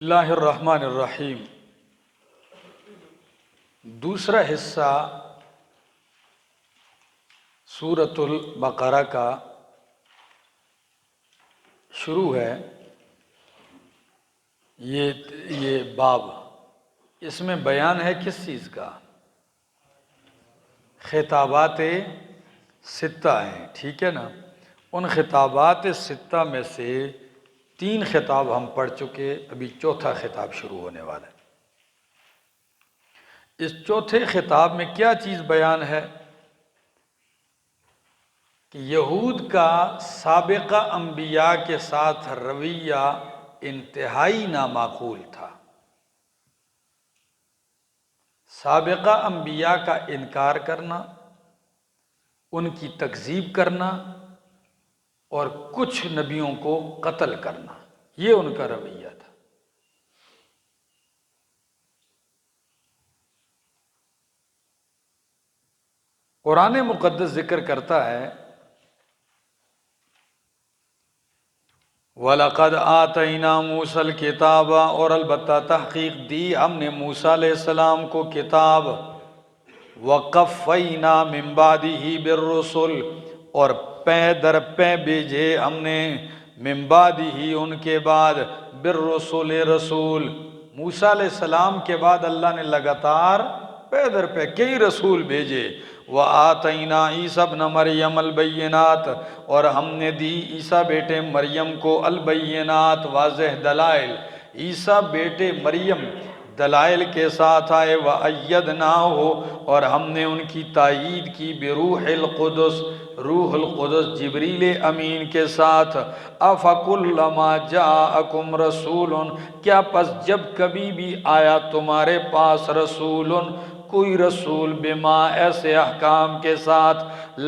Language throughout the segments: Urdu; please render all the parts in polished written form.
اللہ الرحمن الرحیم۔ دوسرا حصہ سورۃ البقرہ کا شروع ہے۔ یہ باب، اس میں بیان ہے کس چیز کا؟ خطابات ستہ ہیں، ٹھیک ہے نا؟ ان خطابات ستہ میں سے 3 خطاب ہم پڑھ چکے، ابھی چوتھا خطاب شروع ہونے والا ہے۔ اس چوتھے خطاب میں کیا چیز بیان ہے کہ یہود کا سابقہ انبیاء کے ساتھ رویہ انتہائی نامعقول تھا۔ سابقہ انبیاء کا انکار کرنا، ان کی تکذیب کرنا اور کچھ نبیوں کو قتل کرنا، یہ ان کا رویہ تھا۔ قرآن مقدس ذکر کرتا ہے وَلَقَدْ آتَيْنَا مُوسَى الْكِتَابَ، اور البتہ تحقیق دی ہم نے موسیٰ علیہ السلام کو کتاب، وَقَفَّيْنَا مِن بَعْدِهِ بِالرُّسُلِ، اور پے در پے بھیجے ہم نے من بعدہ ان کے بعد بالرسل رسول، موسیٰ علیہ السلام کے بعد اللہ نے لگاتار پے در پے کئی رسول بھیجے۔ وَآتَيْنَا عِیسیٰ ابْنَ مَرْیَمَ الْبَیِّنَاتِ، اور ہم نے دی عیسیٰ بیٹے مریم کو البینات، واضح دلائل۔ عیسیٰ بیٹے مریم دلائل کے ساتھ آئے۔ وَأَيَّدْنَاهُ، اور ہم نے ان کی تائید کی بروح القدس، روح القدس جبریل امین کے ساتھ۔ أَفَكُلَّمَا جَاءَكُمْ رَسُولٌ، کیا پس جب کبھی بھی آیا تمہارے پاس رسول، کوئی رسول، بما ایسے احکام کے ساتھ،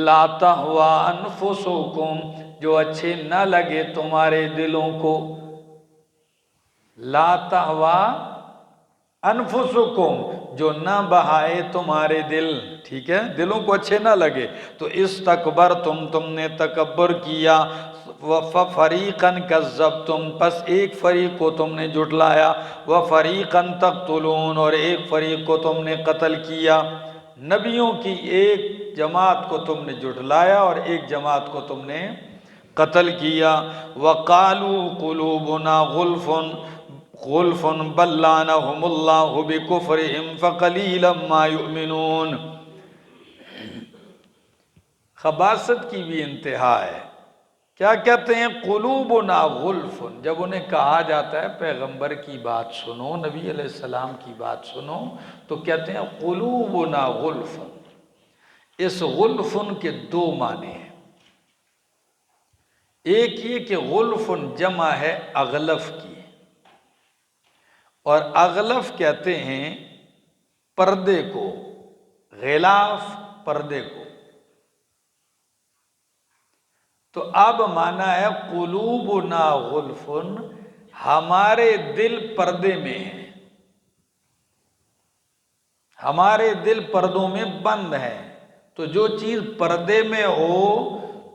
لا تہویٰ انفسکم، جو اچھے نہ لگے تمہارے دلوں کو، لا تہویٰ انفسکم، جو نہ بہائے تمہارے دل، ٹھیک ہے، دلوں کو اچھے نہ لگے، تو استکبرتم، تم نے تکبر کیا، فَفَرِيقًا كَذَّبْتُمْ، پس ایک فریق کو تم نے جھٹلایا، وَفَرِيقًا تَقْتُلُونَ، اور ایک فریق کو تم نے قتل کیا۔ نبیوں کی ایک جماعت کو تم نے جھٹلایا اور ایک جماعت کو تم نے قتل کیا۔ وَقَالُوا قُلُوبُنَا غُلْفٌ بَل لَّعَنَهُمُ اللَّهُ بِكُفْرِهِمْ فَقَلِيلًا مَّا يُؤْمِنُونَ۔ خباثت کی بھی انتہا ہے۔ کیا کہتے ہیں؟ قلوبنا غلف، جب انہیں کہا جاتا ہے پیغمبر کی بات سنو، نبی علیہ السلام کی بات سنو، تو کہتے ہیں قلوبنا غلف۔ اس غلف کے 2 معنی ہیں۔ ایک یہ کہ غلف جمع ہے اغلف کی، اور اغلف کہتے ہیں پردے کو، غلاف پردے کو۔ تو اب معنی ہے قلوبنا غلف، ہمارے دل پردے میں ہیں، ہمارے دل پردوں میں بند ہیں۔ تو جو چیز پردے میں ہو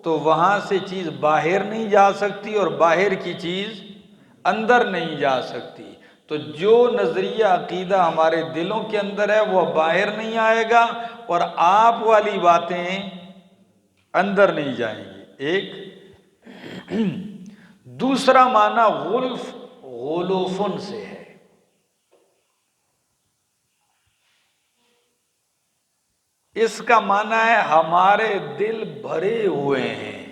تو وہاں سے چیز باہر نہیں جا سکتی، اور باہر کی چیز اندر نہیں جا سکتی۔ تو جو نظریہ عقیدہ ہمارے دلوں کے اندر ہے وہ باہر نہیں آئے گا، اور آپ والی باتیں اندر نہیں جائیں گی۔ ایک دوسرا معنی غلف غلوفن سے ہے۔ اس کا معنی ہے ہمارے دل بھرے ہوئے ہیں۔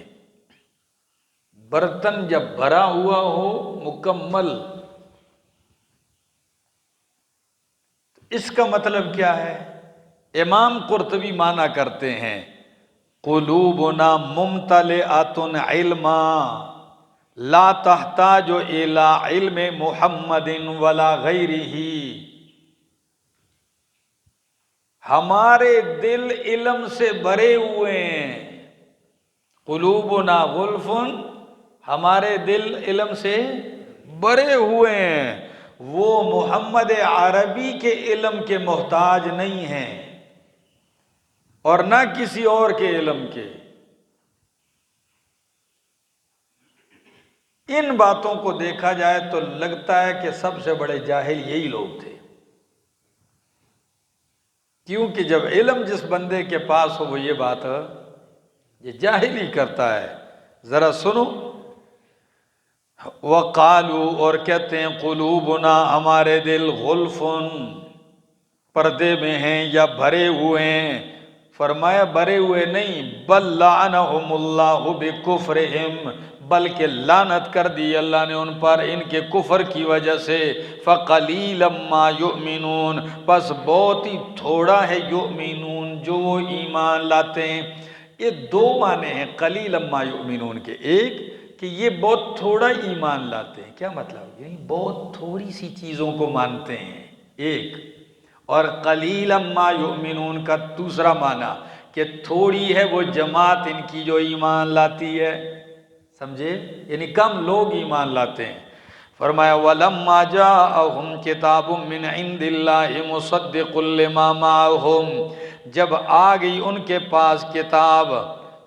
برتن جب بھرا ہوا ہو مکمل، اس کا مطلب کیا ہے؟ امام قرطبی معنی کرتے ہیں قلوبنا ممتلئۃ علما لا تحتاج الی علم محمد ولا غیرہ، ہمارے دل علم سے بھرے ہوئے ہیں۔ قلوبنا غلف، ہمارے دل علم سے بھرے ہوئے ہیں، وہ محمد عربی کے علم کے محتاج نہیں ہیں، اور نہ کسی اور کے علم کے۔ ان باتوں کو دیکھا جائے تو لگتا ہے کہ سب سے بڑے جاہل یہی لوگ تھے، کیونکہ جب علم جس بندے کے پاس ہو وہ یہ بات یہ جاہل ہی کرتا ہے۔ ذرا سنو، وقالو، اور کہتے ہیں، قلوبنا، ہمارے دل، غلفن، پردے میں ہیں یا بھرے ہوئے ہیں۔ فرمایا بھرے ہوئے نہیں، بل لعنہم اللہ بکفرہم، بلکہ لعنت کر دی اللہ نے ان پر ان کے کفر کی وجہ سے۔ فقلیلا ما یؤمنون، بس بہت ہی تھوڑا ہے، یؤمنون، جو وہ ایمان لاتے ہیں۔ یہ دو معنی ہیں قلیلا ما یؤمنون کے۔ ایک کہ یہ بہت تھوڑا ایمان لاتے ہیں، کیا مطلب؟ یعنی بہت تھوڑی سی چیزوں کو مانتے ہیں، ایک۔ اور قلیلا ما یؤمنون کا دوسرا معنی کہ تھوڑی ہے وہ جماعت ان کی جو ایمان لاتی ہے، سمجھے؟ یعنی کم لوگ ایمان لاتے ہیں۔ فرمایا وَلَمَّا جَاءَهُمْ كِتَابٌ مِّنْ عِنْدِ اللَّهِ مُصَدِّقٌ لِّمَا مَعَهُمْ، جب آ گئی ان کے پاس کتاب،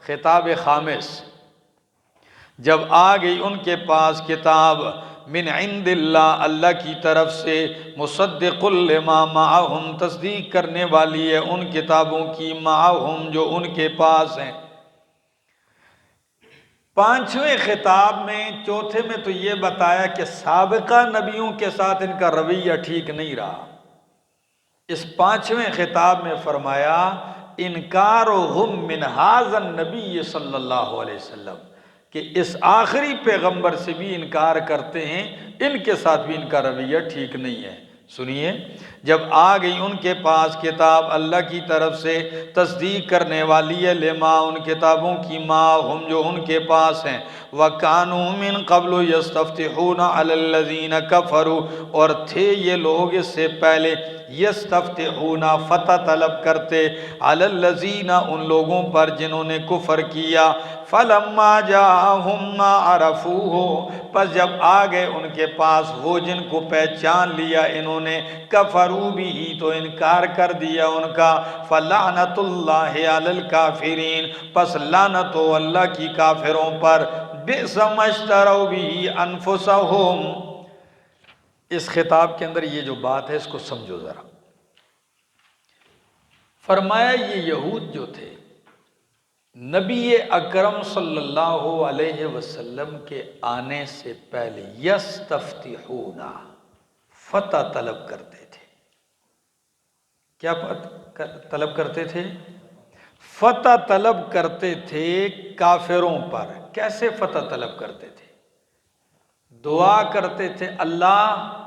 خطاب خامس، جب آ گئی ان کے پاس کتاب، من عند اللہ، اللہ کی طرف سے، مصدق لما معہم، تصدیق کرنے والی ہے ان کتابوں کی، معہم، جو ان کے پاس ہیں۔ پانچویں خطاب میں، چوتھے میں تو یہ بتایا کہ سابقہ نبیوں کے ساتھ ان کا رویہ ٹھیک نہیں رہا۔ اس پانچویں خطاب میں فرمایا انکارہم من ھذا النبی صلی اللہ علیہ وسلم، کہ اس آخری پیغمبر سے بھی انکار کرتے ہیں، ان کے ساتھ بھی ان کا رویہ ٹھیک نہیں ہے۔ سنیے، جب آ گئی ان کے پاس کتاب اللہ کی طرف سے، تصدیق کرنے والی ہے، لما، ان کتابوں کی، ما ہم، جو ان کے پاس ہیں، وَكَانُوا مِن قَبْلُ يَسْتَفْتِحُونَ عَلَى الَّذِينَ كَفَرُوا، اور تھے یہ لوگ اس سے پہلے، یستفتحون، فتح طلب کرتے، علی الذین، ان لوگوں پر جنہوں نے کفر کیا، فلما جاءہم ما عرفوہ، پس جب آ گئے ان کے پاس وہ جن کو پہچان لیا انہوں نے، کفروا بہ، تو انکار کر دیا ان کا، فلعنت اللہ علی الکافرین، پس لعنت ہو اللہ کی کافروں پر، بئس ما اشتروا بہ انفسہم۔ اس خطاب کے اندر یہ جو بات ہے اس کو سمجھو ذرا۔ فرمایا یہ یہود جو تھے، نبی اکرم صلی اللہ علیہ وسلم کے آنے سے پہلے یستفتحون، فتح طلب کرتے تھے۔ کیا طلب کرتے تھے؟ فتح طلب کرتے تھے کافروں پر۔ کیسے فتح طلب کرتے تھے؟ دعا کرتے تھے، اللہ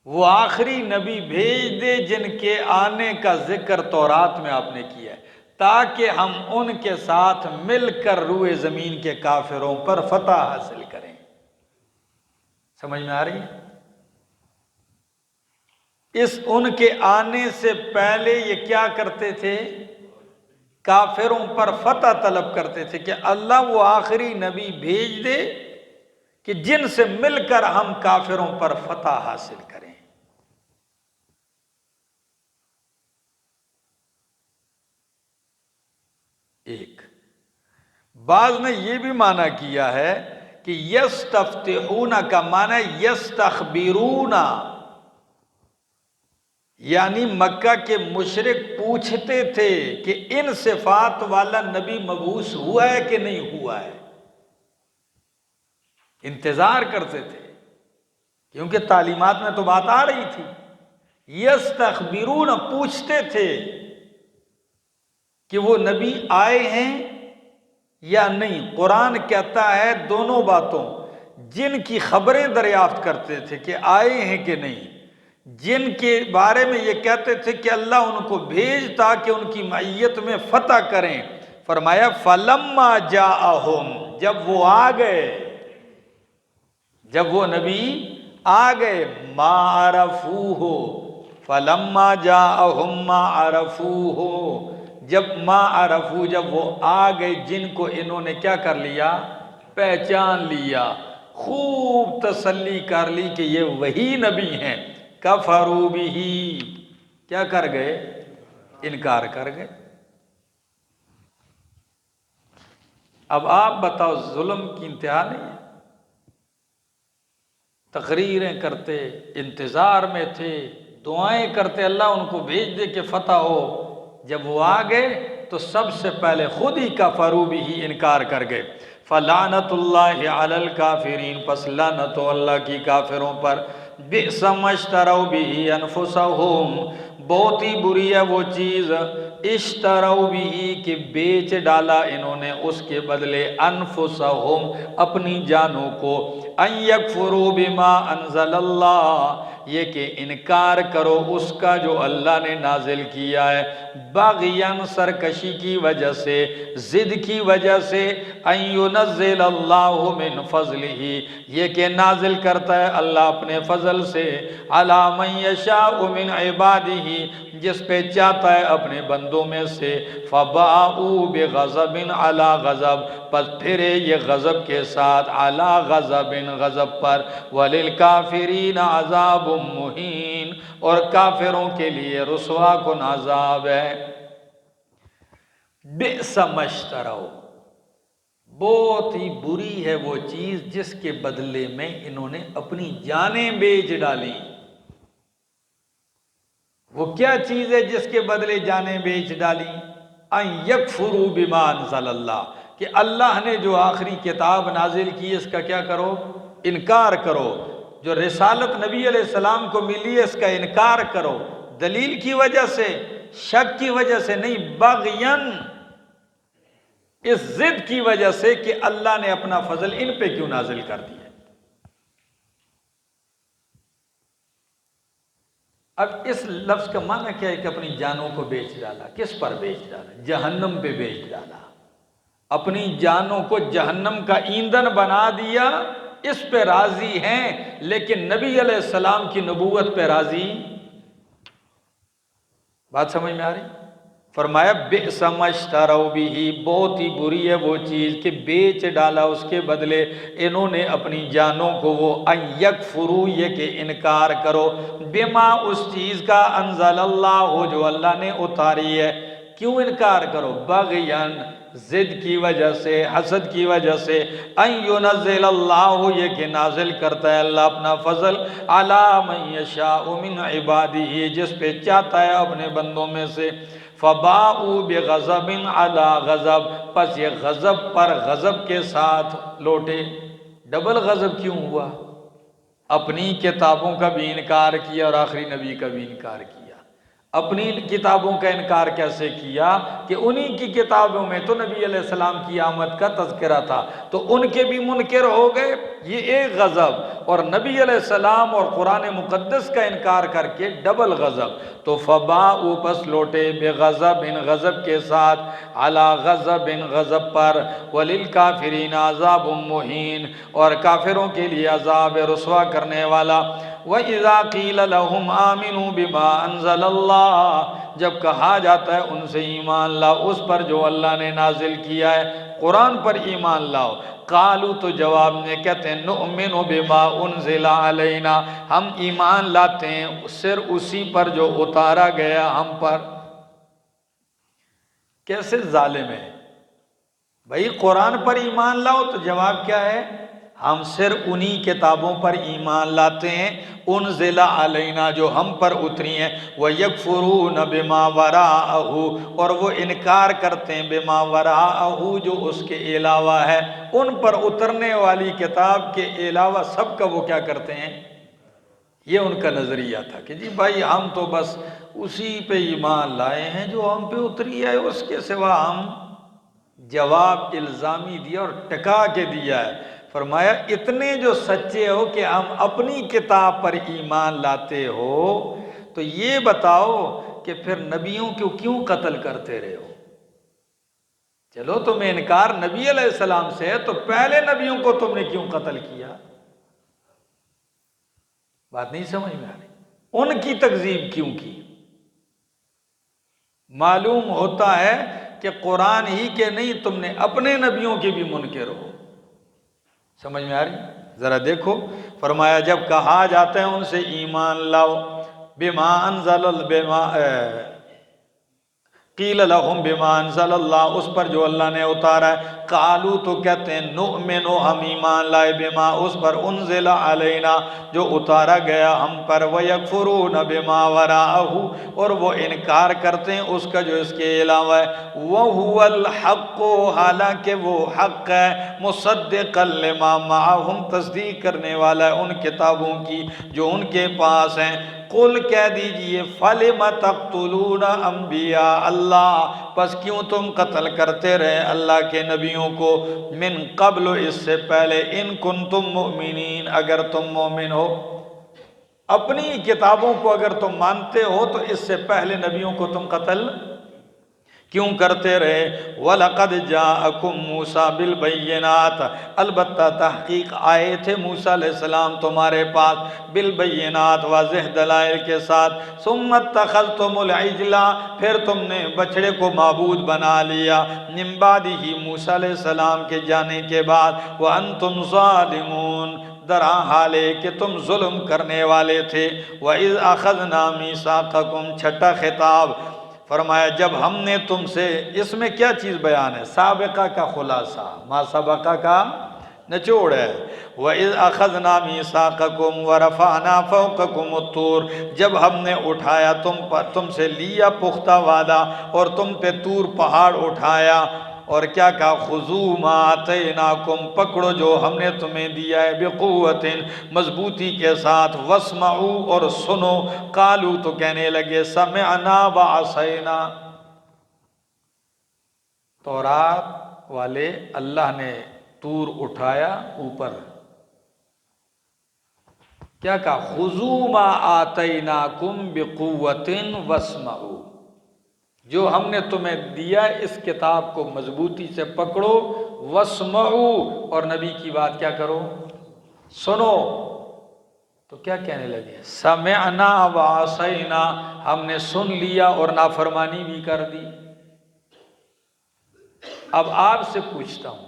وہ آخری نبی بھیج دے جن کے آنے کا ذکر تورات میں آپ نے کیا ہے، تاکہ ہم ان کے ساتھ مل کر روئے زمین کے کافروں پر فتح حاصل کریں۔ سمجھ میں آ رہی ہے؟ اس ان کے آنے سے پہلے یہ کیا کرتے تھے؟ کافروں پر فتح طلب کرتے تھے کہ اللہ وہ آخری نبی بھیج دے کہ جن سے مل کر ہم کافروں پر فتح حاصل کریں۔ ایک بعض نے یہ بھی معنی کیا ہے کہ یستفتحون کا معنی یستخبرون، یعنی مکہ کے مشرک پوچھتے تھے کہ ان صفات والا نبی مبعوث ہوا ہے کہ نہیں ہوا ہے، انتظار کرتے تھے، کیونکہ تعلیمات میں تو بات آ رہی تھی۔ یستخبرون، پوچھتے تھے کہ وہ نبی آئے ہیں یا نہیں۔ قرآن کہتا ہے دونوں باتوں، جن کی خبریں دریافت کرتے تھے کہ آئے ہیں کہ نہیں، جن کے بارے میں یہ کہتے تھے کہ اللہ ان کو بھیج تاکہ ان کی معیت میں فتح کریں۔ فرمایا فلما جاءہم، جب وہ آ گئے، جب وہ نبی آ گئے، ما عرفوہ، فلما جاءہم ما عرفوہ، جب ما عرفو، جب وہ آ گئے جن کو انہوں نے کیا کر لیا؟ پہچان لیا، خوب تسلی کر لی کہ یہ وہی نبی ہیں، کفروا بہ، کیا کر گئے؟ انکار کر گئے۔ اب آپ بتاؤ، ظلم کی انتہا نہیں ہے؟ تقریریں کرتے، انتظار میں تھے، دعائیں کرتے اللہ ان کو بھیج دے کہ فتح ہو۔ جب وہ آ گئے تو سب سے پہلے خود ہی کفروا بھی انکار کر گئے۔ فلعنت اللہ علی الکافرین، پس لعنت اللہ کی کافروں پر۔ بئس ما اشتروا بہ انفسہم، بہت ہی بری ہے وہ چیز، اشتروا بہ کہ بیچ ڈالا انہوں نے اس کے بدلے، انفسہم اپنی جانوں کو، ان یکفروا بما انزل اللہ، یہ کہ انکار کرو اس کا جو اللہ نے نازل کیا ہے، باغیاً سرکشی کی وجہ سے، ضد کی وجہ سے، ان ینزل اللہ من فضلہ، یہ کہ نازل کرتا ہے اللہ اپنے فضل سے، علی من یشاء من عبادہ، جس پہ چاہتا ہے اپنے بندوں میں سے، فباءوا بغضب علی غضب، پس پھرے یہ غضب کے ساتھ، علی غضب غضب پر، وللکافرین عذاب مہین، اور کافروں کے لیے رسوا کن عذاب ہے۔ بئس ما اشتروا، بہت ہی بری ہے وہ چیز جس کے بدلے میں انہوں نے اپنی جانیں بیچ ڈالی۔ وہ کیا چیز ہے جس کے بدلے جانیں بیچ ڈالی؟ ان یکفروا بما انزل اللہ، کہ اللہ نے جو آخری کتاب نازل کی اس کا کیا کرو؟ انکار کرو۔ جو رسالت نبی علیہ السلام کو ملی ہے اس کا انکار کرو، دلیل کی وجہ سے، شک کی وجہ سے نہیں، بغیاً، اس ضد کی وجہ سے کہ اللہ نے اپنا فضل ان پہ کیوں نازل کر دیا۔ اب اس لفظ کا معنی کیا ہے کہ اپنی جانوں کو بیچ ڈالا؟ کس پر بیچ ڈالا؟ جہنم پہ بیچ ڈالا، اپنی جانوں کو جہنم کا ایندھن بنا دیا۔ اس پہ راضی ہیں لیکن نبی علیہ السلام کی نبوت پہ راضی۔ بات سمجھ میں آ رہی؟ فرمایا بئس ما اشتروا بہ، بہت ہی بری ہے وہ چیز کہ بیچ ڈالا اس کے بدلے انہوں نے اپنی جانوں کو، وہ ان یکفروا، یہ کہ انکار کرو، بما اس چیز کا، انزل اللہ جو اللہ نے اتاری ہے۔ کیوں انکار کرو؟ بغیاً، ضد کی وجہ سے، حسد کی وجہ سے، ان ینزل اللہ، یہ کہ نازل کرتا ہے اللہ اپنا فضل، علی من یشاء من عبادہ، جس پہ چاہتا ہے اپنے بندوں میں سے، فباءوا بغضب علی غضب، پس یہ غضب پر غضب کے ساتھ لوٹے۔ ڈبل غضب کیوں ہوا؟ اپنی کتابوں کا بھی انکار کیا اور آخری نبی کا بھی انکار کیا۔ اپنی کتابوں کا انکار کیسے کیا؟ کہ انہی کی کتابوں میں تو نبی علیہ السلام کی آمد کا تذکرہ تھا، تو ان کے بھی منکر ہو گئے، یہ ایک غضب، اور نبی علیہ السلام اور قرآن مقدس کا انکار کر کے ڈبل غضب۔ تو فباءوا، پس لوٹے، بغضب غضب کے ساتھ، علی غضب غضب پر، وللکافرین عذاب مہین، اور کافروں کے لیے عذاب رسوا کرنے والا۔ وَإِذَا قِيلَ لَهُمْ آمِنُوا بِمَا أَنزَلَ اللَّهُ، جب کہا جاتا ہے ان سے ایمان لاؤ اس پر جو اللہ نے نازل کیا ہے، قرآن پر ایمان لاؤ، قالوا، تو جواب میں کہتے ہیں، نؤمن بما انزل علینا، ہم ایمان لاتے ہیں صرف اسی پر جو اتارا گیا ہم پر۔ کیسے ظالم ہے بھائی، قرآن پر ایمان لاؤ تو جواب کیا ہے؟ ہم صرف انہی کتابوں پر ایمان لاتے ہیں انزل علینا جو ہم پر اتری ہیں، وَيَكْفُرُونَ بِمَا وَرَاءَهُ، اور وہ انکار کرتے ہیں بِمَا وَرَاءَهُ جو اس کے علاوہ ہے، ان پر اترنے والی کتاب کے علاوہ سب کا وہ کیا کرتے ہیں؟ یہ ان کا نظریہ تھا کہ جی بھائی ہم تو بس اسی پہ ایمان لائے ہیں جو ہم پہ اتری ہے، اس کے سوا ہم، جواب الزامی دیا اور ٹکا کے دیا ہے۔ فرمایا اتنے جو سچے ہو کہ ہم اپنی کتاب پر ایمان لاتے ہو تو یہ بتاؤ کہ پھر نبیوں کو کیوں قتل کرتے رہے ہو؟ چلو تمہیں انکار نبی علیہ السلام سے ہے تو پہلے نبیوں کو تم نے کیوں قتل کیا؟ بات نہیں سمجھ میں آ رہی؟ ان کی تکذیب کیوں کی؟ معلوم ہوتا ہے کہ قرآن ہی کے نہیں، تم نے اپنے نبیوں کے بھی منکر ہو۔ سمجھ میں آ رہی؟ ذرا دیکھو، فرمایا جب کہا جاتا ہے ان سے ایمان لاؤ، بما انزل بما، قیل لہم بما انزل اللہ، اس پر جو اللہ نے اتارا ہے، قالو تو کہتے ہیں نؤمن، ہم ایمان لائے، بما اس پر انزل علینا جو اتارا گیا ہم پر، ویکفرون بما وراءہ اور وہ انکار کرتے ہیں اس کا جو اس کے علاوہ ہے، وہو الحق حالانکہ وہ حق ہے، مصدقا لما معہم تصدیق کرنے والا ہے ان کتابوں کی جو ان کے پاس ہیں۔ قل کہہ دیجئے فَلِمَ تَقْتُلُونَ انبیاء اللہ، پس کیوں تم قتل کرتے رہے اللہ کے نبیوں کو، من قبل اس سے پہلے، ان کنتم مؤمنین اگر تم مومن ہو، اپنی کتابوں کو اگر تم مانتے ہو تو اس سے پہلے نبیوں کو تم قتل کیوں کرتے رہے؟ وَلَقَدْ جَاءَكُمْ مُوسَى بِالْبَيِّنَاتِ، البتہ تحقیق آئے تھے موسیٰ علیہ السلام تمہارے پاس، بالبینات واضح دلائل کے ساتھ، ثُمَّ اتَّخَذْتُمُ الْعِجْلَ پھر تم نے بچڑے کو معبود بنا لیا، مِن بَعْدِهِ موسیٰ علیہ السلام کے جانے کے بعد، وَأَنْتُمْ ظَالِمُونَ درا حالے کہ تم ظلم کرنے والے تھے۔ وَإِذْ أَخَذْنَا مِيثَاقَكُمْ چھٹا خطاب، فرمایا جب ہم نے تم سے، اس میں کیا چیز بیان ہے؟ سابقہ کا خلاصہ، ما سبقہ کا نچوڑ ہے۔ وَإِذْ أَخَذْنَا مِيثَاقَكُمْ وَرَفَعْنَا فَوْقَكُمُ الطُّورَ جب ہم نے اٹھایا تم سے لیا پختہ وعدہ اور تم پہ طور پہاڑ اٹھایا، اور کیا کہا؟ خُذُوا مَا آتَيْنَاكُمْ پکڑو جو ہم نے تمہیں دیا ہے، بِقُوَّةٍ مضبوطی کے ساتھ، وَاسْمَعُوا اور سنو، قالوا تو کہنے لگے سمعنا وعصینا، تورات والے اللہ نے طور اٹھایا اوپر، کیا کہا؟ خُذُوا مَا آتَيْنَاكُمْ بِقُوَّةٍ وَاسْمَعُوا جو ہم نے تمہیں دیا اس کتاب کو مضبوطی سے پکڑو، وَاسْمَعُوا اور نبی کی بات کیا کرو؟ سنو۔ تو کیا کہنے لگے؟ سمعنا وعصینا ہم نے سن لیا اور نافرمانی بھی کر دی۔ اب آپ سے پوچھتا ہوں،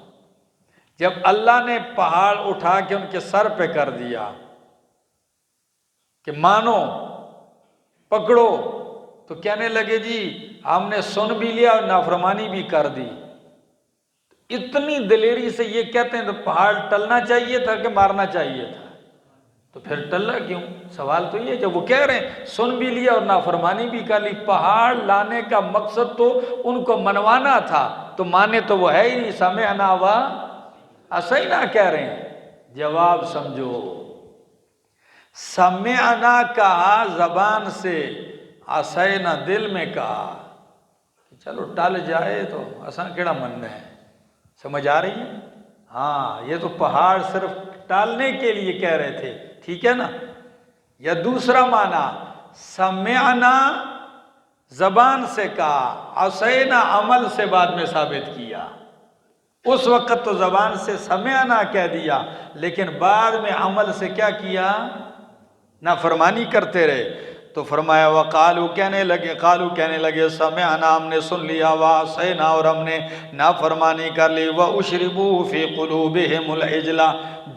جب اللہ نے پہاڑ اٹھا کے ان کے سر پہ کر دیا کہ مانو پکڑو، تو کہنے لگے جی ہم نے سن بھی لیا اور نافرمانی بھی کر دی۔ اتنی دلیری سے یہ کہتے ہیں تو پہاڑ ٹلنا چاہیے تھا کہ مارنا چاہیے تھا؟ تو پھر ٹلنا کیوں؟ سوال تو یہ جب وہ کہہ رہے ہیں سن بھی لیا اور نافرمانی بھی کر لی، پہاڑ لانے کا مقصد تو ان کو منوانا تھا، تو مانے تو وہ ہے ہی نہیں، سمعنا وعصینا کہہ رہے ہیں۔ جواب سمجھو، سمعنا کہا زبان سے، عصینا دل میں کہا کہ چلو ٹل جائے تو اساں کیڑا مننا ہے۔ سمجھ آ رہی ہے؟ ہاں، یہ تو پہاڑ صرف ٹالنے کے لیے کہہ رہے تھے، ٹھیک ہے نا؟ یا دوسرا معنی، سمعنا زبان سے کہا، عصینا عمل سے بعد میں ثابت کیا۔ اس وقت تو زبان سے سمعنا کہہ دیا، لیکن بعد میں عمل سے کیا کیا؟ نافرمانی کرتے رہے۔ تو فرمایا وقالو کہنے لگے سمعنا ہم نے سن لیا، وعصینا اور ہم نے نافرمانی کر لی، واشربوا فی قلوبہم العجل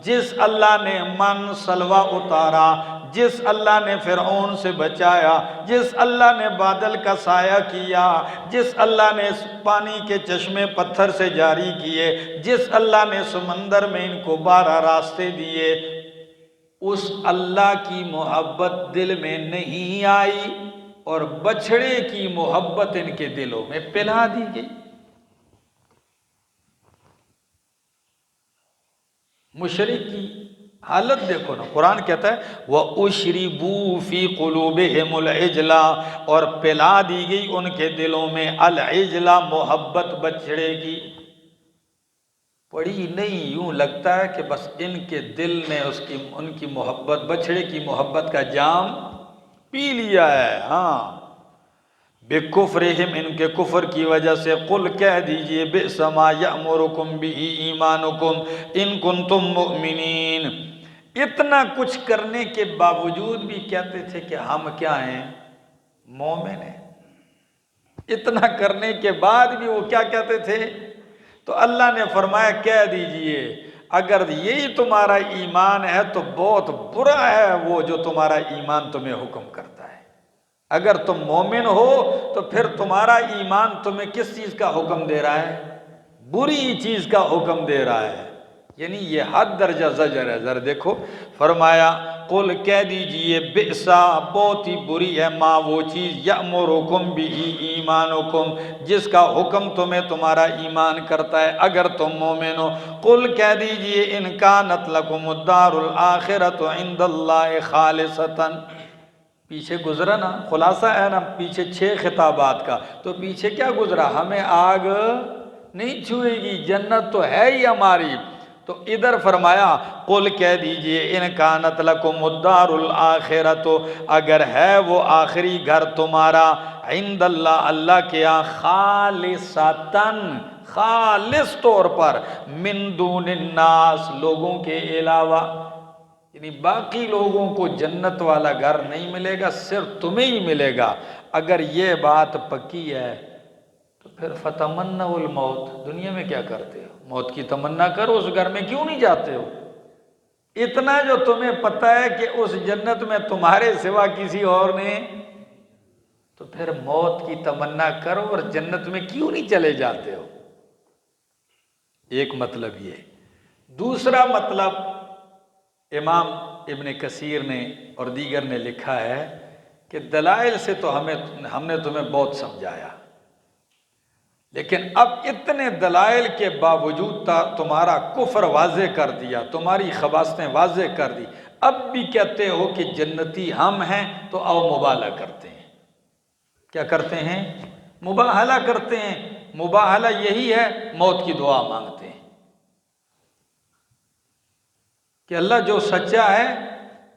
جس اللہ نے من سلوہ اتارا، جس اللہ نے فرعون سے بچایا، جس اللہ نے بادل کا سایہ کیا، جس اللہ نے پانی کے چشمے پتھر سے جاری کیے، جس اللہ نے سمندر میں ان کو 12 راستے دیے، اس اللہ کی محبت دل میں نہیں آئی اور بچھڑے کی محبت ان کے دلوں میں پلا دی گئی۔ مشرک کی حالت دیکھو نا، قرآن کہتا ہے وَأُشْرِبُوا فِي قُلُوبِهِمُ الْعِجْلَ اور پلا دی گئی ان کے دلوں میں العجلہ محبت بچھڑے کی۔ پڑھی نہیں، یوں لگتا ہے کہ بس ان کے دل نے ان کی محبت، بچھڑے کی محبت کا جام پی لیا ہے۔ ہاں، بِكُفْرِهِمْ ان کے کفر کی وجہ سے، قل کہہ دیجئے بئس ما یأمرکم بہ ایمانکم ان کنتم مؤمنین، اتنا کچھ کرنے کے باوجود بھی کہتے تھے کہ ہم کیا ہیں؟ مومن ہیں۔ اتنا کرنے کے بعد بھی وہ کیا کہتے تھے؟ تو اللہ نے فرمایا کہہ دیجئے اگر یہی تمہارا ایمان ہے تو بہت برا ہے وہ جو تمہارا ایمان تمہیں حکم کرتا ہے۔ اگر تم مومن ہو تو پھر تمہارا ایمان تمہیں کس چیز کا حکم دے رہا ہے؟ بری چیز کا حکم دے رہا ہے، یعنی یہ حد درجہ زجر ہے۔ ذرا دیکھو، فرمایا قل کہہ دیجئے بئسا بہت ہی بری ہے ما وہ چیز یأمرکم بھی ایمانکم جس کا حکم تمہیں تمہارا ایمان کرتا ہے اگر تم مومن ہو۔ قل کہہ دیجئے ان کانت لکم الدار الآخرۃ عند اللہ خالصۃ، پیچھے گزرا نا، خلاصہ ہے نا پیچھے 6 خطابات کا، تو پیچھے کیا گزرا؟ ہمیں آگ نہیں چھوئے گی، جنت تو ہے ہی ہماری۔ تو ادھر فرمایا قل کہہ دیجئے ان کانت لکم الدار الآخرۃ، اگر ہے وہ آخری گھر تمہارا، عند اللہ اللہ کے یہاں، خالصتاً خالص طور پر، من دون الناس لوگوں کے علاوہ، یعنی باقی لوگوں کو جنت والا گھر نہیں ملے گا، صرف تمہیں ہی ملے گا۔ اگر یہ بات پکی ہے تو پھر فتمنوا الموت، دنیا میں کیا کرتے ہو؟ موت کی تمنا کرو، اس گھر میں کیوں نہیں جاتے ہو؟ اتنا جو تمہیں پتہ ہے کہ اس جنت میں تمہارے سوا کسی اور نے، تو پھر موت کی تمنا کرو اور جنت میں کیوں نہیں چلے جاتے ہو؟ ایک مطلب یہ۔ دوسرا مطلب امام ابن کثیر نے اور دیگر نے لکھا ہے کہ دلائل سے تو ہم نے تمہیں بہت سمجھایا، لیکن اب اتنے دلائل کے باوجود تمہارا کفر واضح کر دیا، تمہاری خباثتیں واضح کر دی، اب بھی کہتے ہو کہ جنتی ہم ہیں، تو آؤ مباہلہ کرتے ہیں۔ کیا کرتے ہیں؟ مباہلہ کرتے ہیں۔ مباہلہ یہی ہے، موت کی دعا مانگتے ہیں کہ اللہ جو سچا ہے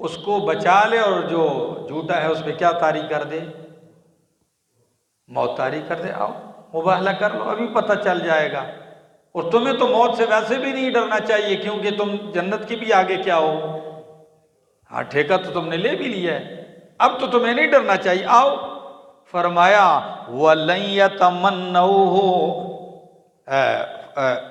اس کو بچا لے اور جو جھوٹا ہے اس پہ کیا طاری کر دے؟ موت طاری کر دے۔ آؤ مباہلہ کر لو، ابھی پتہ چل جائے گا۔ اور تمہیں تو موت سے ویسے بھی نہیں ڈرنا چاہیے، کیونکہ تم جنت کی بھی آگے کیا ہو؟ ہاں ٹھیکہ تو تم نے لے بھی لیا ہے، اب تو تمہیں نہیں ڈرنا چاہیے، آؤ۔ فرمایا وَلَن يَتَمَنَّوْهُ،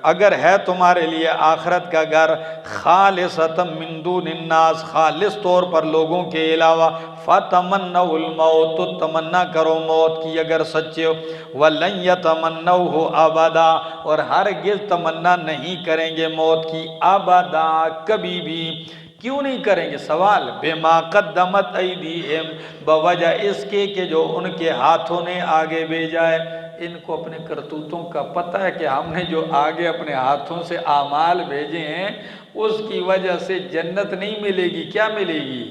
اگر ہے تمہارے لیے آخرت کا گھر، خالصۃ من دون الناس خالص طور پر لوگوں کے علاوہ، فَتَمَنَّوْا الْمَوْتُ تو تمنا کرو موت کی اگر سچے ہو، وَلَن يَتَمَنَّوْهُ أَبَدًا اور ہرگز تمنا نہیں کریں گے موت کی، ابدا کبھی بھی۔ کیوں نہیں کریں گے؟ سوال، بما قدمت ایدیہم بوجہ اس کے کہ جو ان کے ہاتھوں نے آگے بھیجا ہے۔ ان کو اپنے کرتوتوں کا پتہ ہے کہ ہم نے جو آگے اپنے ہاتھوں سے اعمال بھیجے ہیں اس کی وجہ سے جنت نہیں ملے گی، کیا ملے گی؟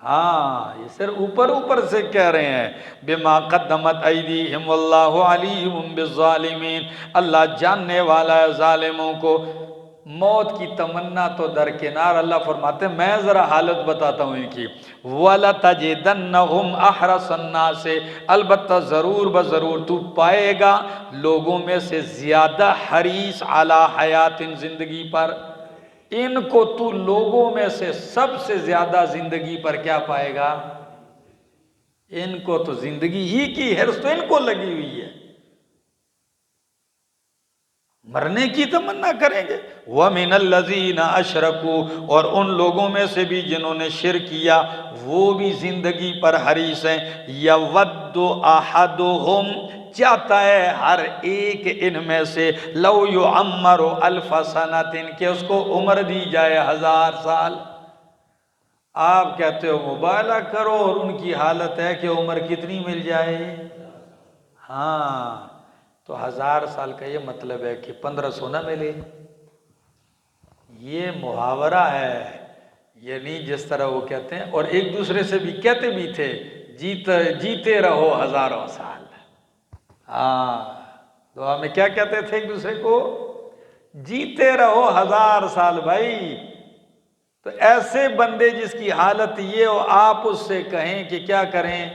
ہاں یہ صرف اوپر سے کہہ رہے ہیں، بما قدمت ایدیہم واللہ علیم بالظالمین، اللہ جاننے والا ہے ظالموں کو۔ موت کی تمنا تو درکنار، اللہ فرماتے ہیں میں ذرا حالت بتاتا ہوں ان کی، وَلَتَجِدَنَّهُمْ أَحْرَصَ النَّاسِ البتہ ضرور بضرور تو پائے گا لوگوں میں سے زیادہ حریص علی حیات زندگی پر، ان کو تو لوگوں میں سے سب سے زیادہ زندگی پر کیا پائے گا؟ ان کو تو زندگی ہی کی حرص تو ان کو لگی ہوئی ہے، مرنے کی تمنا کریں گے۔ وَمِنَ الَّذِينَ أَشْرَكُوا اور ان لوگوں میں سے بھی جنہوں نے شرک کیا وہ بھی زندگی پر حریص ہیں۔ يَوَدُّ أَحَدُهُمْ چاہتا ہے ہر ایک ان میں سے، لَوْ يُعَمَّرُ أَلْفَ سَنَةٍ کہ اس کو عمر دی جائے 1000 سال۔ آپ کہتے ہو مبالغہ کرو اور ان کی حالت ہے کہ عمر کتنی مل جائے؟ ہاں تو 1000 سال کا یہ مطلب ہے کہ 1500 نہ ملے۔ یہ محاورہ ہے، یعنی جس طرح وہ کہتے ہیں، اور ایک دوسرے سے بھی کہتے بھی تھے جیتے رہو 1000 سال۔ ہاں دعا میں کیا کہتے تھے ایک دوسرے کو؟ جیتے رہو 1000 سال بھائی۔ تو ایسے بندے جس کی حالت یہ ہو، آپ اس سے کہیں کہ کیا کریں؟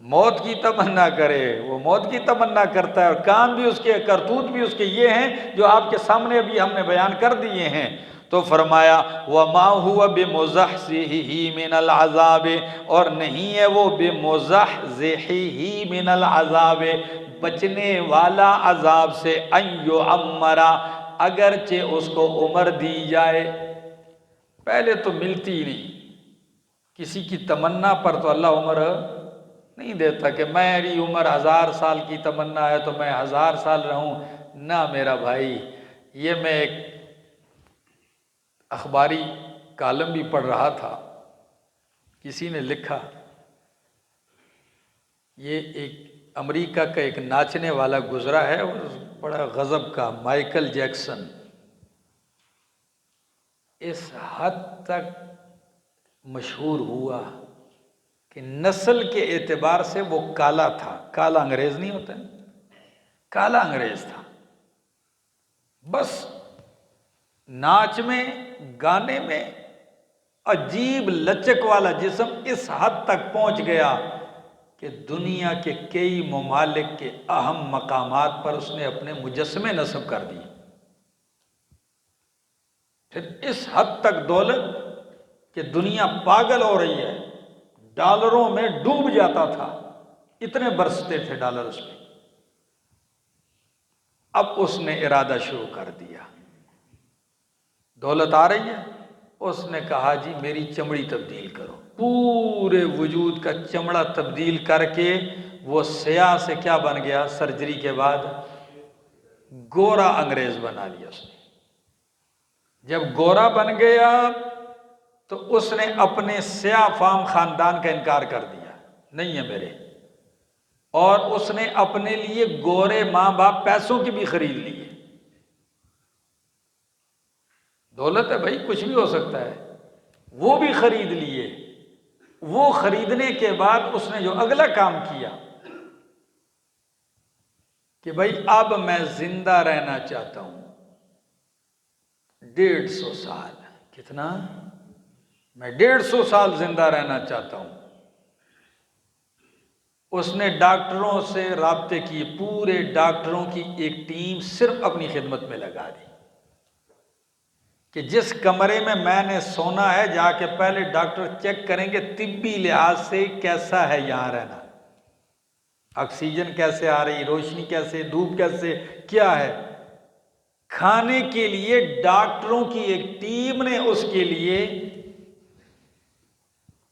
موت کی تمنا کرے، وہ موت کی تمنا کرتا ہے، اور کام بھی اس کے، کرتوت بھی اس کے یہ ہیں جو آپ کے سامنے ابھی ہم نے بیان کر دیے ہیں۔ تو فرمایا وَمَا هُوَ بِمُزَحْزِحِهِ مِنَ الْعَذَابِ اور نہیں ہے وہ بِمُزَحْزِحِهِ مِنَ الْعَذَابِ بچنے والا عذاب سے، أَن يُعَمَّرَ اگرچہ اس کو عمر دی جائے۔ پہلے تو ملتی ہی نہیں، کسی کی تمنا پر تو اللہ عمر نہیں دیتا کہ میری عمر 1000 سال کی تمنا ہے تو میں 1000 سال رہوں. نہ میرا بھائی، یہ میں ایک اخباری کالم بھی پڑھ رہا تھا، کسی نے لکھا، یہ ایک امریکہ کا ایک ناچنے والا گزرا ہے اور بڑا غضب کا، مائیکل جیکسن، اس حد تک مشہور ہوا کہ نسل کے اعتبار سے وہ کالا تھا. کالا انگریز نہیں ہوتا، کالا انگریز تھا. بس ناچ میں، گانے میں عجیب لچک والا جسم اس حد تک پہنچ گیا کہ دنیا کے کئی ممالک کے اہم مقامات پر اس نے اپنے مجسمے نصب کر دیے. پھر اس حد تک دولت کہ دنیا پاگل ہو رہی ہے، ڈالروں میں ڈوب جاتا تھا، اتنے برستے تھے ڈالر اس میں. اب اس نے ارادہ شروع کر دیا، دولت آ رہی ہے، اس نے کہا جی میری چمڑی تبدیل کرو. پورے وجود کا چمڑا تبدیل کر کے وہ سیاہ سے کیا بن گیا؟ سرجری کے بعد گورا انگریز بنا لیا اس نے. جب گورا بن گیا تو اس نے اپنے سیاہ فام خاندان کا انکار کر دیا، نہیں ہے میرے. اور اس نے اپنے لیے گورے ماں باپ پیسوں کی بھی خرید لیے. دولت ہے بھائی، کچھ بھی ہو سکتا ہے، وہ بھی خرید لیے. وہ خریدنے کے بعد اس نے جو اگلا کام کیا کہ بھائی اب میں زندہ رہنا چاہتا ہوں 150 سال. کتنا؟ میں 150 سال زندہ رہنا چاہتا ہوں. اس نے ڈاکٹروں سے رابطے کیے، پورے ڈاکٹروں کی ایک ٹیم صرف اپنی خدمت میں لگا دی کہ جس کمرے میں نے سونا ہے جا کے پہلے ڈاکٹر چیک کریں گے طبی لحاظ سے کیسا ہے یہاں رہنا، آکسیجن کیسے آ رہی، روشنی کیسے، دھوپ کیسے، کیا ہے. کھانے کے لیے ڈاکٹروں کی ایک ٹیم نے اس کے لیے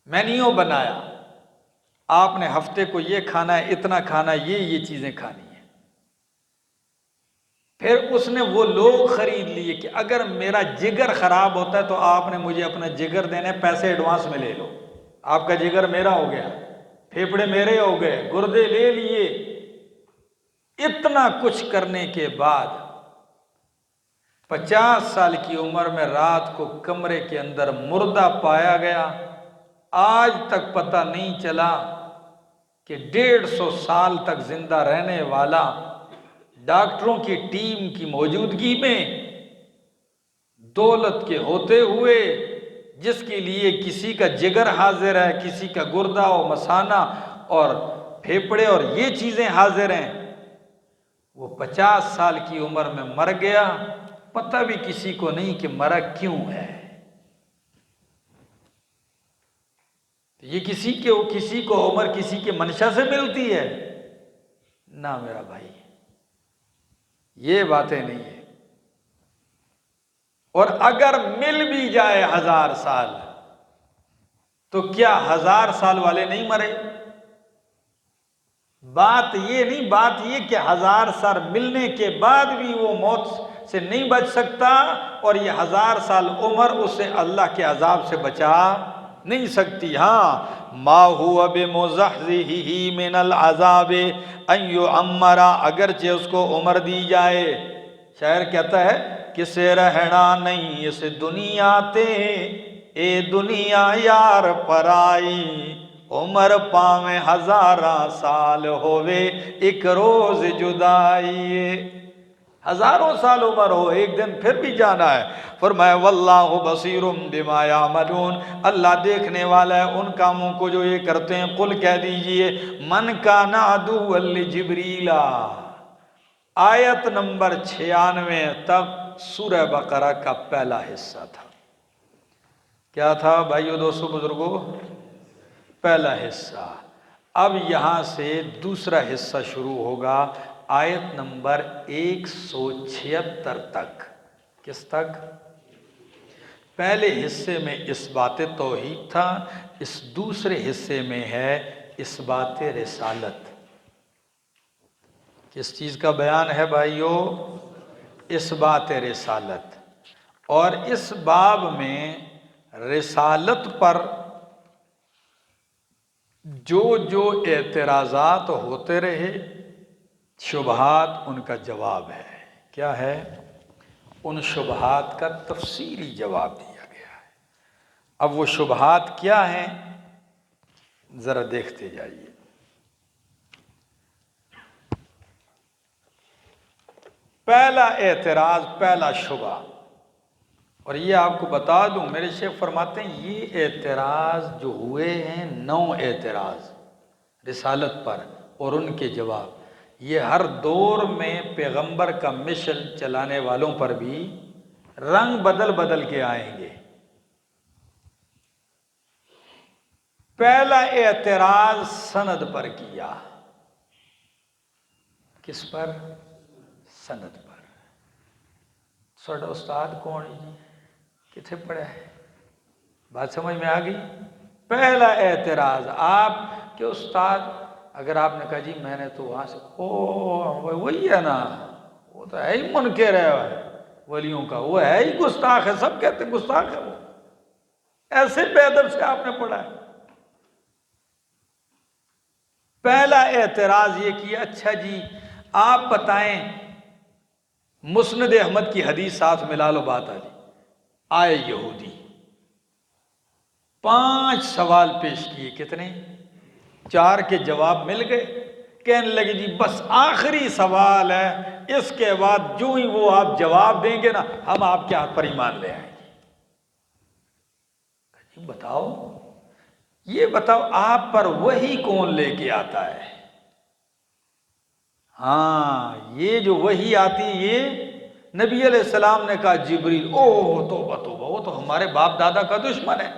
مینیو بنایا، آپ نے ہفتے کو یہ کھانا ہے، اتنا کھانا ہے، یہ چیزیں کھانی ہیں. پھر اس نے وہ لوگ خرید لیے کہ اگر میرا جگر خراب ہوتا ہے تو آپ نے مجھے اپنا جگر دینے، پیسے ایڈوانس میں لے لو. آپ کا جگر میرا ہو گیا، پھیپھڑے میرے ہو گئے، گردے لے لیے. اتنا کچھ کرنے کے بعد 50 سال کی عمر میں رات کو کمرے کے اندر مردہ پایا گیا. آج تک پتہ نہیں چلا کہ 150 سال تک زندہ رہنے والا ڈاکٹروں کی ٹیم کی موجودگی میں دولت کے ہوتے ہوئے، جس کے لیے کسی کا جگر حاضر ہے، کسی کا گردہ و مثانہ اور پھیپھڑے اور یہ چیزیں حاضر ہیں، وہ 50 سال کی عمر میں مر گیا. پتہ بھی کسی کو نہیں کہ مرا کیوں ہے. یہ کسی کو عمر کسی کے منشا سے ملتی ہے؟ نہ میرا بھائی، یہ باتیں نہیں ہیں. اور اگر مل بھی جائے 1000 سال تو کیا 1000 سال والے نہیں مرے؟ بات یہ نہیں، بات یہ کہ 1000 سال ملنے کے بعد بھی وہ موت سے نہیں بچ سکتا، اور یہ 1000 سال عمر اسے اللہ کے عذاب سے بچا نہیں سکتی. ہاں، ما هو بمزحزحه من العذاب ان يعمر، اگرچہ اس کو عمر دی جائے. شاعر کہتا ہے کسے رہنا نہیں اس دنیا تے، اے دنیا یار پرائی، عمر پاویں 1000 سال ہووے ایک روز جدائی. 1000 سال عمر ہو، ایک دن پھر بھی جانا ہے. فرمایا واللہ بصیر بما یعملون، اللہ دیکھنے والا ہے ان کاموں کو جو یہ کرتے ہیں. قل کہہ دیجئے من کان عدوا لجبریل، آیت نمبر 96 تک سورہ بقرہ کا پہلا حصہ تھا. کیا تھا بھائیو دوستو بزرگو؟ پہلا حصہ. اب یہاں سے دوسرا حصہ شروع ہوگا، آیت نمبر 176 تک. کس تک؟ پہلے حصے میں اس بات توحید تھا، اس دوسرے حصے میں ہے اس بات رسالت. کس چیز کا بیان ہے بھائیو؟ اس بات رسالت. اور اس باب میں رسالت پر جو اعتراضات ہوتے رہے، شبہات، ان کا جواب ہے. کیا ہے؟ ان شبہات کا تفصیلی جواب دیا گیا ہے. اب وہ شبہات کیا ہیں ذرا دیکھتے جائیے. پہلا اعتراض، پہلا شبہ، اور یہ آپ کو بتا دوں، میرے شیخ فرماتے ہیں یہ اعتراض جو ہوئے ہیں 9 اعتراض رسالت پر اور ان کے جواب، یہ ہر دور میں پیغمبر کا مشن چلانے والوں پر بھی رنگ بدل بدل کے آئیں گے. پہلا اعتراض سند پر کیا. کس پر؟ سند پر. سوڈا استاد کون ہے جی؟ کتنے پڑھا ہے؟ بات سمجھ میں آ گئی؟ پہلا اعتراض آپ کہ استاد، اگر آپ نے کہا جی میں نے تو وہاں سے، وہی ہے نا، وہ تو ہے ہی منکر ہے ولیوں کا، وہ ہے ہی گستاخ ہے، سب کہتے ہیں گستاخ ہے وہ. ایسے بے ادب سے آپ نے پڑھا ہے. پہلا اعتراض یہ کیا، اچھا جی آپ بتائیں، مسند احمد کی حدیث ساتھ ملا لو، بات آ جی. آئے یہودی 5 سوال پیش کیے، کتنے؟ 4 کے جواب مل گئے. کہنے لگے جی بس آخری سوال ہے، اس کے بعد جو ہی وہ آپ جواب دیں گے نا، ہم آپ کے ہاتھ پر ایمان لے آئیں گے. بتاؤ، یہ بتاؤ آپ پر وحی کون لے کے آتا ہے؟ ہاں، یہ جو وحی آتی ہے، یہ نبی علیہ السلام نے کہا جبریل. اوہ توبہ توبہ، وہ تو ہمارے باپ دادا کا دشمن ہے.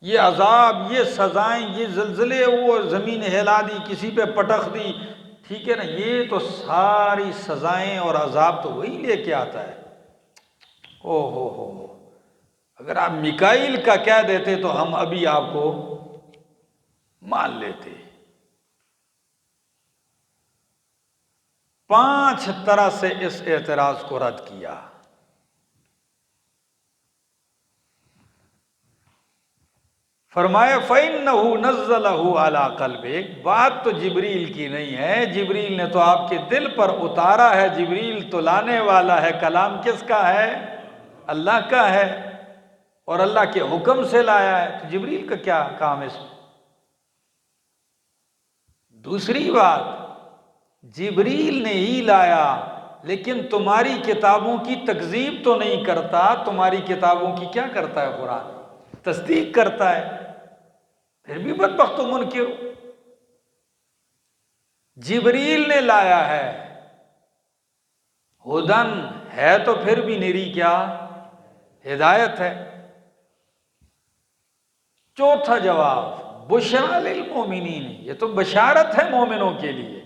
یہ عذاب، یہ سزائیں، یہ زلزلے، وہ زمین ہلا دی، کسی پہ پٹخ دی، ٹھیک ہے نا، یہ تو ساری سزائیں اور عذاب تو وہی لے کے آتا ہے. او ہو، اگر آپ میکائیل کا کہہ دیتے تو ہم ابھی آپ کو مان لیتے. 5 طرح سے اس اعتراض کو رد کیا. فرمایا فَإِنَّهُ نَزَّلَهُ عَلَىٰ قَلْبِكَ. بات تو جبریل کی نہیں ہے، جبریل نے تو آپ کے دل پر اتارا ہے. جبریل تو لانے والا ہے. کلام کس کا ہے؟ اللہ کا ہے، اور اللہ کے حکم سے لایا ہے. تو جبریل کا کیا کام اس میں؟ دوسری بات، جبریل نے ہی لایا، لیکن تمہاری کتابوں کی تکذیب تو نہیں کرتا. تمہاری کتابوں کی کیا کرتا ہے؟ قرآن تصدیق کرتا ہے. پھر بھی بدبخت و منکر ہو. جبریل نے لایا ہے، ہدن ہے تو پھر بھی نری کیا؟ ہدایت ہے. چوتھا جواب، بشرا للمومنین، یہ تو بشارت ہے مومنوں کے لیے.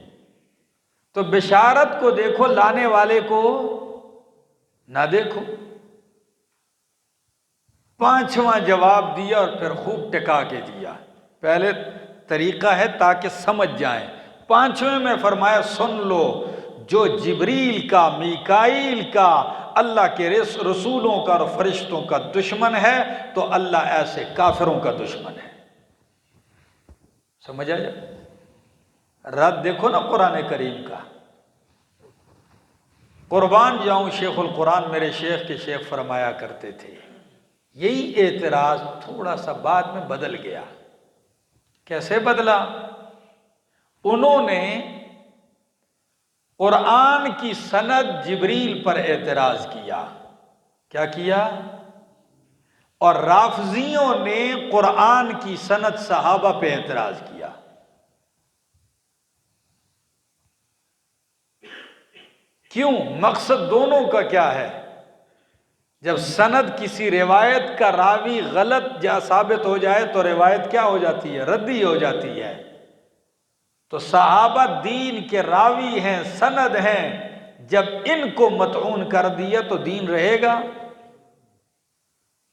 تو بشارت کو دیکھو، لانے والے کو نہ دیکھو. 5واں جواب دیا اور پھر خوب ٹکا کے دیا. پہلے طریقہ ہے تاکہ سمجھ جائیں. 5ویں میں فرمایا سن لو، جو جبریل کا، میکائیل کا، اللہ کے رسولوں کا اور فرشتوں کا دشمن ہے، تو اللہ ایسے کافروں کا دشمن ہے. سمجھ آیا؟ رد دیکھو نا قرآن کریم کا. قربان جاؤں شیخ القرآن میرے شیخ کے شیخ فرمایا کرتے تھے، یہی اعتراض تھوڑا سا بعد میں بدل گیا. کیسے بدلا؟ انہوں نے قرآن کی سند جبریل پر اعتراض کیا. کیا کیا؟ اور رافضیوں نے قرآن کی سند صحابہ پہ اعتراض کیا. کیوں؟ مقصد دونوں کا کیا ہے؟ جب سند کسی روایت کا راوی غلط یا ثابت ہو جائے تو روایت کیا ہو جاتی ہے؟ ردی ہو جاتی ہے. تو صحابہ دین کے راوی ہیں، سند ہیں. جب ان کو مطعون کر دیا تو دین رہے گا؟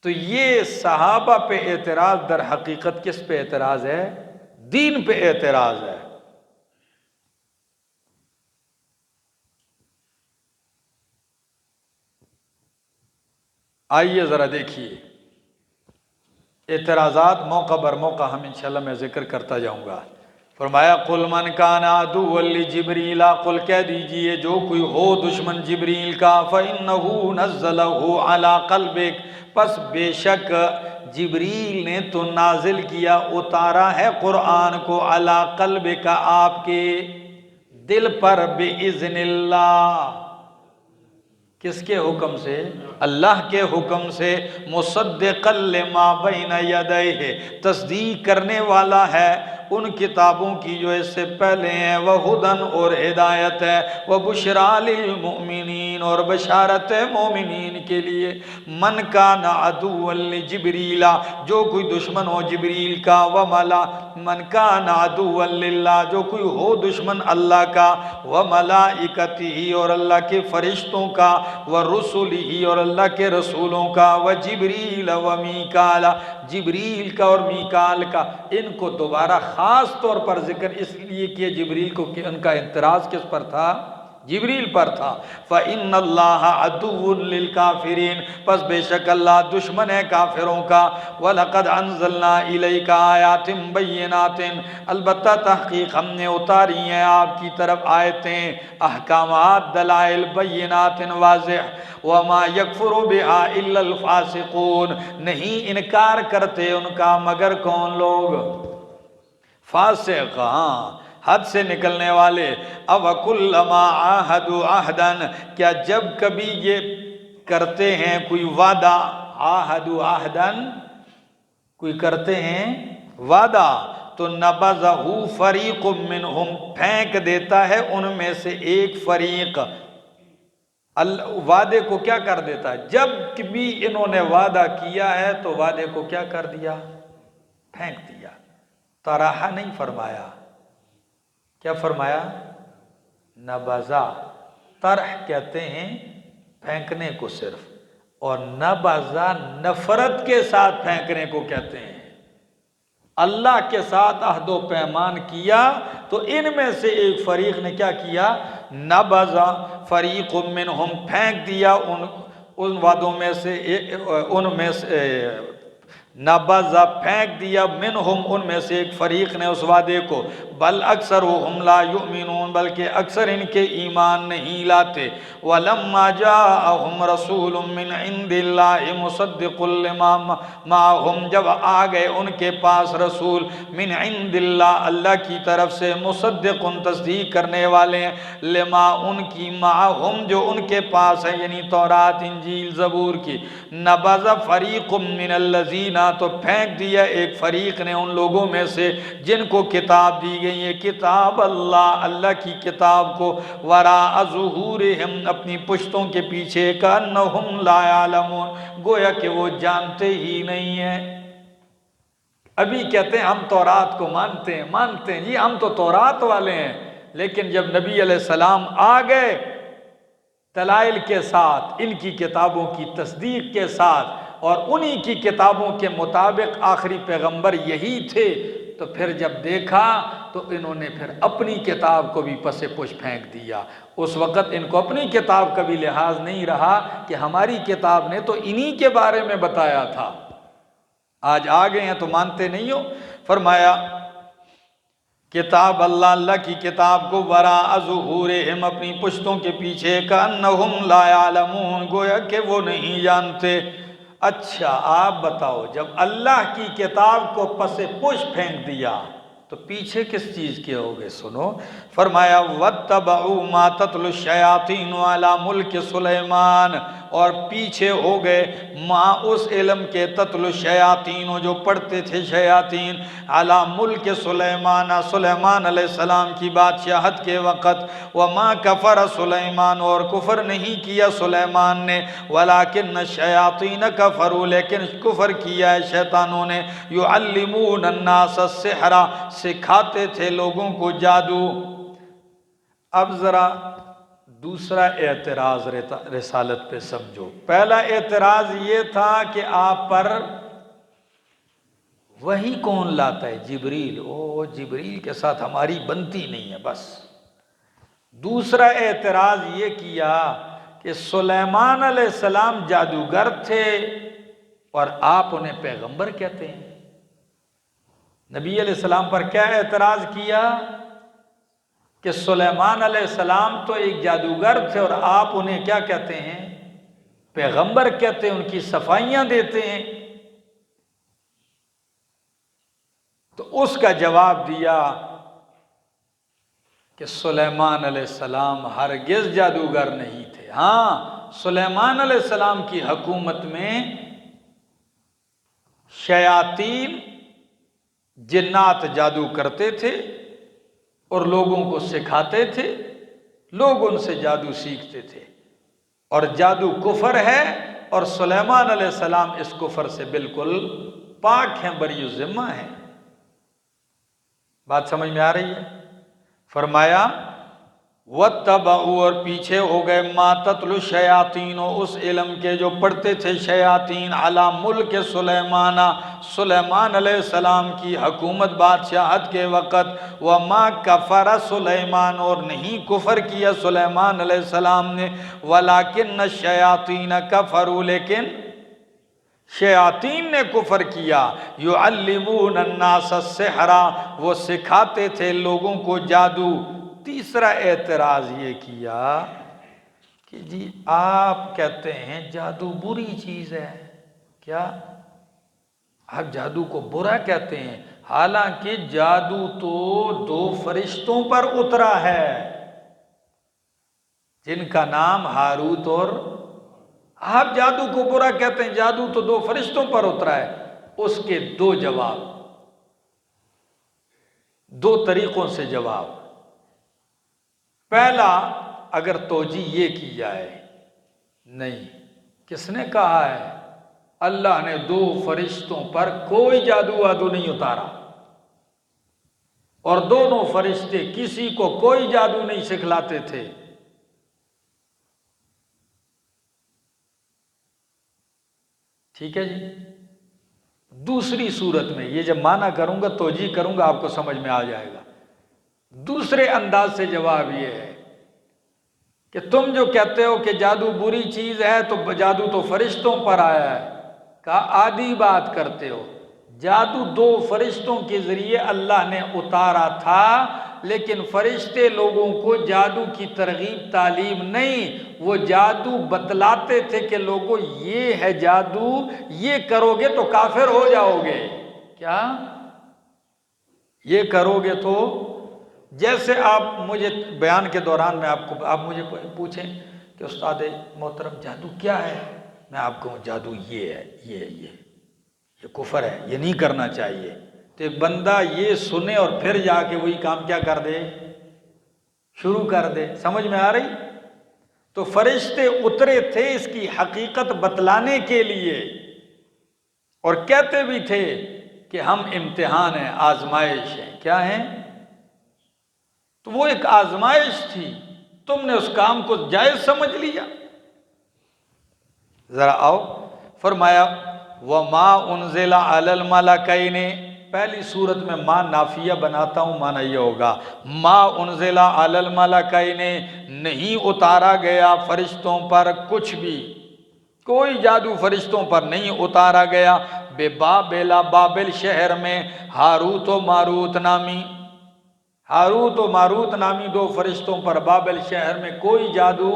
تو یہ صحابہ پہ اعتراض در حقیقت کس پہ اعتراض ہے؟ دین پہ اعتراض ہے۔ آئیے ذرا دیکھیے اعتراضات موقع بر موقع ہم انشاءاللہ میں ذکر کرتا جاؤں گا۔ فرمایا قل من کان عدوا لجبریل، قل کہہ دیجئے جو کوئی ہو دشمن جبریل کا، فإنہ نزلہ علی قلبک، پس بے شک جبریل نے تو نازل کیا، اتارا ہے قرآن کو، علی قلبک، آپ کے دل پر، بإذن اللہ، کس کے حکم سے؟ اللہ کے حکم سے، مصدقا لما بین یدیہ، تصدیق کرنے والا ہے ان کتابوں کی جو اس سے پہلے ہیں، وہدن، اور ہدایت ہے، وبشریٰ للمؤمنین، اور بشارت ہے مومنین کے لیے۔ من کان عدوا لجبریل، جو کوئی دشمن ہو جبریل کا، وملا من کان عدوا للہ، جو کوئی ہو دشمن اللہ کا، وملائکتہ، اور اللہ کے فرشتوں کا، ورسلہ، اور اللہ کے رسولوں کا، وجبریل ومیکال، جبریل کا اور میکال کا۔ ان کو دوبارہ خاص طور پر ذکر اس لیے کیا جبریل کو کہ ان کا اعتراض کس پر تھا؟ جبریل پر تھا۔ فَإِنَّ اللَّهَ عَدُوٌّ لِّلْكَافِرِينَ، پس بے شک اللہ دشمن ہے کافروں کا۔ وَلَقَدْ أَنزَلْنَا إِلَيْكَ آيَاتٍ بَيِّنَاتٍ، البتہ تحقیق ہم نے اتاری ہیں آپ کی طرف آیتیں، احکامات، دلائل، بینات، واضح۔ وَمَا يَكْفُرُ بِهَا إِلَّا الْفَاسِقُونَ، نہیں انکار کرتے ان کا مگر کون لوگ؟ فاسق، ہاں، حد سے نکلنے والے۔ اَوَكُلَّمَا عَاهَدُوا عَهْدًا، کیا جب کبھی یہ کرتے ہیں کوئی وعدہ، عَاهَدُوا عَهْدًا، کوئی کرتے ہیں وعدہ، تو نَبَذَهُ فَرِيقٌ مِّنْهُمْ، پھینک دیتا ہے ان میں سے ایک فریق۔ وعدے کو کیا کر دیتا ہے؟ جب بھی انہوں نے وعدہ کیا ہے تو وعدے کو کیا کر دیا؟ پھینک دیا۔ طرح نہیں فرمایا، کیا فرمایا؟ نبذا۔ طرح کہتے ہیں پھینکنے کو صرف، اور نبذا نفرت کے ساتھ پھینکنے کو کہتے ہیں۔ اللہ کے ساتھ عہد و پیمان کیا تو ان میں سے ایک فریق نے کیا کیا؟ نبذا فریق منہم، پھینک دیا ان وعدوں میں سے، ان میں سے نبذا، پھینک دیا، منہم، ان میں سے ایک فریق نے اس وعدے کو، بل اکثرهم لا یؤمنون، بلکہ اکثر ان کے ایمان نہیں لاتے۔ وَلَمَّا جَاءَهُمْ رَسُولٌ مِّنْ عِنْدِ اللَّهِ مُصَدِّقٌ لِّمَا مَعَهُمْ، جب آ گئے ان کے پاس رسول، من عند اللہ، اللہ کی طرف سے، مصدق، تصدیق کرنے والے ہیں، لما، ان کی، معہم، جو ان کے پاس ہے، یعنی تورات، انجیل، زبور کی، نبذ فریق من الذین، تو پھینک دیا ایک فریق نے ان لوگوں میں سے جن کو کتاب دی گئی ہے، کتاب اللہ، اللہ کی کتاب کو، وراء ظہورہم، اپنی پشتوں کے پیچھے، کأنہم لا یعلمون، گویا کہ وہ جانتے ہی نہیں ہیں۔ ابھی کہتے ہیں ہم تورات کو مانتے ہیں، جی ہم تو تورات والے ہیں، لیکن جب نبی علیہ السلام آ گئے دلائل کے ساتھ، ان کی کتابوں کی تصدیق کے ساتھ، اور انہی کی کتابوں کے مطابق آخری پیغمبر یہی تھے، تو پھر جب دیکھا تو انہوں نے پھر اپنی کتاب کو بھی پس پش پھینک دیا۔ اس وقت ان کو اپنی کتاب کا بھی لحاظ نہیں رہا کہ ہماری کتاب نے تو انہی کے بارے میں بتایا تھا، آج آ گئے ہیں تو مانتے نہیں ہو۔ فرمایا کتاب اللہ، اللہ کی کتاب کو، وراء ظہورہم، اپنی پشتوں کے پیچھے، کأنہم لا یعلمون، گویا کہ وہ نہیں جانتے۔ اچھا آپ بتاؤ، جب اللہ کی کتاب کو پس پش پھینک دیا تو پیچھے کس چیز کے ہوگے؟ سنو، فرمایا وَاتَّبَعُوا مَا تَتْلُو الشَّيَاطِينُ عَلَى مُلْكِ سُلَيْمَانَ، اور پیچھے ہو گئے ماں اس علم کے، تتلو الشیاطین، جو پڑھتے تھے شیاطین، علی ملک سلیمان، سلیمان علیہ السلام کی بادشاہت کے وقت، وما کفر سلیمان، اور کفر نہیں کیا سلیمان نے، ولیکن الشیاطین کفروا، لیکن کفر کیا ہے شیطانوں نے، یعلمون الناس السحر، سکھاتے تھے لوگوں کو جادو۔ اب ذرا دوسرا اعتراض رسالت پہ سمجھو۔ پہلا اعتراض یہ تھا کہ آپ پر وہی کون لاتا ہے؟ جبریل۔ او جبریل کے ساتھ ہماری بنتی نہیں ہے بس۔ دوسرا اعتراض یہ کیا کہ سلیمان علیہ السلام جادوگر تھے اور آپ انہیں پیغمبر کہتے ہیں۔ نبی علیہ السلام پر کیا اعتراض کیا کہ سلیمان علیہ السلام تو ایک جادوگر تھے اور آپ انہیں کیا کہتے ہیں؟ پیغمبر کہتے ہیں، ان کی صفائیاں دیتے ہیں۔ تو اس کا جواب دیا کہ سلیمان علیہ السلام ہرگز جادوگر نہیں تھے۔ ہاں، سلیمان علیہ السلام کی حکومت میں شیاطین جنات جادو کرتے تھے اور لوگوں کو سکھاتے تھے، لوگ ان سے جادو سیکھتے تھے، اور جادو کفر ہے، اور سلیمان علیہ السلام اس کفر سے بالکل پاک ہیں، بری الذمہ ہیں۔ بات سمجھ میں آ رہی ہے؟ فرمایا وَاتَّبَعُوا، اور پیچھے ہو گئے، مَا تَتْلُو الشَّيَاطِينُ، اس علم کے جو پڑھتے تھے شیاطین، عَلَى مُلْكِ سلیمان، سلیمان علیہ السلام کی حکومت بادشاہت کے وقت، وَمَا كَفَرَ سلیمان، اور نہیں کفر کیا سلیمان علیہ السلام نے، وَلَكِنَّ الشَّيَاطِينَ كَفَرُوا، لیکن شیاطین نے کفر کیا، یعلمون الناس السحر، وہ سکھاتے تھے لوگوں کو جادو۔ تیسرا اعتراض یہ کیا کہ جی آپ کہتے ہیں جادو بری چیز ہے، کیا آپ جادو کو برا کہتے ہیں؟ حالانکہ جادو تو 2 فرشتوں پر اترا ہے جن کا نام ہاروت اور، آپ جادو کو برا کہتے ہیں؟ جادو تو 2 فرشتوں پر اترا ہے۔ اس کے 2 جواب، 2 طریقوں سے جواب۔ پہلا، اگر توجیہ یہ کی جائے، نہیں، کس نے کہا ہے؟ اللہ نے 2 فرشتوں پر کوئی جادو وادو نہیں اتارا، اور دونوں فرشتے کسی کو کوئی جادو نہیں سکھلاتے تھے۔ ٹھیک ہے جی۔ دوسری صورت میں یہ جب معنی کروں گا، توجیہ کروں گا، آپ کو سمجھ میں آ جائے گا۔ دوسرے انداز سے جواب یہ ہے کہ تم جو کہتے ہو کہ جادو بری چیز ہے، تو جادو تو فرشتوں پر آیا ہے، کہا آدھی بات کرتے ہو۔ جادو 2 فرشتوں کے ذریعے اللہ نے اتارا تھا، لیکن فرشتے لوگوں کو جادو کی ترغیب تعلیم نہیں، وہ جادو بتلاتے تھے کہ لوگوں یہ ہے جادو، یہ کرو گے تو کافر ہو جاؤ گے۔ کیا یہ کرو گے تو، جیسے آپ مجھے بیان کے دوران میں آپ مجھے پوچھیں کہ استاد محترم جادو کیا ہے، میں آپ کہوں جادو یہ ہے، یہ کفر ہے، یہ نہیں کرنا چاہیے، تو ایک بندہ یہ سنے اور پھر جا کے وہی کام کیا کر دے، شروع کر دے۔ سمجھ میں آ رہی؟ تو فرشتے اترے تھے اس کی حقیقت بتلانے کے لیے، اور کہتے بھی تھے کہ ہم امتحان ہیں، آزمائش ہیں۔ کیا ہیں؟ تو وہ ایک آزمائش تھی، تم نے اس کام کو جائز سمجھ لیا۔ ذرا آؤ، فرمایا وَمَا أُنزِلَ عَلَى الْمَلَكَيْنِ، پہلی صورت میں ما نافیہ بناتا ہوں، معنی یہ ہوگا ما انزل علی الملکین، نہیں اتارا گیا فرشتوں پر کچھ بھی، کوئی جادو فرشتوں پر نہیں اتارا گیا، بے بابل، بابل شہر میں، ہاروت و ماروت نامی، ہاروت و ماروت نامی 2 فرشتوں پر بابل شہر میں کوئی جادو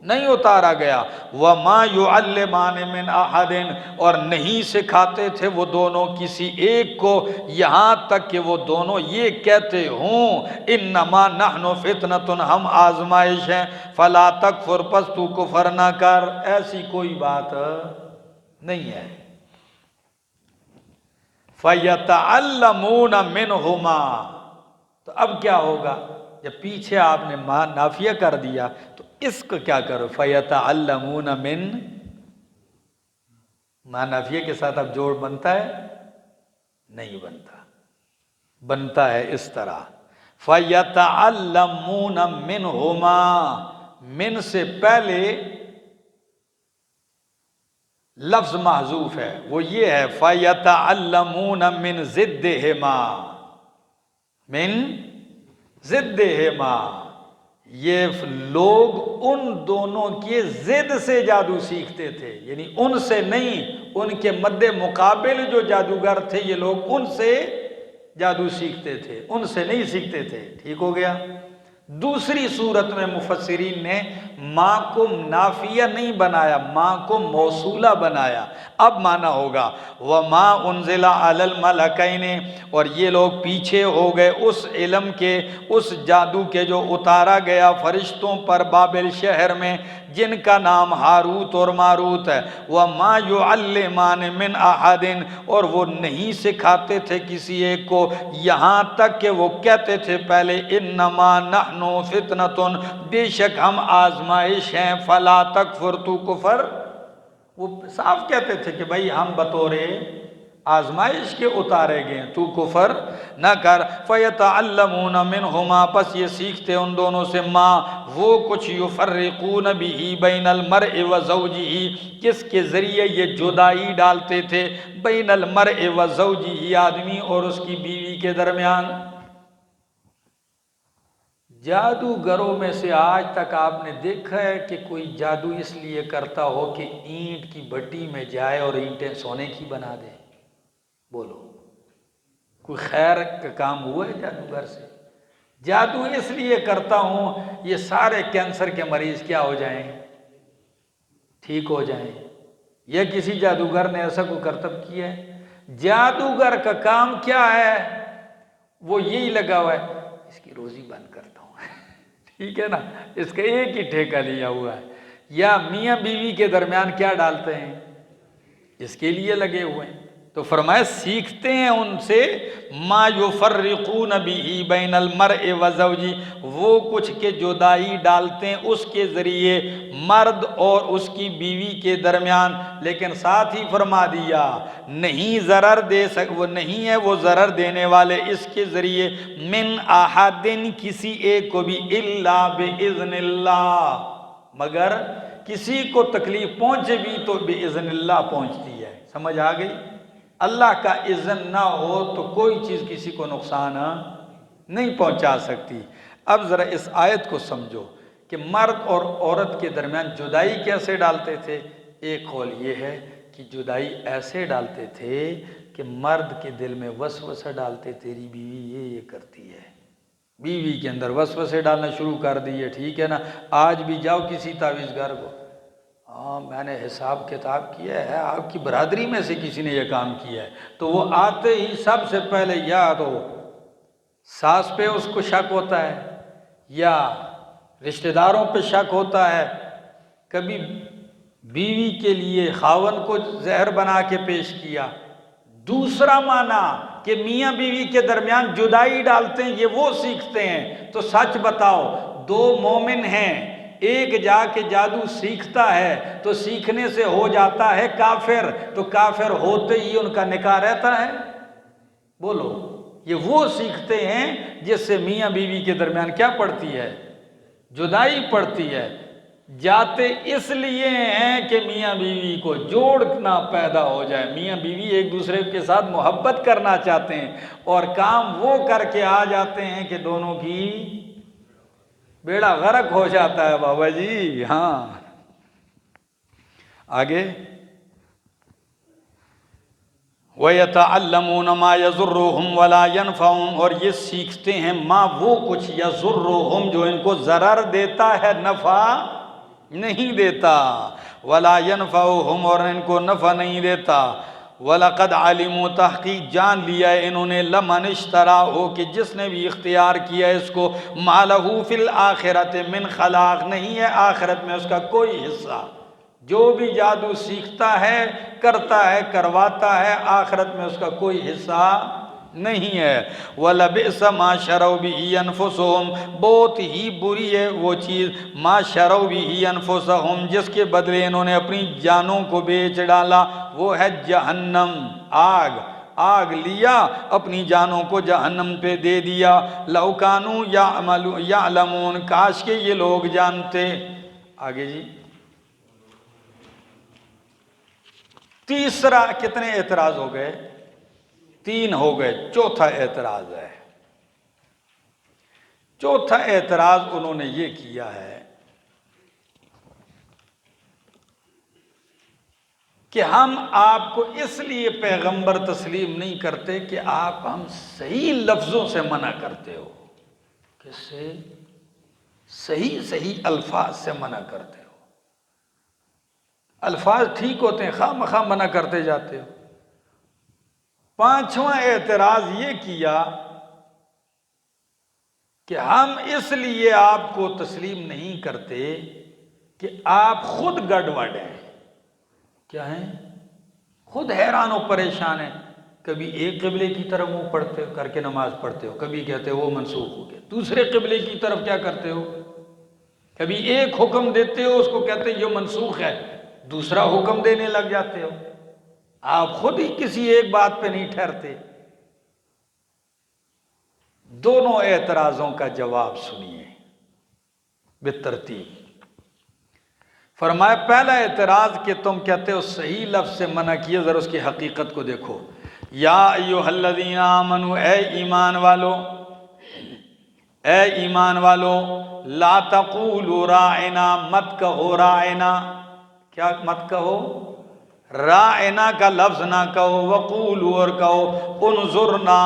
نہیں اتارا گیا۔ وَمَا يُعَلِّمَانِ مِنْ أَحَدٍ، اور نہیں سکھاتے تھے وہ دونوں کسی ایک کو، یہاں تک کہ وہ دونوں یہ کہتے ہوں اِنَّمَا نَحْنُ فِتْنَةٌ، ہم آزمائش ہیں، فَلَا تَكْفُرْ، پس تو کفر نہ کر، ایسی کوئی بات نہیں ہے۔ فَيَتَعَلَّمُونَ مِنْهُمَا، تو اب کیا ہوگا؟ جب پیچھے آپ نے ما نافیہ کر دیا تو اس کو کیا کرو؟ فَيَتَعَلَّمُونَ مِن، ما نافیہ کے ساتھ اب جوڑ بنتا ہے؟ نہیں بنتا، بنتا ہے اس طرح فَيَتَعَلَّمُونَ مِنْهُمَا، من سے پہلے لفظ محذوف ہے، وہ یہ ہے فَيَتَعَلَّمُونَ مِنْ ضِدِّهِمَا، من ضِدِّهِمَا، یہ لوگ ان دونوں کی ضد سے جادو سیکھتے تھے، یعنی ان سے نہیں، ان کے مد مقابل جو جادوگر تھے یہ لوگ ان سے جادو سیکھتے تھے، ان سے نہیں سیکھتے تھے۔ ٹھیک ہو گیا۔ دوسری صورت میں مفسرین نے ماں کو نافیہ نہیں بنایا، ماں کو موصولہ بنایا۔ اب معنی ہوگا وَمَا أُنزِلَ عَلَى الْمَلَكَيْنِ، اور یہ لوگ پیچھے ہو گئے اس علم کے، اس جادو کے جو اتارا گیا فرشتوں پر بابل شہر میں، جن کا نام ہاروت اور ماروت ہے۔ وَمَا يُعَلِّمَانِ مِنْ أَحَدٍ، اور وہ نہیں سکھاتے تھے کسی ایک کو، یہاں تک کہ وہ کہتے تھے پہلے انما نحن فتنۃ، بے شک ہم آزمائش ہیں، فلا تکفر، تو کفر، وہ صاف کہتے تھے کہ بھائی ہم بطور آزمائش کے اتارے گئے، تو کفر نہ کر۔ فَيَتَعَلَّمُونَ مِنْهُمَا، پس یہ سیکھتے ان دونوں سے، ماں وہ کچھ، یفرقون بِهِ بین المرء وزوجہ، کس کے ذریعے یہ جدائی ڈالتے تھے، بین المرء وزوجہ، آدمی اور اس کی بیوی کے درمیان۔ جادوگروں میں سے آج تک آپ نے دیکھا ہے کہ کوئی جادو اس لیے کرتا ہو کہ اینٹ کی بھٹی میں جائے اور اینٹیں سونے کی بنا دے؟ بولو، کوئی خیر کا کام ہوا ہے جادوگر سے؟ جادو اس لیے کرتا ہوں یہ سارے کینسر کے مریض کیا ہو جائیں، ٹھیک ہو جائیں، یا کسی جادوگر نے ایسا کوئی کرتب کیا ہے؟ جادوگر کا کام کیا ہے؟ وہ یہی لگا ہوا ہے اس کی روزی بند کرتا ہوں ٹھیک ہے نا، اس کا ایک ہی ٹھیکہ لیا ہوا ہے۔ یا میاں بیوی کے درمیان کیا ڈالتے ہیں، اس کے لیے لگے ہوئے ہیں۔ تو فرمایا سیکھتے ہیں ان سے، ما یفرقون بہ بین المرء وزوجہ، وہ کچھ کے جدائی ڈالتے ہیں اس کے ذریعے مرد اور اس کی بیوی کے درمیان، لیکن ساتھ ہی فرما دیا نہیں ضرر دے وہ نہیں ہے وہ ضرر دینے والے اس کے ذریعے، من احدن، کسی ایک کو بھی، الا باذن اللہ، مگر کسی کو تکلیف پہنچے بھی تو باذن اللہ پہنچتی ہے۔ سمجھ آ گئی؟ اللہ کا اذن نہ ہو تو کوئی چیز کسی کو نقصان نہیں پہنچا سکتی۔ اب ذرا اس آیت کو سمجھو کہ مرد اور عورت کے درمیان جدائی کیسے ڈالتے تھے۔ ایک قول یہ ہے کہ جدائی ایسے ڈالتے تھے کہ مرد کے دل میں وسوسہ ڈالتے، تیری بیوی یہ کرتی ہے، بیوی کے اندر وسوسے ڈالنا شروع کر دیے۔ ٹھیک ہے نا، آج بھی جاؤ کسی تعویذ گر کو، ہاں میں نے حساب کتاب کیا ہے آپ کی برادری میں سے کسی نے یہ کام کیا ہے، تو وہ آتے ہی سب سے پہلے یا تو ساس پہ اس کو شک ہوتا ہے، یا رشتہ داروں پہ شک ہوتا ہے، کبھی بیوی کے لیے خاوند کو زہر بنا کے پیش کیا۔ دوسرا معنی کہ میاں بیوی کے درمیان جدائی ڈالتے ہیں، یہ وہ سیکھتے ہیں۔ تو سچ بتاؤ، دو مومن ہیں، ایک جا کے جادو سیکھتا ہے تو سیکھنے سے ہو جاتا ہے کافر، تو کافر ہوتے ہی ان کا نکاح رہتا ہے؟ بولو، یہ وہ سیکھتے ہیں جس سے میاں بیوی کے درمیان کیا پڑتی ہے، جدائی پڑتی ہے۔ جاتے اس لیے ہیں کہ میاں بیوی کو جوڑنا پیدا ہو جائے، میاں بیوی ایک دوسرے کے ساتھ محبت کرنا چاہتے ہیں، اور کام وہ کر کے آ جاتے ہیں کہ دونوں کی بیڑا غرق ہو جاتا ہے بابا جی۔ ہاں آگے، وَيَتَعَلَّمُونَ مَا يَضُرُّهُمْ وَلَا يَنْفَعُهُمْ، اور یہ سیکھتے ہیں ما وہ کچھ، يَضُرُّهُمْ جو ان کو ضرر دیتا ہے، نفع نہیں دیتا، وَلَا يَنْفَعُهُمْ اور ان کو نفع نہیں دیتا۔ وَلَقَدْ عَلِمُوا تحقیق جان لیا ہے انہوں نے، لمن اشتراہ کہ جس نے بھی اختیار کیا اس کو، مَا لَهُ فِي الْآخِرَةِ مِنْ خَلَاقٍ، نہیں ہے آخرت میں اس کا کوئی حصہ۔ جو بھی جادو سیکھتا ہے، کرتا ہے، کرواتا ہے، آخرت میں اس کا کوئی حصہ نہیں ہے۔ وَلَبِئْسَ مَا شَرَوْا بِهِ أَنفُسَهُمْ، بہت ہی بری ہے وہ چیز، مَا شَرَوْا بِهِ أَنفُسَهُمْ جس کے بدلے انہوں نے اپنی جانوں کو بیچ ڈالا، وہ ہے جہنم، آگ۔ آگ لیا، اپنی جانوں کو جہنم پہ دے دیا۔ لَوْ كَانُوا يَعْلَمُونَ، کاش کہ یہ لوگ جانتے۔ آگے جی، تیسرا کتنے اعتراض ہو گئے؟ 3 ہو گئے. چوتھا اعتراض ہے. چوتھا اعتراض انہوں نے یہ کیا ہے کہ ہم آپ کو اس لیے پیغمبر تسلیم نہیں کرتے کہ آپ ہم صحیح لفظوں سے منع کرتے ہو. کس سے؟ صحیح الفاظ سے منع کرتے ہو. الفاظ ٹھیک ہوتے ہیں، خواہ مخواہ منع کرتے جاتے ہو. 5واں اعتراض یہ کیا کہ ہم اس لیے آپ کو تسلیم نہیں کرتے کہ آپ خود گڑبڑ ہیں. کیا ہیں؟ خود حیران و پریشان ہیں. کبھی ایک قبلے کی طرف منہ پڑھتے کر کے نماز پڑھتے ہو، کبھی کہتے ہو وہ منسوخ ہو گیا. دوسرے قبلے کی طرف کیا کرتے ہو؟ کبھی ایک حکم دیتے ہو، اس کو کہتے ہیں یہ منسوخ ہے، دوسرا حکم دینے لگ جاتے ہو. آپ خود ہی کسی ایک بات پہ نہیں ٹھہرتے. دونوں اعتراضوں کا جواب سنیے بالترتیب. فرمایا پہلا اعتراض کہ تم کہتے ہو صحیح لفظ سے منع کیے، ذرا اس کی حقیقت کو دیکھو. یا ایھا الذین آمنوا، اے ایمان والو، اے ایمان والو، لا تقولوا راعنا، مت کہو راعنا. کیا مت کہو؟ راعنا کا لفظ نہ کہو. وقولوا، اور کہو انظرنا.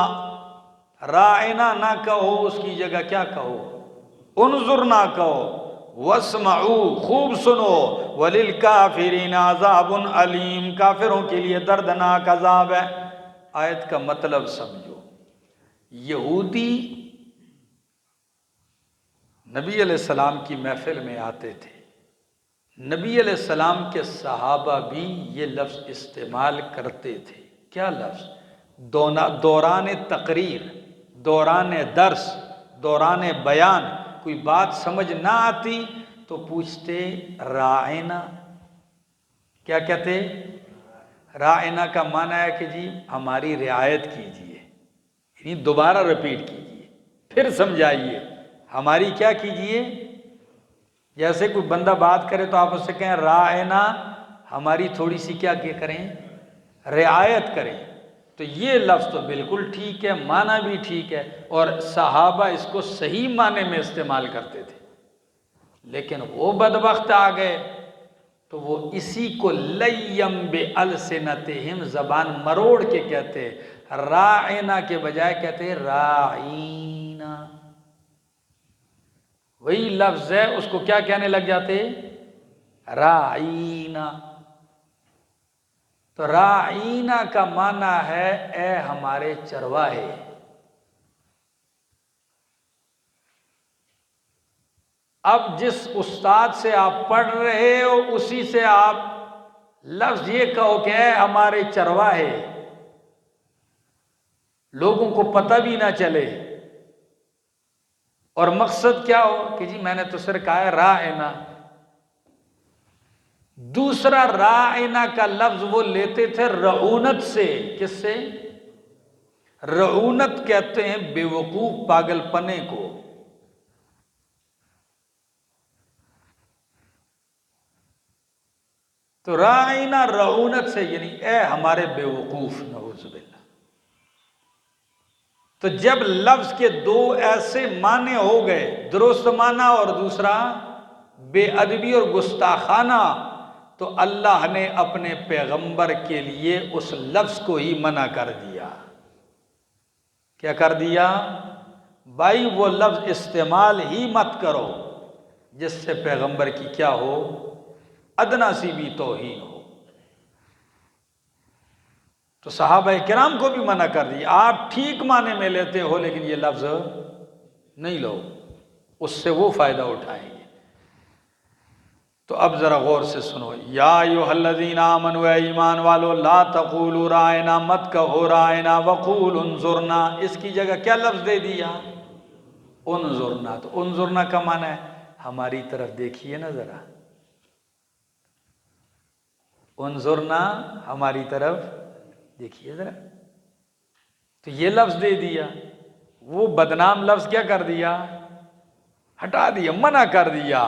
راعنا نہ کہو، اس کی جگہ کیا کہو؟ انظرنا کہو. واسمعوا، خوب سنو. وللکافرین عذاب علیم، کافروں کے لیے دردناک عذاب ہے. آیت کا مطلب سمجھو. یہودی نبی علیہ السلام کی محفل میں آتے تھے. نبی علیہ السلام کے صحابہ بھی یہ لفظ استعمال کرتے تھے. کیا لفظ؟ دوران تقریر، دوران درس، دوران بیان کوئی بات سمجھ نہ آتی تو پوچھتے راعنا. کیا کہتے؟ راعنا کا معنی ہے کہ جی ہماری رعایت کیجئے، یعنی دوبارہ رپیٹ کیجئے، پھر سمجھائیے. ہماری کیا کیجئے؟ جیسے کوئی بندہ بات کرے تو آپ اس سے کہیں راعنا، ہماری تھوڑی سی کیا کریں؟ رعایت کریں. تو یہ لفظ تو بالکل ٹھیک ہے، معنی بھی ٹھیک ہے، اور صحابہ اس کو صحیح معنی میں استعمال کرتے تھے. لیکن وہ بدبخت آ گئے تو وہ اسی کو لیم بِأَلْسِنَتِهِمْ، زبان مروڑ کے کہتے، راعنا کے بجائے کہتے راعینا. وہی لفظ ہے، اس کو کیا کہنے لگ جاتے؟ راعینا. تو راعینا کا معنی ہے اے ہمارے چرواہے. اب جس استاد سے آپ پڑھ رہے ہو اسی سے آپ لفظ یہ کہو کہ اے ہمارے چرواہے، لوگوں کو پتہ بھی نہ چلے. اور مقصد کیا ہو کہ جی میں نے تو صرف کہا ہے راعنا. دوسرا راعنا کا لفظ وہ لیتے تھے رعونت سے. کس سے؟ رعونت کہتے ہیں بے وقوف پاگل پنے کو. تو راعنا رعونت سے، یعنی اے ہمارے بے وقوف، نعوذ باللہ. تو جب لفظ کے دو ایسے معنی ہو گئے، درست معنی اور دوسرا بے ادبی اور گستاخانہ، تو اللہ نے اپنے پیغمبر کے لیے اس لفظ کو ہی منع کر دیا. کیا کر دیا؟ بھائی وہ لفظ استعمال ہی مت کرو جس سے پیغمبر کی کیا ہو؟ ادنا سی بھی توہین ہو. تو صحابہ کرام کو بھی منع کر دی. آپ ٹھیک معنی میں لیتے ہو لیکن یہ لفظ نہیں لو، اس سے وہ فائدہ اٹھائیں گے. تو اب ذرا غور سے سنو. یا ایھا الذین آمنوا، اے ایمان والو، لا تقولوا راعنا، مت کہو راعنا. وقولوا انظرنا، اس کی جگہ کیا لفظ دے دیا؟ انظرنا. تو انظرنا کا معنی ہے ہماری طرف دیکھیے نا ذرا. انظرنا، ہماری طرف دیکھیے ذرا. تو یہ لفظ دے دیا. وہ بدنام لفظ کیا کر دیا؟ ہٹا دیا، منع کر دیا.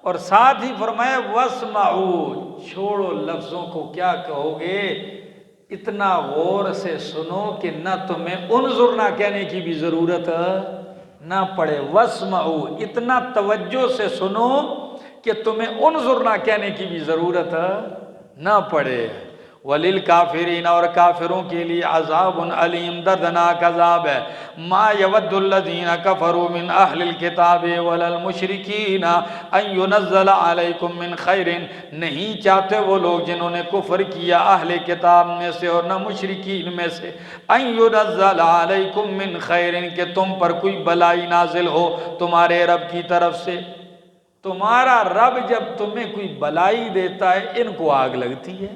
اور ساتھ ہی فرمایا واسمعوا، چھوڑو لفظوں کو، کیا کہو گے اتنا غور سے سنو کہ نہ تمہیں انظرنا کہنے کی بھی ضرورت نہ پڑے۔ واسمعوا، اتنا توجہ سے سنو کہ تمہیں انظرنا کہنے کی بھی ضرورت نہ پڑے۔ وَلِلْكَافِرِينَ، اور کافروں کے لیے عذاب علیم، دردناک عذاب ہے۔ مَا يَوَدُّ الَّذِينَ كَفَرُوا مِنْ أَهْلِ الْكِتَابِ وَلَا الْمُشْرِكِينَ أَنْ يُنَزَّلَ عَلَيْكُمْ مِنْ خَيْرٍ، نہیں چاہتے وہ لوگ جنہوں نے کفر کیا اہل کتاب میں سے اور نہ مشرکین میں سے، أَنْ يُنَزَّلَ عَلَيْكُمْ مِنْ خَيْرٍ، کہ تم پر کوئی بلائی نازل ہو تمہارے رب کی طرف سے۔ تمہارا رب جب تمہیں کوئی بلائی دیتا ہے ان کو آگ لگتی ہے،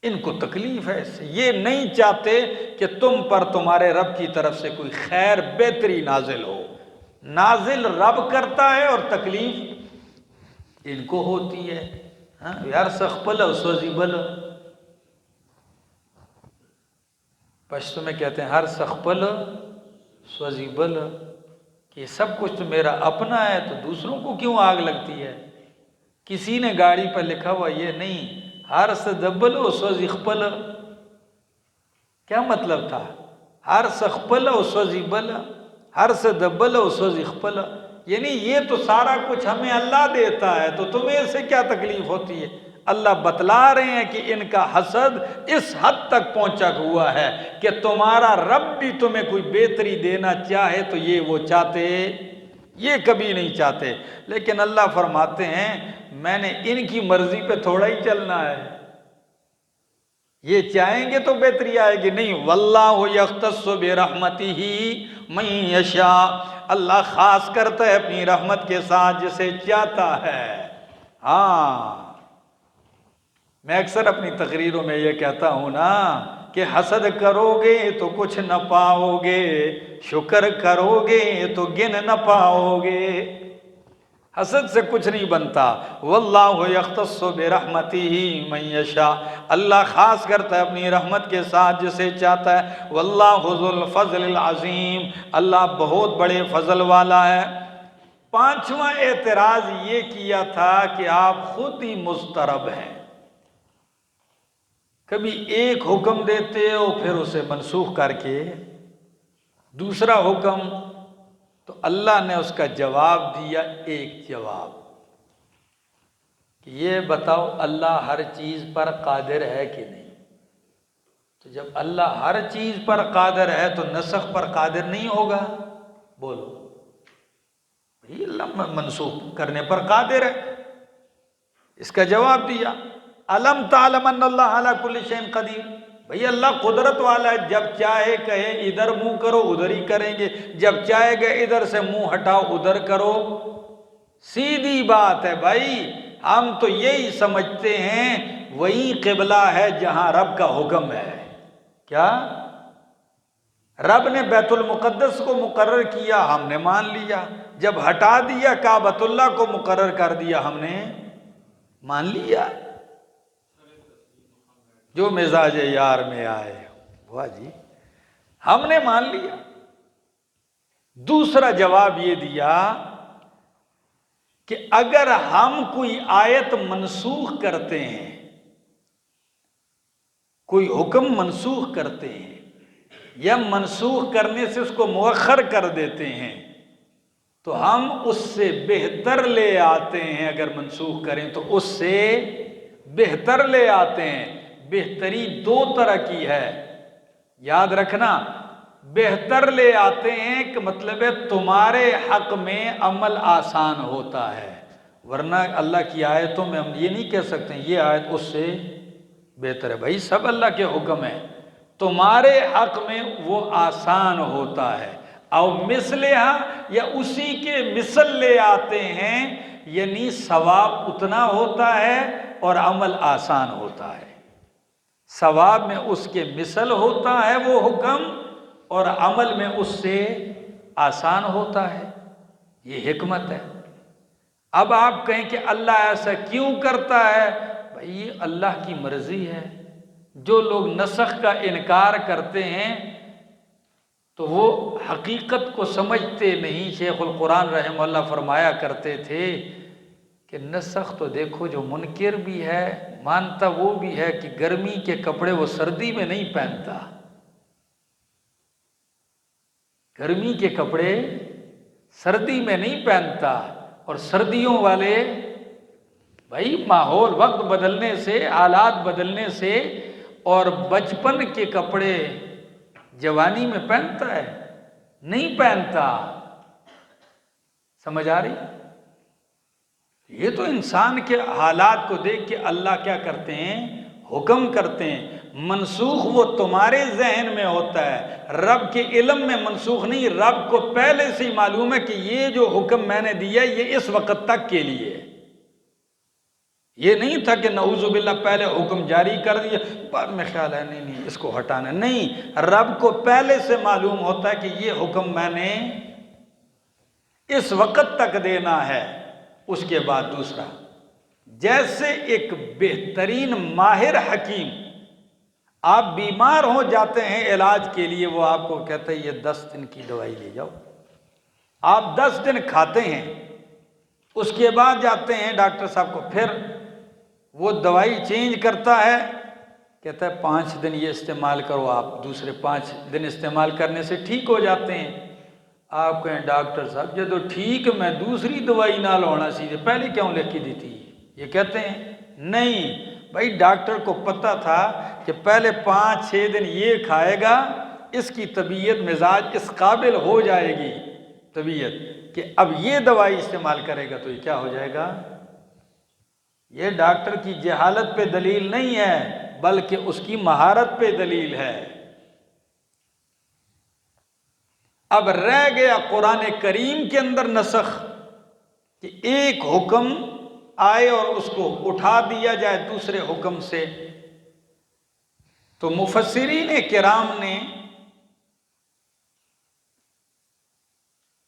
ان کو تکلیف ہے اس سے، یہ نہیں چاہتے کہ تم پر تمہارے رب کی طرف سے کوئی خیر بہتری نازل ہو۔ نازل رب کرتا ہے اور تکلیف ان کو ہوتی ہے۔ ہاں یار سخپل سوزی بل، پشتو میں کہتے ہیں ہر سخپل سوزی بل، کہ سب کچھ تو میرا اپنا ہے تو دوسروں کو کیوں آگ لگتی ہے؟ کسی نے گاڑی پر لکھا ہوا یہ نہیں، ہر سدبل و سوزی خپل، کیا مطلب تھا؟ ہر سخپل و سوزی بل، ہر سدبل و سوزی خپل، یعنی یہ تو سارا کچھ ہمیں اللہ دیتا ہے تو تمہیں اس سے کیا تکلیف ہوتی ہے؟ اللہ بتلا رہے ہیں کہ ان کا حسد اس حد تک پہنچا ہوا ہے کہ تمہارا رب بھی تمہیں کوئی بہتری دینا چاہے تو یہ وہ چاہتے، یہ کبھی نہیں چاہتے۔ لیکن اللہ فرماتے ہیں میں نے ان کی مرضی پہ تھوڑا ہی چلنا ہے، یہ چاہیں گے تو بہتری آئے گی نہیں۔ واللہ یختص برحمتہ من یشاء، اللہ خاص کرتا ہے اپنی رحمت کے ساتھ جسے چاہتا ہے۔ ہاں میں اکثر اپنی تقریروں میں یہ کہتا ہوں نا کہ حسد کرو گے تو کچھ نہ پاؤ گے، شکر کرو گے تو گن نہ پاؤ گے، حسد سے کچھ نہیں بنتا۔ واللہ یختص برحمتہ من یشاء، اللہ خاص کرتا ہے اپنی رحمت کے ساتھ جسے چاہتا ہے۔ واللہ ذو الفضل العظیم، اللہ بہت بڑے فضل والا ہے۔ پانچواں اعتراض یہ کیا تھا کہ آپ خود ہی مضطرب ہیں، کبھی ایک حکم دیتے ہو پھر اسے منسوخ کر کے دوسرا حکم، تو اللہ نے اس کا جواب دیا ایک جواب کہ یہ بتاؤ اللہ ہر چیز پر قادر ہے کہ نہیں؟ تو جب اللہ ہر چیز پر قادر ہے تو نسخ پر قادر نہیں ہوگا؟ بولو بھئی اللہ منسوخ کرنے پر قادر ہے، اس کا جواب دیا۔ علم تعلم ان اللہ علی کل شیء قدیر، بھئی اللہ قدرت والا ہے، جب چاہے کہے ادھر منہ کرو ادھر ہی کریں گے، جب چاہے گا ادھر سے منہ ہٹاؤ ادھر کرو۔ سیدھی بات ہے بھائی، ہم تو یہی سمجھتے ہیں وہی قبلہ ہے جہاں رب کا حکم ہے۔ کیا؟ رب نے بیت المقدس کو مقرر کیا ہم نے مان لیا، جب ہٹا دیا کعبۃ اللہ کو مقرر کر دیا ہم نے مان لیا۔ جو مزاج یار میں آئے واہ جی، ہم نے مان لیا۔ دوسرا جواب یہ دیا کہ اگر ہم کوئی آیت منسوخ کرتے ہیں، کوئی حکم منسوخ کرتے ہیں یا منسوخ کرنے سے اس کو مؤخر کر دیتے ہیں تو ہم اس سے بہتر لے آتے ہیں، اگر منسوخ کریں تو اس سے بہتر لے آتے ہیں۔ بہتری دو طرح کی ہے، یاد رکھنا، بہتر لے آتے ہیں کہ مطلب ہے تمہارے حق میں عمل آسان ہوتا ہے، ورنہ اللہ کی آیتوں میں ہم یہ نہیں کہہ سکتے یہ آیت اس سے بہتر ہے۔ بھائی سب اللہ کے حکم ہیں، تمہارے حق میں وہ آسان ہوتا ہے۔ او مثلہا، یا اسی کے مثل لے آتے ہیں، یعنی ثواب اتنا ہوتا ہے اور عمل آسان ہوتا ہے۔ ثواب میں اس کے مثل ہوتا ہے وہ حکم، اور عمل میں اس سے آسان ہوتا ہے، یہ حکمت ہے۔ اب آپ کہیں کہ اللہ ایسا کیوں کرتا ہے؟ بھائی یہ اللہ کی مرضی ہے۔ جو لوگ نسخ کا انکار کرتے ہیں تو وہ حقیقت کو سمجھتے نہیں۔ شیخ القرآن رحمہ اللہ فرمایا کرتے تھے کہ نسخ تو دیکھو جو منکر بھی ہے مانتا وہ بھی ہے کہ گرمی کے کپڑے وہ سردی میں نہیں پہنتا، گرمی کے کپڑے سردی میں نہیں پہنتا، اور سردیوں والے بھائی ماحول وقت بدلنے سے، حالات بدلنے سے، اور بچپن کے کپڑے جوانی میں پہنتا ہے؟ نہیں پہنتا۔ سمجھ آ رہی؟ یہ تو انسان کے حالات کو دیکھ کے اللہ کیا کرتے ہیں؟ حکم کرتے ہیں۔ منسوخ وہ تمہارے ذہن میں ہوتا ہے، رب کے علم میں منسوخ نہیں۔ رب کو پہلے سے ہی معلوم ہے کہ یہ جو حکم میں نے دیا یہ اس وقت تک کے لیے ہے۔ یہ نہیں تھا کہ نعوذ باللہ پہلے حکم جاری کر دیا بعد میں خیال ہے نہیں اس کو ہٹانا، نہیں، رب کو پہلے سے معلوم ہوتا ہے کہ یہ حکم میں نے اس وقت تک دینا ہے۔ اس کے بعد دوسرا، جیسے ایک بہترین ماہر حکیم، آپ بیمار ہو جاتے ہیں علاج کے لیے، وہ آپ کو کہتا ہے یہ 10 دن کی دوائی لے جاؤ، آپ 10 دن کھاتے ہیں، اس کے بعد جاتے ہیں ڈاکٹر صاحب کو، پھر وہ دوائی چینج کرتا ہے، کہتا ہے 5 دن یہ استعمال کرو، آپ دوسرے 5 دن استعمال کرنے سے ٹھیک ہو جاتے ہیں۔ آپ کہیں ڈاکٹر صاحب یہ تو ٹھیک ہے، میں دوسری دوائی نہ ہونا سیدھے پہلے کیوں لکھ کے دی تھی؟ یہ کہتے ہیں نہیں بھائی، ڈاکٹر کو پتہ تھا کہ پہلے 5-6 دن یہ کھائے گا، اس کی طبیعت مزاج اس قابل ہو جائے گی طبیعت کہ اب یہ دوائی استعمال کرے گا تو یہ کیا ہو جائے گا۔ یہ ڈاکٹر کی جہالت پہ دلیل نہیں ہے بلکہ اس کی مہارت پہ دلیل ہے۔ اب رہ گیا قرآن کریم کے اندر نسخ، کہ ایک حکم آئے اور اس کو اٹھا دیا جائے دوسرے حکم سے۔ تو مفسرین کرام نے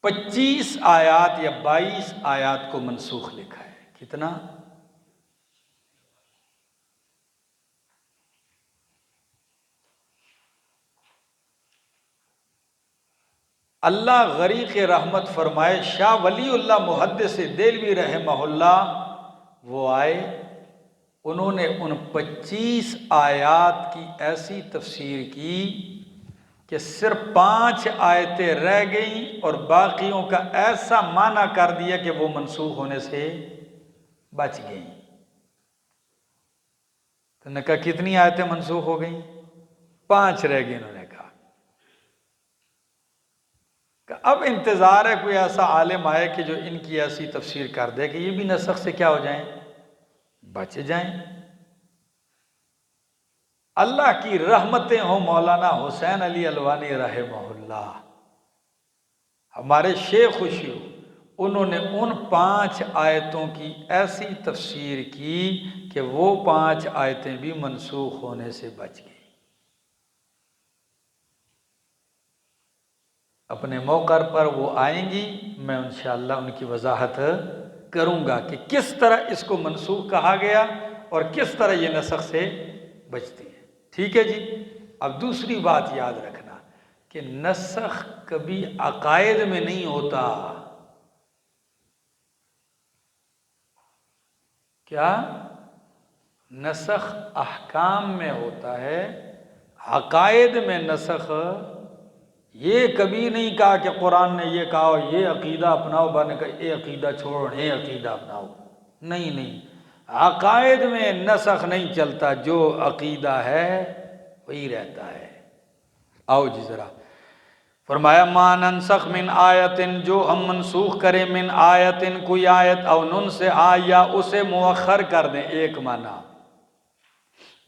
25 آیات یا 22 آیات کو منسوخ لکھا ہے۔ کتنا؟ اللہ غریق رحمت فرمائے، شاہ ولی اللہ محدث دہلوی رحمہ اللہ وہ آئے، انہوں نے ان 25 آیات کی ایسی تفسیر کی کہ صرف 5 آیتیں رہ گئیں اور باقیوں کا ایسا معنی کر دیا کہ وہ منسوخ ہونے سے بچ گئیں۔ تو نے کہا کتنی آیتیں منسوخ ہو گئیں؟ 5 رہ گئی۔ انہوں نے کہا کہ اب انتظار ہے کوئی ایسا عالم آئے کہ جو ان کی ایسی تفسیر کر دے کہ یہ بھی نسخ سے کیا ہو جائیں؟ بچ جائیں۔ اللہ کی رحمتیں ہوں مولانا حسین علی الوانی رحمہ اللہ، ہمارے شیخ و شیوخ، انہوں نے ان 5 آیتوں کی ایسی تفسیر کی کہ وہ 5 آیتیں بھی منسوخ ہونے سے بچ گئی۔ اپنے موقع پر وہ آئیں گی، میں انشاءاللہ ان کی وضاحت کروں گا کہ کس طرح اس کو منسوخ کہا گیا اور کس طرح یہ نسخ سے بچتی ہے۔ ٹھیک ہے جی۔ اب دوسری بات یاد رکھنا کہ نسخ کبھی عقائد میں نہیں ہوتا۔ کیا؟ نسخ احکام میں ہوتا ہے، عقائد میں نسخ یہ کبھی نہیں کہا کہ قرآن نے یہ کہا یہ عقیدہ اپناؤ، بعد نے کہا یہ عقیدہ چھوڑو یہ عقیدہ اپناؤ، نہیں، عقائد میں نسخ نہیں چلتا، جو عقیدہ ہے وہی رہتا ہے۔ آؤ جی ذرا، فرمایا ما ننسخ من آیتن، جو ہم منسوخ کریں من آیتن کوئی آیت، او نن سے آ یا اسے مؤخر کر دیں، ایک معنی،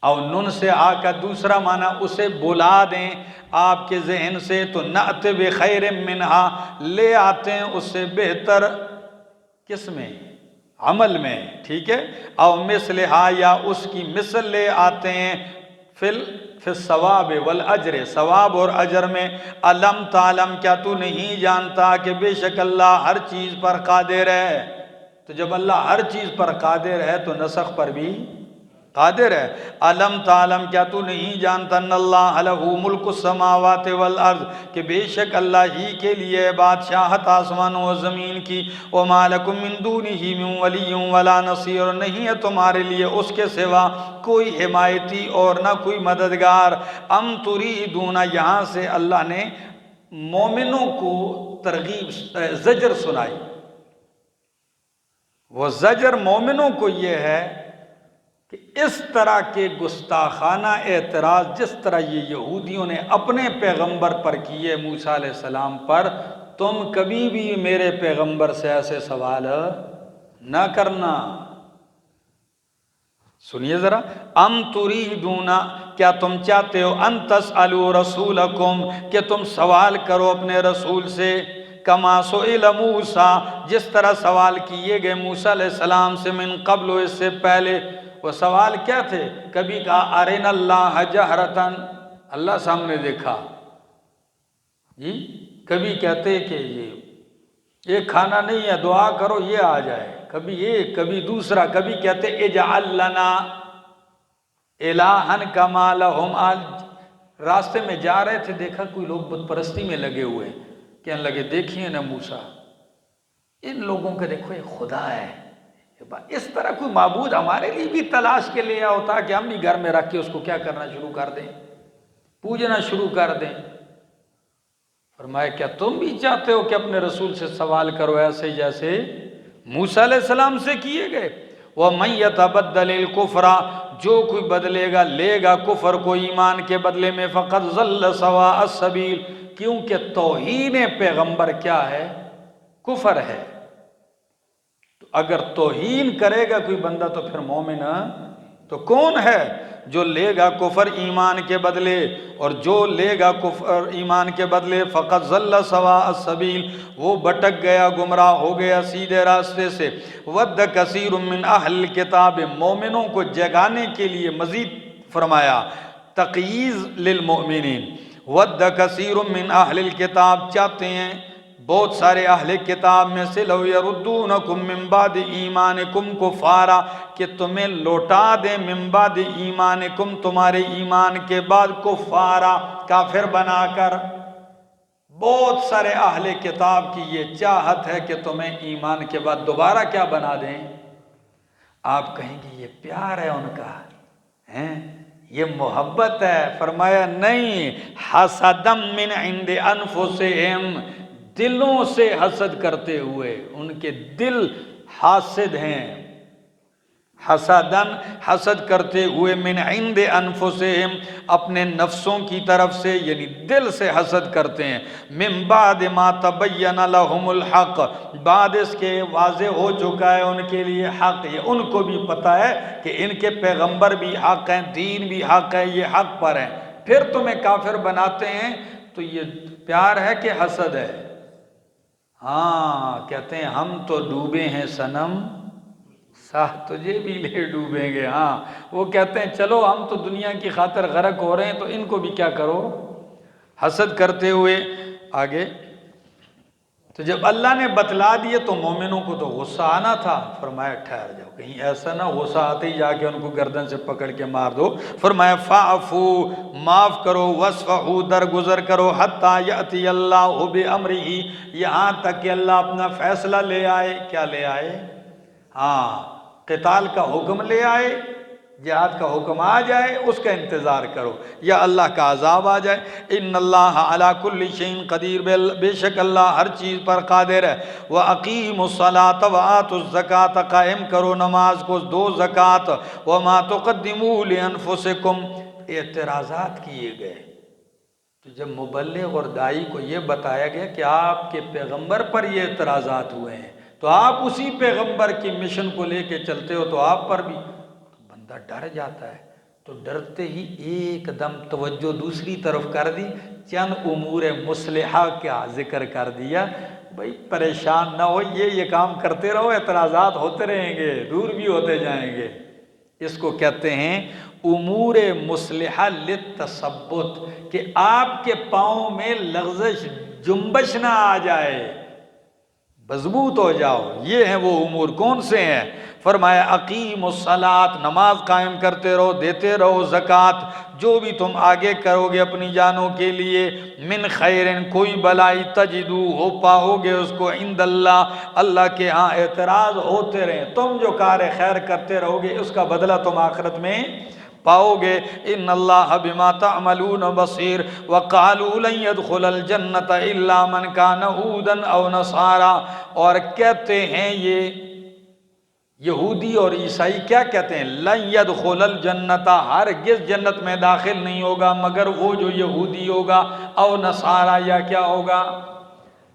او نن سے آ کا دوسرا معنی اسے بلا دیں آپ کے ذہن سے، تو نأت بخیر منہا، لے آتے ہیں اس سے بہتر، کس میں؟ عمل میں، ٹھیک ہے، او مثلہا یا اس کی مثل لے آتے ہیں، فی الثواب والاجر، ثواب اور اجر میں، علم تعلم، کیا تو نہیں جانتا کہ بے شک اللہ ہر چیز پر قادر ہے؟ تو جب اللہ ہر چیز پر قادر ہے تو نسخ پر بھی قادر ہے۔ علم تعلم، کیا تو نہیں جانتا ان اللہ لہ ملک السماوات والارض، کہ بے شک اللہ ہی کے لیے بادشاہت آسمانوں و زمین کی، وما لکم من دونہ من ولی ولا نصیر، اور نہیں ہے تمہارے لیے اس کے سوا کوئی حمایتی اور نہ کوئی مددگار۔ ام تریدون، یہاں سے اللہ نے مومنوں کو ترغیب زجر سنائی۔ وہ زجر مومنوں کو یہ ہے کہ اس طرح کے گستاخانہ اعتراض جس طرح یہ یہودیوں نے اپنے پیغمبر پر کیے موسیٰ علیہ السلام پر، تم کبھی بھی میرے پیغمبر سے ایسے سوال نہ کرنا۔ سنیے ذرا، ام تریدون، کیا تم چاہتے ہو، ان تسألوا رسولکم، کہ تم سوال کرو اپنے رسول سے، کما سئل موسیٰ، جس طرح سوال کیے گئے موسیٰ علیہ السلام سے، من قبل، اس سے پہلے۔ وہ سوال کیا تھے؟ کبھی کہا ارنا اللہ جہرتن، اللہ سامنے دیکھا جی، کبھی کہتے کہ یہ کھانا نہیں ہے، دعا کرو یہ آ جائے، کبھی ایک کبھی دوسرا، کبھی کہتے اجعل لنا الہن کما لہم آلہ۔ راستے میں جا رہے تھے، دیکھا کوئی لوگ بت پرستی میں لگے ہوئے، کہنے لگے دیکھیے نا موسیٰ، ان لوگوں کا دیکھو یہ خدا ہے، اس طرح کوئی معبود ہمارے لیے بھی تلاش کے لیا ہوتا کہ ہم بھی گھر میں رکھ کے اس کو کیا کرنا شروع کر دیں، پوجنا شروع کر دیں۔ فرمایا کیا تم بھی چاہتے ہو کہ اپنے رسول سے سوال کرو ایسے جیسے موسیٰ علیہ السلام سے کیے گئے؟ وَمَن يَتَبَدَّلِ الْكُفْرَ، جو کوئی بدلے گا لے گا کفر کو ایمان کے بدلے میں، فَقَدْ ضَلَّ سَوَاءَ السَّبِيلِ، کیونکہ توہین پیغمبر کیا ہے؟ کفر ہے۔ تو اگر توہین کرے گا کوئی بندہ تو پھر مومن تو کون ہے؟ جو لے گا کفر ایمان کے بدلے، اور جو لے گا کفر ایمان کے بدلے، فقط ضل سواء السبیل، وہ بھٹک گیا، گمراہ ہو گیا سیدھے راستے سے۔ ود کثیر من اہل الکتاب، مومنوں کو جگانے کے لیے مزید فرمایا، تقییز للمؤمنین۔ ود کثیر من اہل الکتاب، چاہتے ہیں بہت سارے اہل کتاب میں سے، لو یردونکم من بعد ایمانکم کفارا، کہ تمہیں لوٹا دیں من بعد ایمانکم، تمہارے ایمان کے بعد، کفارا، کافر بنا کر۔ بہت سارے اہل کتاب کی یہ چاہت ہے کہ تمہیں ایمان کے بعد دوبارہ کیا بنا دیں؟ آپ کہیں گے یہ پیار ہے ان کا، یہ محبت ہے۔ فرمایا نہیں، حسدم من عند انفسہم، دلوں سے حسد کرتے ہوئے، ان کے دل حاسد ہیں۔ حسدن، حسد کرتے ہوئے، من عند انفسہم، اپنے نفسوں کی طرف سے، یعنی دل سے حسد کرتے ہیں۔ من بعد ما تبین لہم الحق، بعد اس کے واضح ہو چکا ہے ان کے لیے حق، یہ ان کو بھی پتہ ہے کہ ان کے پیغمبر بھی حق ہیں، دین بھی حق ہے، یہ حق پر ہیں، پھر تمہیں کافر بناتے ہیں۔ تو یہ پیار ہے کہ حسد ہے؟ ہاں، کہتے ہیں ہم تو ڈوبے ہیں صنم، ساتھ تجھے بھی لے ڈوبیں گے۔ ہاں، وہ کہتے ہیں چلو ہم تو دنیا کی خاطر غرق ہو رہے ہیں، تو ان کو بھی کیا کرو، حسد کرتے ہوئے۔ آگے تو جب اللہ نے بتلا دیے تو مومنوں کو تو غصہ آنا تھا، فرمایا ٹھہر جاؤ، کہیں ایسا نہ غصہ آتے ہی جا کے ان کو گردن سے پکڑ کے مار دو۔ فرمایا فاعفو، معاف کرو، واسفحوا، درگزر کرو، حتی یأتی اللہ بامرہ، یہاں تک کہ اللہ اپنا فیصلہ لے آئے۔ کیا لے آئے؟ ہاں، قتال کا حکم لے آئے، جہاد کا حکم آ جائے، اس کا انتظار کرو، یا اللہ کا عذاب آ جائے۔ ان اللہ علی کل شیء قدیر، بے شک اللہ ہر چیز پر قادر ہے۔ وَأَقِیمُوا الصَّلَاةَ وَآتُوا الزَّکَاةَ، قائم کرو نماز کو، دو زکوٰۃ۔ وَمَا تُقَدِّمُوا لِأَنفُسِکُمْ، اعتراضات کیے گئے۔ تو جب مبلغ اور داعی کو یہ بتایا گیا کہ آپ کے پیغمبر پر یہ اعتراضات ہوئے ہیں، تو آپ اسی پیغمبر کی مشن کو لے کے چلتے ہو، تو آپ پر بھی بندہ ڈر جاتا ہے۔ تو ڈرتے ہی ایک دم توجہ دوسری طرف کر دی، چند امور مصلحہ کا ذکر کر دیا، بھئی پریشان نہ ہو، یہ کام کرتے رہو، اعتراضات ہوتے رہیں گے، دور بھی ہوتے جائیں گے۔ اس کو کہتے ہیں امور مصلحہ للتثبت، کہ آپ کے پاؤں میں لغزش، جنبش نہ آ جائے، مضبوط ہو جاؤ۔ یہ ہیں وہ امور، کون سے ہیں؟ فرمایا اقیم الصلاۃ، نماز قائم کرتے رہو، دیتے رہو زکوٰۃ، جو بھی تم آگے کرو گے اپنی جانوں کے لیے، من خیرن کوئی بلائی تجدو ہو پاؤ گے اس کو عند اللہ، اللہ کے ہاں اعتراض ہوتے رہیں، تم جو کار خیر کرتے رہو گے اس کا بدلہ تم آخرت میں پاؤ گے۔ ان اللہ بما تعملون بصیر وقالوا لن يدخل الجنۃ الا من کان ہودا او نصارا، اور کہتے ہیں یہ یہودی اور عیسائی کیا کہتے ہیں؟ لن يدخل الجنۃ، ہرگز جنت میں داخل نہیں ہوگا مگر وہ جو یہودی ہوگا، او نصارا، یا کیا ہوگا؟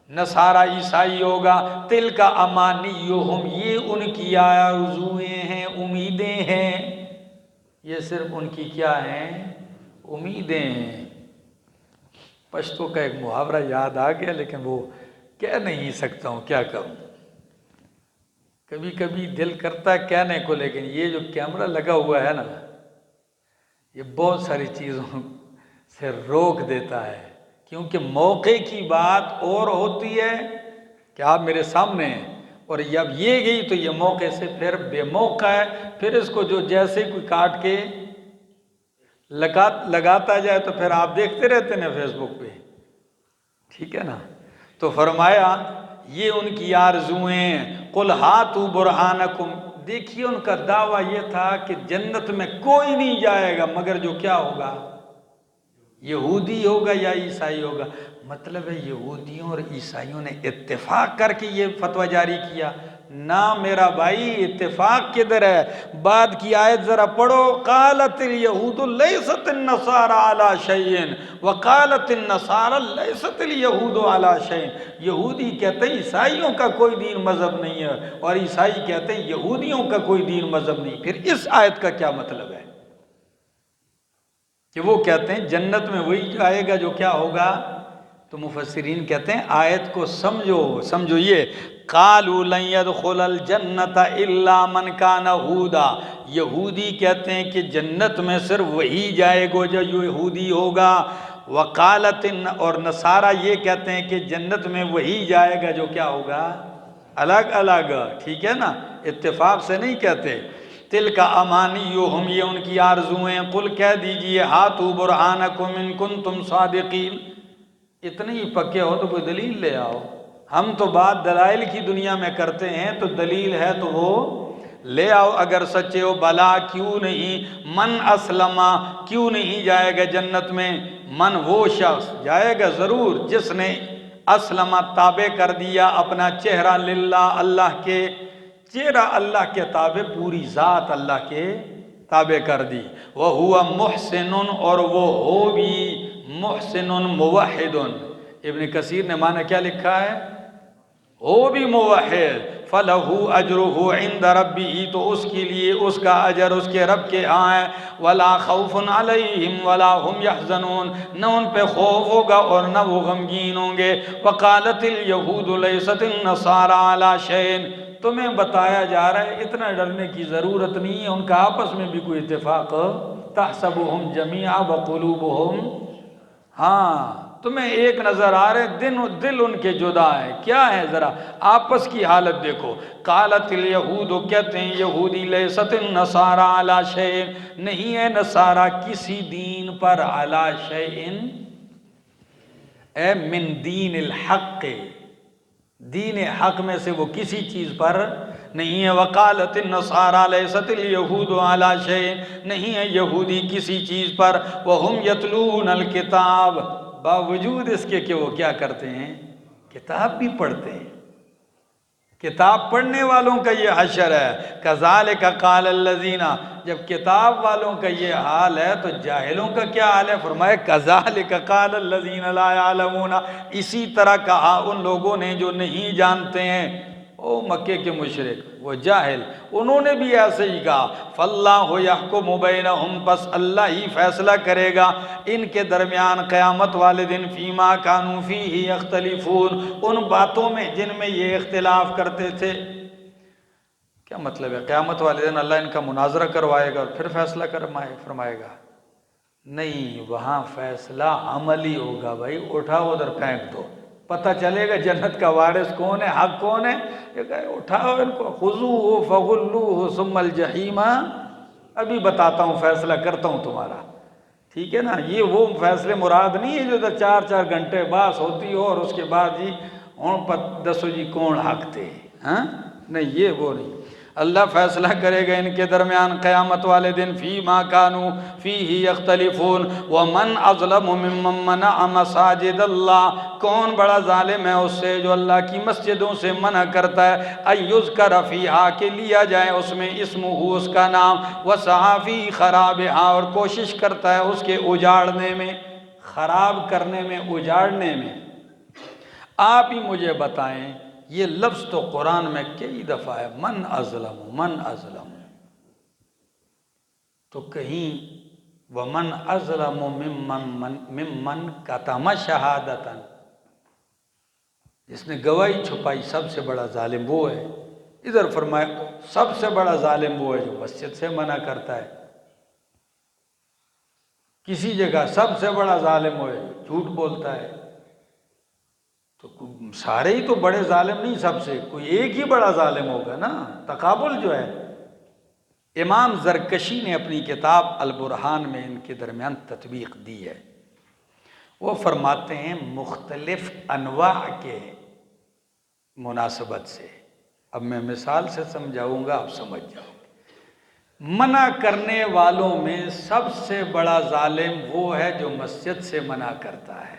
نصارہ عیسائی ہوگا۔ تلک امانیہم، یہ ان کی آرزوئیں ہیں، امیدیں ہیں، یہ صرف ان کی کیا ہیں؟ امیدیں ہیں۔ پشتو کا ایک محاورہ یاد آ گیا لیکن وہ کہہ نہیں سکتا ہوں، کیا کروں، کبھی کبھی دل کرتا ہے کہنے کو، لیکن یہ جو کیمرہ لگا ہوا ہے نا، یہ بہت ساری چیزوں سے روک دیتا ہے، کیونکہ موقع کی بات اور ہوتی ہے کہ آپ میرے سامنے ہیں، اور جب یہ گئی تو یہ موقع سے پھر بے موقع ہے، پھر اس کو جو جیسے کوئی کاٹ کے لگاتا جائے تو پھر آپ دیکھتے رہتے ہیں فیس بک پہ، ٹھیک ہے نا۔ تو فرمایا یہ ان کی آرزوئیں، قل ہاتوا برہانکم، دیکھیے ان کا دعویٰ یہ تھا کہ جنت میں کوئی نہیں جائے گا مگر جو کیا ہوگا؟ یہودی ہوگا یا عیسائی ہوگا۔ مطلب ہے یہودیوں اور عیسائیوں نے اتفاق کر کے یہ فتویٰ جاری کیا؟ نہ میرا بھائی، اتفاق کدھر ہے؟ بعد کی آیت ذرا پڑھو، قالت الیہود لیست النصارى علی شیء وقالت النصارى لیست الیہود علی شیء، یہودی کہتے ہیں عیسائیوں کا کوئی دین مذہب نہیں ہے، اور عیسائی کہتے ہیں یہودیوں کا کوئی دین مذہب نہیں۔ پھر اس آیت کا کیا مطلب ہے کہ وہ کہتے ہیں جنت میں وہی آئے گا جو کیا ہوگا؟ تو مفسرین کہتے ہیں آیت کو سمجھو یہ، قالوا لن يدخل الجنت الا من کان ہودا، یہودی کہتے ہیں کہ جنت میں صرف وہی جائے گا جو یہودی ہوگا، وقالت، اور نصارہ یہ کہتے ہیں کہ جنت میں وہی جائے گا جو کیا ہوگا؟ الگ الگ، ٹھیک ہے نا، اتفاق سے نہیں کہتے۔ تلک امانیہم، یہ ان کی آرزویں، قل کہہ دیجئے ہاتوا برہانکم ان کنتم صادقین، اتنے ہی پکے ہو تو کوئی دلیل لے آؤ، ہم تو بات دلائل کی دنیا میں کرتے ہیں، تو دلیل ہے تو وہ لے آؤ اگر سچے ہو۔ بلا، کیوں نہیں، من اسلم، کیوں نہیں جائے گا جنت میں، من وہ شخص جائے گا ضرور جس نے اسلم تابع کر دیا اپنا چہرہ للہ، اللہ کے، چہرہ اللہ کے تابع، پوری ذات اللہ کے تابع کر دی، وَهُوَ مُحْسِنٌ، اور وہ ہو بھی محسن موحد۔ ابن کثیر نے معنی کیا لکھا ہے؟ ہو بھی موحد، فَلَهُ أَجْرُهُ عِنْدَ رَبِّهِ، تو اس کے لیے اس کا اجر اس کے رب کے ہاں ہے، وَلَا خَوْفٌ عَلَيْهِمْ وَلَا هُمْ يَحْزَنُونَ، نہ ان پہ خوف ہوگا اور نہ وہ غمگین ہوں گے۔ وَقَالَتِ الْيَهُودُ لَيْسَتِ النَّصَارَى عَلَى شَيْءٍ، تمہیں بتایا جا رہا ہے اتنا ڈرنے کی ضرورت نہیں ہے، ان کا آپس میں بھی کوئی اتفاق، تَحْسَبُهُمْ جَمِيعًا وَقُلُوبُهُمْ، ہاں تمہیں ایک نظر آ رہے، دل ان کے جدا ہے، کیا ہے ذرا آپس کی حالت دیکھو۔ قالت الیہود، کہتے ہیں یہودی، لیست النصارى علی شیء، نہیں ہے نصارہ کسی دین پر، علی شیء اے من دین الحق، دین حق میں سے وہ کسی چیز پر نہیں ہے۔ وقالت النصارى لیست الیہود علی شیء، نہیں ہے یہودی کسی چیز پر، وہم یتلون الکتاب، باوجود اس کے کہ وہ کیا کرتے ہیں؟ کتاب بھی پڑھتے ہیں۔ کتاب پڑھنے والوں کا یہ حشر ہے۔ کذالک قال الذین، جب کتاب والوں کا یہ حال ہے تو جاہلوں کا کیا حال ہے؟ فرمائے کذالک قال الذین لا یعلمون، اسی طرح کہا ان لوگوں نے جو نہیں جانتے ہیں، او مکے کے مشرک، وہ جاہل، انہوں نے بھی ایسے ہی کہا۔ فاللہ یحکم بینہم، پس اللہ ہی فیصلہ کرے گا ان کے درمیان قیامت والے دن، فیما کانوا فیہ یختلفون، ان باتوں میں جن میں یہ اختلاف کرتے تھے۔ کیا مطلب ہے؟ قیامت والے دن اللہ ان کا مناظرہ کروائے گا اور پھر فیصلہ فرمائے گا؟ نہیں، وہاں فیصلہ عملی ہوگا، بھائی اٹھاؤ ادھر پھینک دو، پتہ چلے گا جنت کا وارث کون ہے، حق کون ہے۔ یہ کہے اٹھاؤ ان کو، خذوہ فغلوہ ثم الجحیم، ابھی بتاتا ہوں، فیصلہ کرتا ہوں تمہارا، ٹھیک ہے نا۔ یہ وہ فیصلے مراد نہیں ہے جو 4 گھنٹے بحث ہوتی ہو اور اس کے بعد جی ہوں دسو جی کون حق تھے، ہاں نہیں، یہ وہ نہیں۔ اللہ فیصلہ کرے گا ان کے درمیان قیامت والے دن، فی ما کانوا فیہ یختلفون، ومن اظلم ممن منع مساجد اللہ، کون بڑا ظالم ہے اس سے جو اللہ کی مسجدوں سے منع کرتا ہے، ان یذکر فیہا، کہ لیا جائے اس میں اسمہ، اس کا نام، وسعی فی خرابہا، اور کوشش کرتا ہے اس کے اجاڑنے میں، خراب کرنے میں، اجاڑنے میں۔ آپ ہی مجھے بتائیں، یہ لفظ تو قرآن میں کئی دفعہ ہے، من ازلم، من ازلم، تو کہیں ومن ازلم ممن کتم شہادتا، جس نے گواہی چھپائی سب سے بڑا ظالم وہ ہے۔ ادھر فرمایا سب سے بڑا ظالم وہ ہے جو مسجد سے منع کرتا ہے، کسی جگہ سب سے بڑا ظالم وہ ہے جو جھوٹ بولتا ہے۔ تو سارے ہی تو بڑے ظالم نہیں، سب سے کوئی ایک ہی بڑا ظالم ہوگا نا، تقابل جو ہے۔ امام زرکشی نے اپنی کتاب البرہان میں ان کے درمیان تطبیق دی ہے۔ وہ فرماتے ہیں مختلف انواع کے مناسبت سے، اب میں مثال سے سمجھاؤں گا، آپ سمجھ جاؤ گے۔ منع کرنے والوں میں سب سے بڑا ظالم وہ ہے جو مسجد سے منع کرتا ہے۔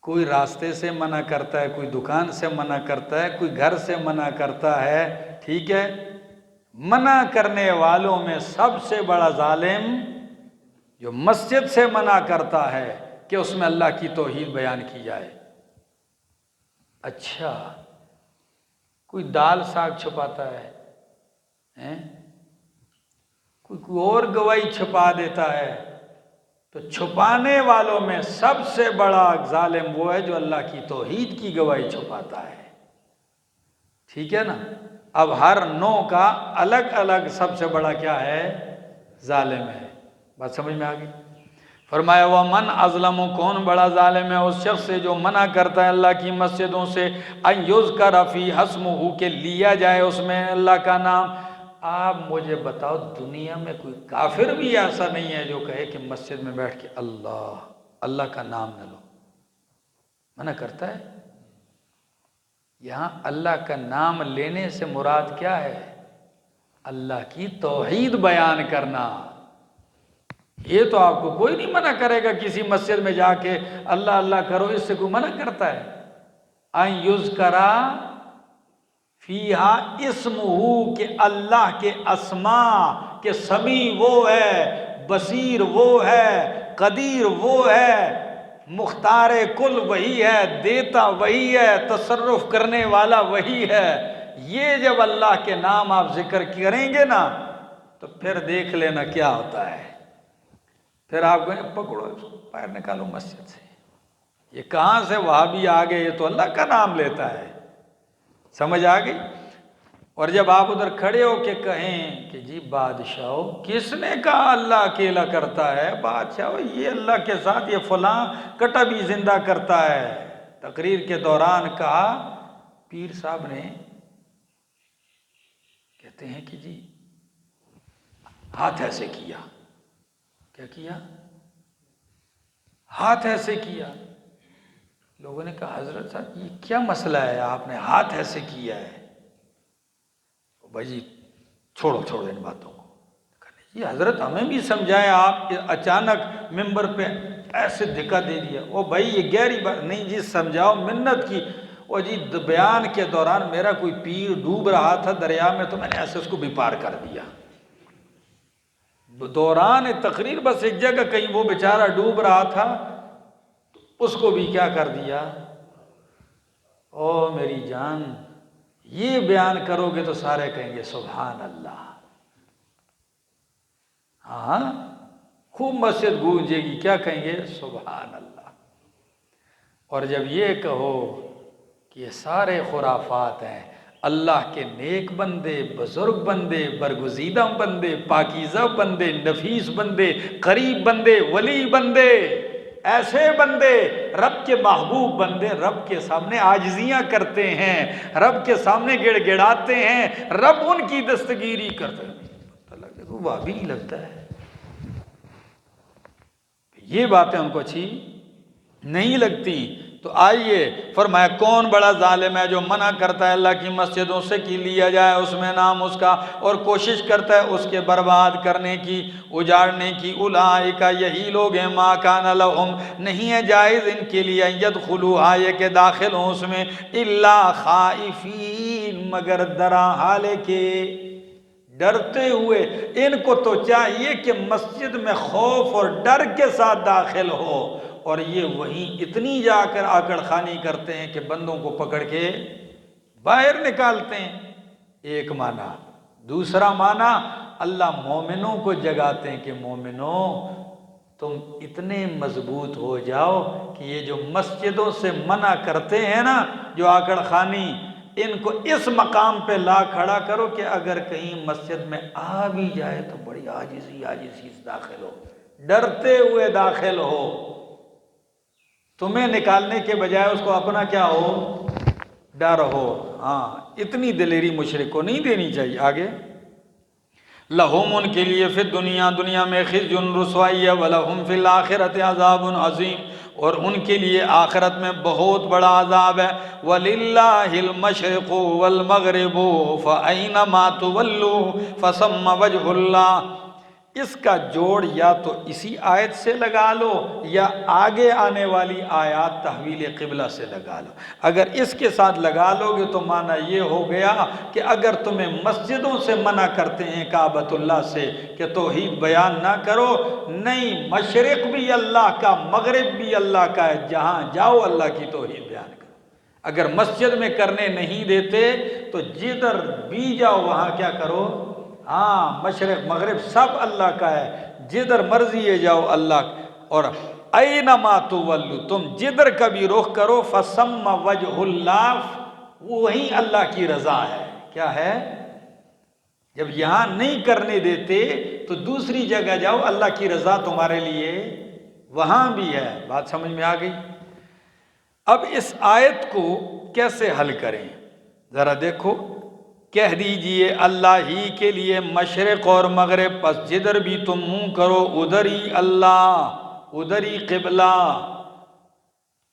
کوئی راستے سے منع کرتا ہے، کوئی دکان سے منع کرتا ہے، کوئی گھر سے منع کرتا ہے، ٹھیک ہے۔ منع کرنے والوں میں سب سے بڑا ظالم جو مسجد سے منع کرتا ہے کہ اس میں اللہ کی توحید بیان کی جائے۔ اچھا، کوئی دال ساگ چھپاتا ہے، کوئی اور گواہی چھپا دیتا ہے، تو چھپانے والوں میں سب سے بڑا ظالم وہ ہے جو اللہ کی توحید کی گواہی چھپاتا ہے، ٹھیک ہے نا۔ اب ہر نوع کا الگ الگ سب سے بڑا کیا ہے، ظالم ہے۔ بات سمجھ میں آ گئی؟ فرمایا ومن اظلم، کون بڑا ظالم ہے اس شخص سے جو منع کرتا ہے اللہ کی مسجدوں سے، ان یذکر فیہا اسمہ، کہ لیا جائے اس میں اللہ کا نام۔ آپ مجھے بتاؤ، دنیا میں کوئی کافر بھی ایسا نہیں ہے جو کہے کہ مسجد میں بیٹھ کے اللہ کا نام نہ لو، منع کرتا ہے؟ یہاں اللہ کا نام لینے سے مراد کیا ہے؟ اللہ کی توحید بیان کرنا۔ یہ تو آپ کو کوئی نہیں منع کرے گا کسی مسجد میں جا کے اللہ اللہ کرو، اس سے کوئی منع کرتا ہے؟ ان یذکر فیہا اسمہ، کہ اللہ کے اسماء، کہ سمیع وہ ہے، بصیر وہ ہے، قدیر وہ ہے، مختار کل وہی ہے، دیتا وہی ہے، تصرف کرنے والا وہی ہے۔ یہ جب اللہ کے نام آپ ذکر کریں گے نا تو پھر دیکھ لینا کیا ہوتا ہے۔ پھر آپ کہیں پکڑو اس کو، باہر نکالو مسجد سے، یہ کہاں سے وہابی آ گئے، یہ تو اللہ کا نام لیتا ہے۔ سمجھ آ گئی؟ اور جب آپ ادھر کھڑے ہو کے کہیں کہ جی بادشاہو، کس نے کہا اللہ اکیلا کرتا ہے؟ بادشاہو، یہ اللہ کے ساتھ یہ فلاں کٹا بھی زندہ کرتا ہے۔ تقریر کے دوران کہا، پیر صاحب نے، کہتے ہیں کہ جی ہاتھ ایسے کیا۔ کیا کیا؟ ہاتھ ایسے کیا۔ لوگوں نے کہا حضرت صاحب یہ کیا مسئلہ ہے، آپ نے ہاتھ ایسے کیا ہے؟ بھائی جی چھوڑو ان باتوں کو۔ یہ حضرت ہمیں بھی سمجھائیں، آپ اچانک ممبر پہ ایسے دھکا دے دیا۔ وہ بھائی یہ گہری بات نہیں جی، سمجھاؤ، منت کی۔ وہ جی بیان کے دوران میرا کوئی پیر ڈوب رہا تھا دریا میں، تو میں نے ایسے اس کو بھی پار کر دیا۔ دوران تقریر بس ایک جگہ کہیں وہ بیچارہ ڈوب رہا تھا، تو اس کو بھی کیا کر دیا۔ او میری جان، یہ بیان کرو گے تو سارے کہیں گے سبحان اللہ۔ ہاں خوب مسجد گونجے گی، کیا کہیں گے؟ سبحان اللہ۔ اور جب یہ کہو کہ یہ سارے خرافات ہیں، اللہ کے نیک بندے، بزرگ بندے، برگزیدہ بندے، پاکیزہ بندے، نفیس بندے، قریب بندے، ولی بندے، ایسے بندے رب کے محبوب بندے رب کے سامنے عاجزیاں کرتے ہیں، رب کے سامنے گڑ گڑاتے ہیں، رب ان کی دستگیری کرتے ہیں۔ وہ بھی نہیں لگتا ہے، یہ باتیں ان کو اچھی نہیں لگتی۔ تو آئیے فرمایا کون بڑا ظالم ہے جو منع کرتا ہے اللہ کی مسجدوں سے کہ لیا جائے اس میں نام اس کا، اور کوشش کرتا ہے اس کے برباد کرنے کی، اجاڑنے کی۔ اولئک یہی لوگ ہیں ما کان لہم نہیں ہے جائز ان کے لیے یدخلوا آئے کہ داخل ہوں اس میں الا خائفین مگر درا حالے کے ڈرتے ہوئے۔ ان کو تو چاہیے کہ مسجد میں خوف اور ڈر کے ساتھ داخل ہو، اور یہ وہیں اتنی جا کر آکڑ خانی کرتے ہیں کہ بندوں کو پکڑ کے باہر نکالتے ہیں۔ ایک معنی۔ دوسرا معنی اللہ مومنوں کو جگاتے ہیں کہ مومنوں تم اتنے مضبوط ہو جاؤ کہ یہ جو مسجدوں سے منع کرتے ہیں نا جو آکڑ خانی، ان کو اس مقام پہ لا کھڑا کرو کہ اگر کہیں مسجد میں آ بھی جائے تو بڑی عاجزی سے داخل ہو، ڈرتے ہوئے داخل ہو۔ تمہیں نکالنے کے بجائے اس کو اپنا کیا ہو، ڈر ہو۔ ہاں اتنی دلیری مشرک کو نہیں دینی چاہیے۔ آگے لہم ان کے لیے فی الدنیا دنیا میں خزی رسوائی ہے، ولہم فی الآخرۃ عذاب عظیم اور ان کے لیے آخرت میں بہت بڑا عذاب ہے۔ وَلِلَّهِ الْمَشْرِقُ وَالْمَغْرِبُ فَأَيْنَمَا تُوَلُّوا فَثَمَّ وَجْهُ اللَّهِ۔ اس کا جوڑ یا تو اسی آیت سے لگا لو یا آگے آنے والی آیات تحویل قبلہ سے لگا لو۔ اگر اس کے ساتھ لگا لو گے تو معنی یہ ہو گیا کہ اگر تمہیں مسجدوں سے منع کرتے ہیں کعبۃ اللہ سے کہ توحید بیان نہ کرو، نہیں، مشرق بھی اللہ کا مغرب بھی اللہ کا ہے، جہاں جاؤ اللہ کی توحید بیان کرو۔ اگر مسجد میں کرنے نہیں دیتے تو جدھر بھی جاؤ وہاں کیا کرو، ہاں مشرق مغرب سب اللہ کا ہے، جدھر مرضی ہے جاؤ اللہ۔ اور اینما تولوا تم جدھر کبھی رخ کرو فثم وجہ اللہ، وہی اللہ کی رضا ہے۔ کیا ہے؟ جب یہاں نہیں کرنے دیتے تو دوسری جگہ جاؤ، اللہ کی رضا تمہارے لیے وہاں بھی ہے۔ بات سمجھ میں آ گئی؟ اب اس آیت کو کیسے حل کریں ذرا دیکھو۔ کہہ دیجئے اللہ ہی کے لیے مشرق اور مغرب، پس جدھر بھی تم منہ کرو ادھر ہی اللہ، ادھر ہی قبلہ۔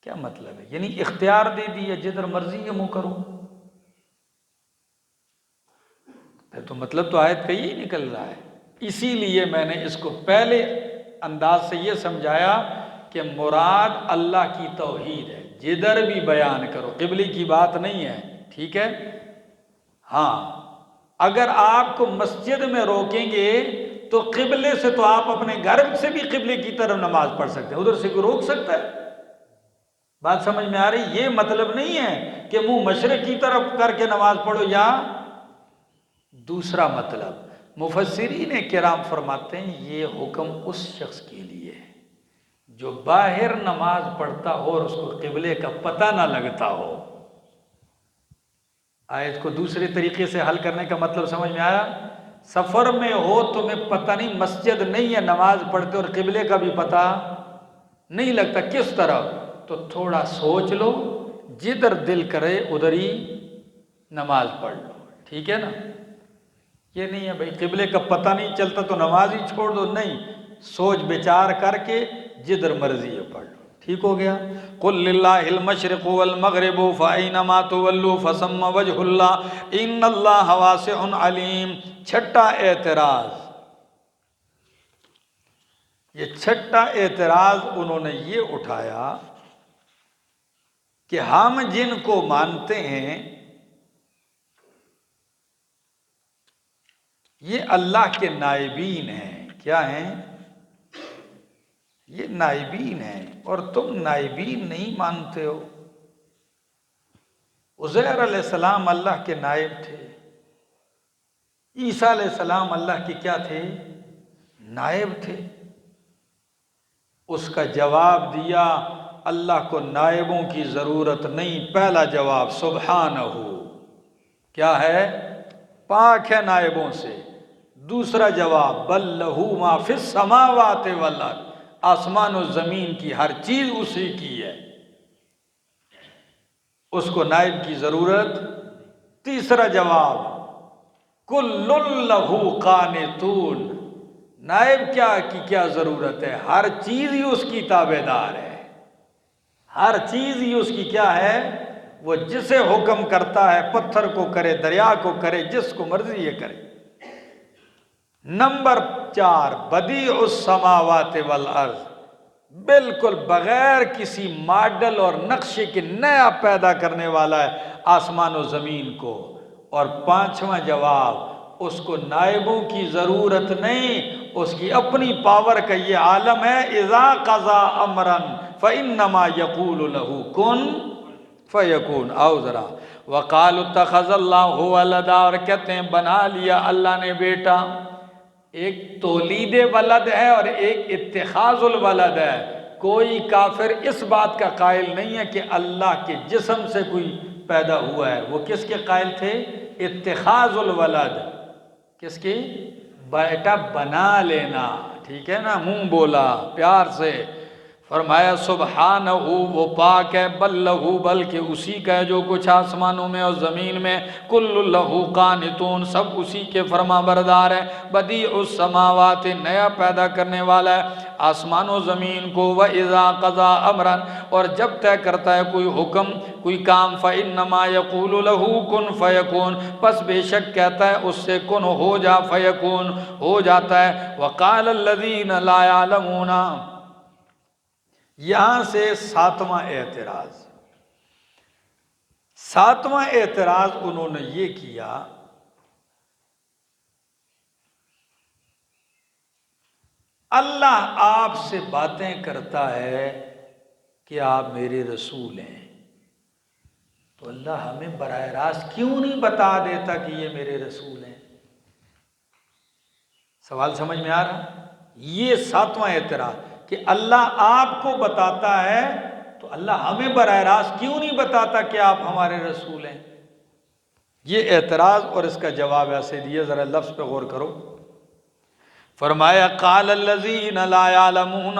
کیا مطلب ہے؟ یعنی اختیار دے دیا جدھر مرضی ہے منہ کرو، تو مطلب تو آیت کا یہی نکل رہا ہے۔ اسی لیے میں نے اس کو پہلے انداز سے یہ سمجھایا کہ مراد اللہ کی توحید ہے، جدھر بھی بیان کرو، قبلے کی بات نہیں ہے، ٹھیک ہے؟ ہاں اگر آپ کو مسجد میں روکیں گے تو قبلے سے تو آپ اپنے گھر سے بھی قبلے کی طرف نماز پڑھ سکتے ہیں، ادھر سے کوئی روک سکتا ہے؟ بات سمجھ میں آ رہی؟ یہ مطلب نہیں ہے کہ منہ مشرق کی طرف کر کے نماز پڑھو، یا دوسرا مطلب مفسرین کرام فرماتے ہیں یہ حکم اس شخص کے لیے ہے جو باہر نماز پڑھتا ہو اور اس کو قبلے کا پتہ نہ لگتا ہو۔ آیت کو دوسرے طریقے سے حل کرنے کا مطلب سمجھ میں آیا؟ سفر میں ہو تمہیں پتہ نہیں، مسجد نہیں ہے، نماز پڑھتے اور قبلے کا بھی پتہ نہیں لگتا، کس طرح؟ تو تھوڑا سوچ لو، جدھر دل کرے ادھر ہی نماز پڑھ لو، ٹھیک ہے نا؟ یہ نہیں ہے بھئی قبلے کا پتہ نہیں چلتا تو نماز ہی چھوڑ دو، نہیں، سوچ بچار کر کے جدھر مرضی ہے پڑھ لو، ٹھیک ہو گیا؟ قل للہ المشرق والمغرب فأینما تولوا فثم وجہ اللہ ان اللہ واسع علیم۔ چھٹا اعتراض، یہ چھٹا اعتراض انہوں نے یہ اٹھایا کہ ہم جن کو مانتے ہیں یہ اللہ کے نائبین ہیں۔ کیا ہیں؟ یہ نائبین ہیں، اور تم نائبین نہیں مانتے ہو۔ عزیر علیہ السلام اللہ کے نائب تھے، عیسیٰ علیہ السلام اللہ کے کیا تھے؟ نائب تھے۔ اس کا جواب دیا اللہ کو نائبوں کی ضرورت نہیں، پہلا جواب سبحانہ، کیا ہے؟ پاک ہے نائبوں سے۔ دوسرا جواب بل لہ ما فی السماوات والارض، آسمان و زمین کی ہر چیز اسی کی ہے، اس کو نائب کی ضرورت۔ تیسرا جواب کل لہ قانتون، نائب کیا ضرورت ہے؟ ہر چیز ہی اس کی تابع دار ہے، ہر چیز ہی اس کی کیا ہے؟ وہ جسے حکم کرتا ہے، پتھر کو کرے، دریا کو کرے، جس کو مرضی یہ کرے۔ نمبر 4 بدیع السماوات والارض، بالکل بغیر کسی ماڈل اور نقشے کے نیا پیدا کرنے والا ہے آسمان و زمین کو۔ اور 5واں جواب اس کو نائبوں کی ضرورت نہیں، اس کی اپنی پاور کا یہ عالم ہے، اذا قضا امرا فانما یقول له کن فیکون۔ آؤ ذرا، وقالوا اتخذ اللہ ولدا، اور کہتے ہیں بنا لیا اللہ نے بیٹا۔ ایک تولید ولد ہے اور ایک اتخاذ الولد ہے۔ کوئی کافر اس بات کا قائل نہیں ہے کہ اللہ کے جسم سے کوئی پیدا ہوا ہے، وہ کس کے قائل تھے؟ اتخاذ الولد، کس کی؟ بیٹا بنا لینا، ٹھیک ہے نا، منہ بولا پیار سے۔ فرمایا سبحانہ، وہ پاک ہے، بل لہو، بلکہ اسی کا ہے جو کچھ آسمانوں میں اور زمین میں، کل لہو قانتون، سب اسی کے فرما بردار ہیں۔ بدیع السماوات، نیا پیدا کرنے والا ہے آسمان و زمین کو، وَإِذَا قَضَى أَمْرًا، اور جب طے کرتا ہے کوئی حکم، کوئی کام، فَإِنَّمَا يَقُولُ لَهُ كُن فَيَكُونُ، پس بے شک کہتا ہے اس سے کن ہو جا، فیکون، ہو جاتا ہے۔ وَقَالَ الَّذِينَ لَا يَعْلَمُونَ، یہاں سے 7واں اعتراض، 7واں اعتراض انہوں نے یہ کیا، اللہ آپ سے باتیں کرتا ہے کہ آپ میرے رسول ہیں، تو اللہ ہمیں براہ راست کیوں نہیں بتا دیتا کہ یہ میرے رسول ہیں؟ سوال سمجھ میں آ رہا؟ یہ 7واں اعتراض کہ اللہ آپ کو بتاتا ہے تو اللہ ہمیں براہ راست کیوں نہیں بتاتا کہ آپ ہمارے رسول ہیں؟ یہ اعتراض، اور اس کا جواب ایسے دیا، ذرا لفظ پہ غور کرو۔ فرمایا قال الذین لا یعلمون،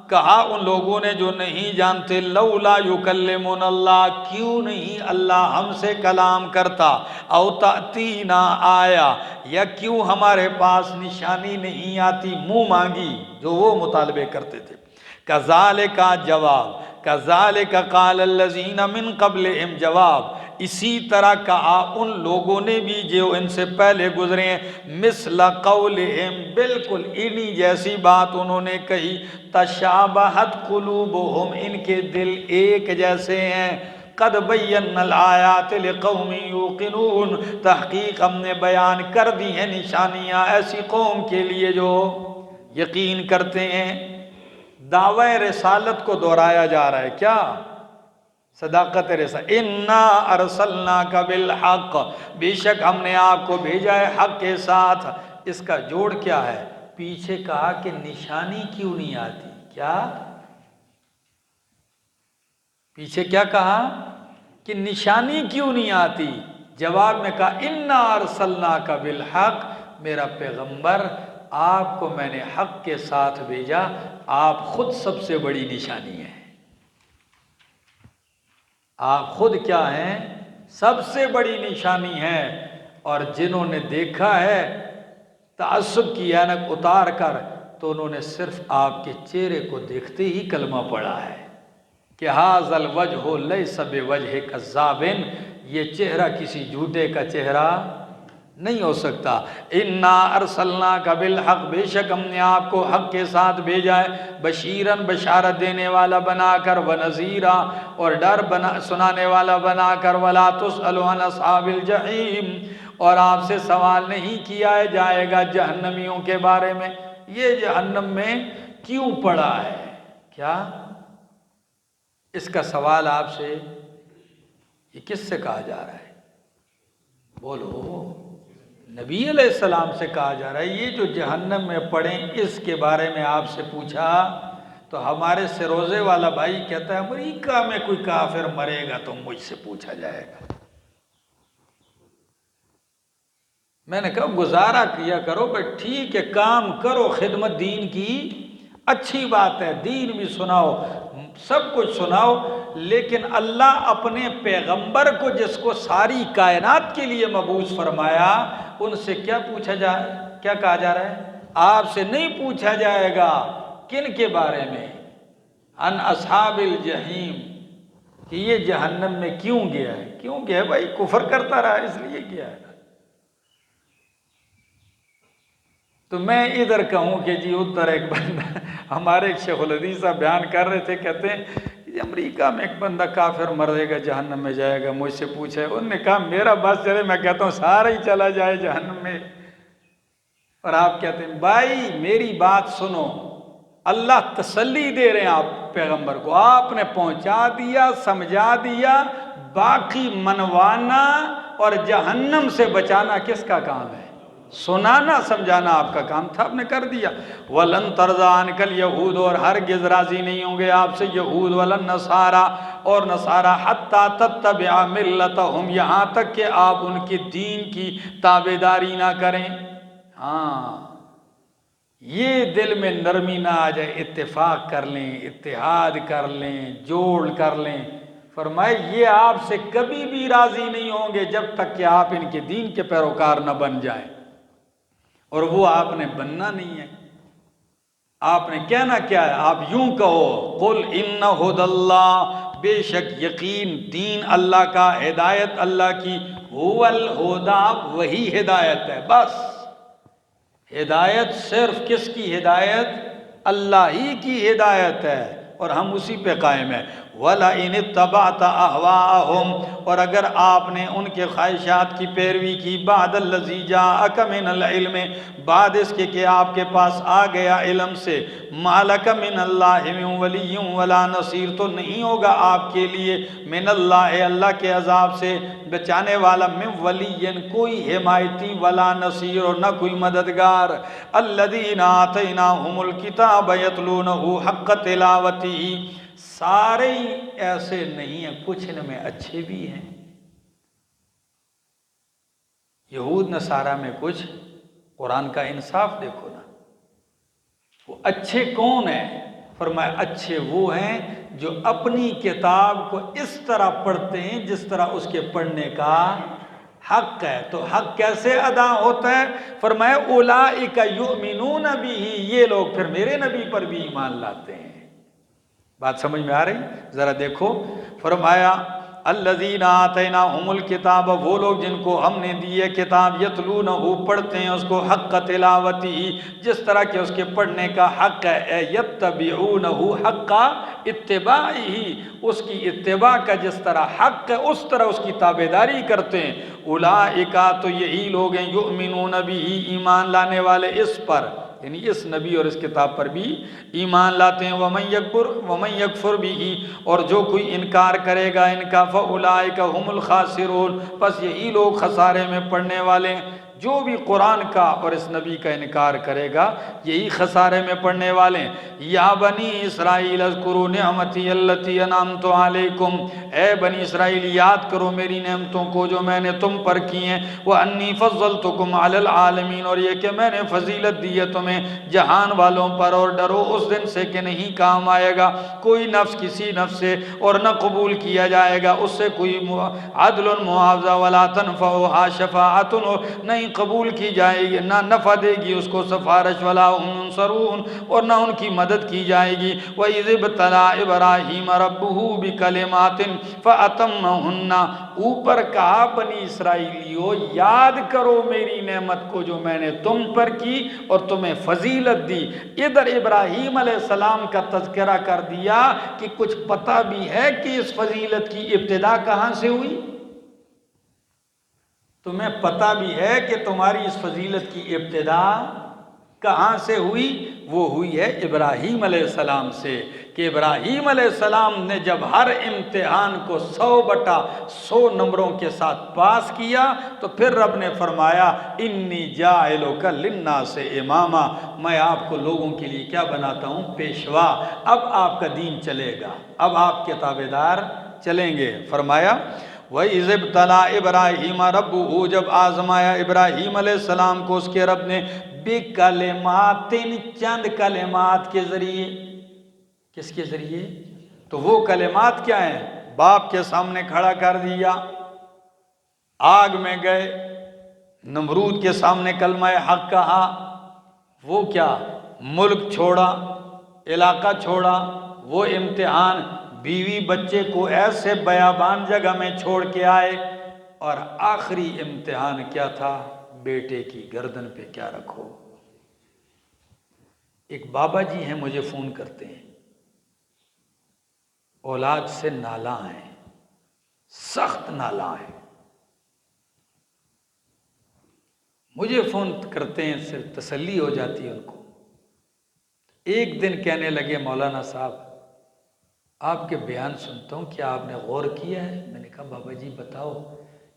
کہا ان لوگوں نے جو نہیں جانتے، لولا یکلمنا اللہ، کیوں نہیں اللہ ہم سے کلام کرتا، او تأتینا آیا، یا کیوں ہمارے پاس نشانی نہیں آتی، منہ مانگی جو وہ مطالبے کرتے تھے۔ کذالک، جواب، کذالک قال الذین من قبلہم، جواب، اسی طرح کہا ان لوگوں نے بھی جو ان سے پہلے گزرے ہیں، مثل قولہم، بالکل انہی جیسی بات انہوں نے کہی، تشابہت قلوبہم، ان کے دل ایک جیسے ہیں، قد بینا الآیات لقوم یوقنون، تحقیق ہم نے بیان کر دی ہیں نشانیاں ایسی قوم کے لیے جو یقین کرتے ہیں۔ دعوی رسالت کو دہرایا جا رہا ہے، کیا؟ صداقت رسالت، انا ارسلناک بالحق، بے شک ہم نے آپ کو بھیجا ہے حق کے ساتھ۔ اس کا جوڑ کیا ہے؟ پیچھے کہا کہ نشانی کیوں نہیں آتی، کیا؟ پیچھے کیا کہا کہ نشانی کیوں نہیں آتی؟ جواب میں کہا انا ارسلناک بالحق، میرا پیغمبر آپ کو میں نے حق کے ساتھ بھیجا، آپ خود سب سے بڑی نشانی ہیں، آپ خود کیا ہیں؟ سب سے بڑی نشانی ہے۔ اور جنہوں نے دیکھا ہے تعصب کی اینک اتار کر، تو انہوں نے صرف آپ کے چہرے کو دیکھتے ہی کلمہ پڑھا ہے کہ ھذا الوجہ لیس بوجہ کذاب، یہ چہرہ کسی جھوٹے کا چہرہ نہیں ہو سکتا۔ انا ارسلناک بالحق، بے شک ہم نے آپ کو حق کے ساتھ بھیجا ہے، بشیرن، بشارت دینے والا بنا کر، ونذیرا، اور ڈر سنانے والا بنا کر، ولا تسأل عن اصحاب الجحیم، اور آپ سے سوال نہیں کیا جائے گا جہنمیوں کے بارے میں، یہ جہنم میں کیوں پڑا ہے، کیا؟ اس کا سوال آپ سے، یہ کس سے کہا جا رہا ہے؟ بولو، نبی علیہ السلام سے کہا جا رہا ہے۔ یہ جو جہنم میں پڑیں اس کے بارے میں آپ سے پوچھا، تو ہمارے سروزے والا بھائی کہتا ہے امریکہ میں کوئی کافر مرے گا تو مجھ سے پوچھا جائے گا۔ میں نے کہا گزارا کیا کرو، بھئی ٹھیک ہے کام کرو خدمت دین کی، اچھی بات ہے، دین بھی سناؤ، سب کچھ سناؤ، لیکن اللہ اپنے پیغمبر کو جس کو ساری کائنات کے لیے مبعوث فرمایا، ان سے کیا پوچھا جائے، کیا کہا جا رہا ہے؟ آپ سے نہیں پوچھا جائے گا کن کے بارے میں؟ ان اصحاب الجحیم، کہ یہ جہنم میں کیوں گیا ہے؟ کیوں گیا ہے بھائی؟ کفر کرتا رہا اس لیے گیا ہے۔ تو میں ادھر کہوں کہ جی ادھر ایک بندہ، ہمارے ایک شیخ الحدیث صاحب بیان کر رہے تھے، کہتے ہیں کہ امریکہ میں ایک بندہ کافر مرے گا، جہنم میں جائے گا، مجھ سے پوچھے، انہوں نے کہا میرا بس چلے، میں کہتا ہوں سارا ہی چلا جائے جہنم میں، اور آپ کہتے ہیں بھائی میری بات سنو، اللہ تسلی دے رہے ہیں آپ پیغمبر کو، آپ نے پہنچا دیا، سمجھا دیا، باقی منوانا اور جہنم سے بچانا کس کا کام ہے؟ سنانا سمجھانا آپ کا کام تھا، آپ نے کر دیا۔ وَلَن تَرْضَىٰ عَنْكَ الْيَهُودُ، اور ہرگز راضی نہیں ہوں گے آپ سے یہود، وَلَا النَّصَارَىٰ، اور نصارہ، حَتَّىٰ تَتَّبِعَ مِلَّتَهُمْ، یہاں تک کہ آپ ان کے دین کی تابعداری نہ کریں۔ ہاں، یہ دل میں نرمی نہ آ جائے، اتفاق کر لیں، اتحاد کر لیں، جوڑ کر لیں۔ فرمائے یہ آپ سے کبھی بھی راضی نہیں ہوں گے جب تک کہ آپ ان کے دین کے پیروکار نہ بن جائیں، اور وہ آپ نے بننا نہیں ہے۔ آپ نے کہنا کیا ہے؟ آپ یوں کہو، قُلْ إِنَّ هُدَى اللَّهِ، بے شک یقین دین اللہ کا، ہدایت اللہ کی، هُوَ الْهُدَىٰ، وہی ہدایت ہے، بس۔ ہدایت صرف کس کی ہدایت؟ اللہ ہی کی ہدایت ہے، اور ہم اسی پہ قائم ہیں۔ وَلَئِنِ اتَّبَعْتَ أَهْوَاءَهُمْ، اور اگر آپ نے ان کے خواہشات کی پیروی کی، بَعْدَ الَّذِي جَاءَكَ مِنَ الْعِلْمِ، بعد اس کے کہ آپ کے پاس آ گیا علم سے، مَا لَكَ مِنَ اللَّهِ مِن وَلِيٍّ وَلَا نَصِيرٍ، تو نہیں ہوگا آپ کے لیے من اللہ، اللہ کے عذاب سے بچانے والا، من ولی، کوئی حمایتی، ولا نصیر، اور نہ کوئی مددگار۔ الذین آتیناہم الکتاب یتلونہ حق تلاوتہ، سارے ایسے نہیں ہیں، کچھ ان میں اچھے بھی ہیں۔ یہود نصارہ میں کچھ، قرآن کا انصاف دیکھو نا، وہ اچھے کون ہیں؟ فرمایا اچھے وہ ہیں جو اپنی کتاب کو اس طرح پڑھتے ہیں جس طرح اس کے پڑھنے کا حق ہے۔ تو حق کیسے ادا ہوتا ہے؟ فرمایا اولئک یؤمنون بہ، یہ لوگ پھر میرے نبی پر بھی ایمان لاتے ہیں۔ بات سمجھ میں آ رہی؟ ذرا دیکھو، فرمایا الذین آتیناہم الکتاب، وہ لوگ جن کو ہم نے دی ہے کتاب، یتلونہ، پڑھتے ہیں اس کو، حق تلاوتہ، جس طرح کہ اس کے پڑھنے کا حق ہے، اے یتبعونہ، حق اتباعہ، اس کی اتباع کا جس طرح حق ہے اس طرح اس کی تابعداری کرتے ہیں۔ اولئک، تو یہی لوگ ہیں، یؤمنون بہ، ایمان لانے والے اس پر، یعنی اس نبی اور اس کتاب پر بھی ایمان لاتے ہیں۔ وَمَن یکفر بہ، اور جو کوئی انکار کرے گا ان کا، فَأُولَئِکَ هُمُ الْخَاسِرُونَ، بس یہی لوگ خسارے میں پڑنے والے ہیں۔ جو بھی قرآن کا اور اس نبی کا انکار کرے گا یہی خسارے میں پڑنے والے ہیں۔ یا بنی اسرائیل اذکروا نعمتی التی انعمت علیکم، اے بنی اسرائیل یاد کرو میری نعمتوں کو جو میں نے تم پر کی ہیں، وانی فضلتکم علی العالمین، اور یہ کہ میں نے فضیلت دی ہے تمہیں جہان والوں پر، اور ڈرو اس دن سے کہ نہیں کام آئے گا کوئی نفس کسی نفس سے، اور نہ قبول کیا جائے گا اس سے کوئی عدل معاوضہ، ولا تنفعها شفاعت، نہیں قبول کی جائے گی، نہ نفع دے گی اس کو سفارش، ولا هم ينصرون، اور نہ ان کی مدد کی جائے گی۔ وَإِذِ ابْتَلَىٰ إِبْرَاهِيمَ رَبُّهُ بِكَلِمَاتٍ فَأَتَمَّهُنَّ، اوپر کہا بنی اسرائیلیو یاد کرو میری نعمت کو جو میں نے تم پر کی اور تمہیں فضیلت دی۔ ادھر ابراہیم علیہ السلام کا تذکرہ کر دیا کہ کچھ پتہ بھی ہے کہ اس فضیلت کی ابتدا کہاں سے ہوئی؟ تمہیں پتہ بھی ہے کہ تمہاری اس فضیلت کی ابتدا کہاں سے ہوئی؟ وہ ہوئی ہے ابراہیم علیہ السلام سے، کہ ابراہیم علیہ السلام نے جب ہر امتحان کو 100/100 نمبروں کے ساتھ پاس کیا تو پھر رب نے فرمایا انی جاعلک للناس اماما، میں آپ کو لوگوں کے لیے کیا بناتا ہوں؟ پیشوا۔ اب آپ کا دین چلے گا، اب آپ کے تابعدار چلیں گے۔ فرمایا وَإِذِ ابْتَلَىٰ إِبْرَاهِيمَ رَبُّهُ، جب آزمایا ابراہیم علیہ السلام کو اس کے رب نے، بِکَلِمَاتٍ، چند کلمات کے ذریعے۔ کس کے ذریعے؟ تو وہ کلمات کیا ہیں؟ باپ کے سامنے کھڑا کر دیا، آگ میں گئے، نمرود کے سامنے کلمہ حق کہا، وہ کیا؟ ملک چھوڑا، علاقہ چھوڑا، وہ امتحان، بیوی بچے کو ایسے بیابان جگہ میں چھوڑ کے آئے، اور آخری امتحان کیا تھا؟ بیٹے کی گردن پہ کیا رکھو۔ ایک بابا جی ہیں، مجھے فون کرتے ہیں، اولاد سے نالاں ہیں، سخت نالاں ہیں، مجھے فون کرتے ہیں، صرف تسلی ہو جاتی ہے ان کو۔ ایک دن کہنے لگے، مولانا صاحب آپ کے بیان سنتا ہوں، کیا آپ نے غور کیا ہے؟ میں نے کہا بابا جی بتاؤ۔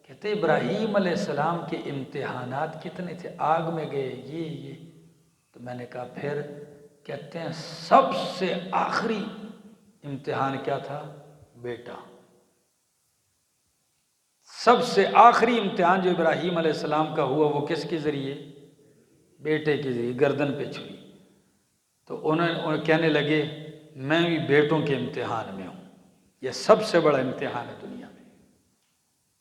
کہتے ابراہیم علیہ السلام کے امتحانات کتنے تھے؟ آگ میں گئے، یہ تو میں نے کہا پھر؟ کہتے ہیں سب سے آخری امتحان کیا تھا؟ بیٹا۔ سب سے آخری امتحان جو ابراہیم علیہ السلام کا ہوا وہ کس کے ذریعے؟ بیٹے کے ذریعے، گردن پہ چھری۔ تو انہوں کہنے لگے میں بھی بیٹوں کے امتحان میں ہوں۔ یہ سب سے بڑا امتحان ہے دنیا میں،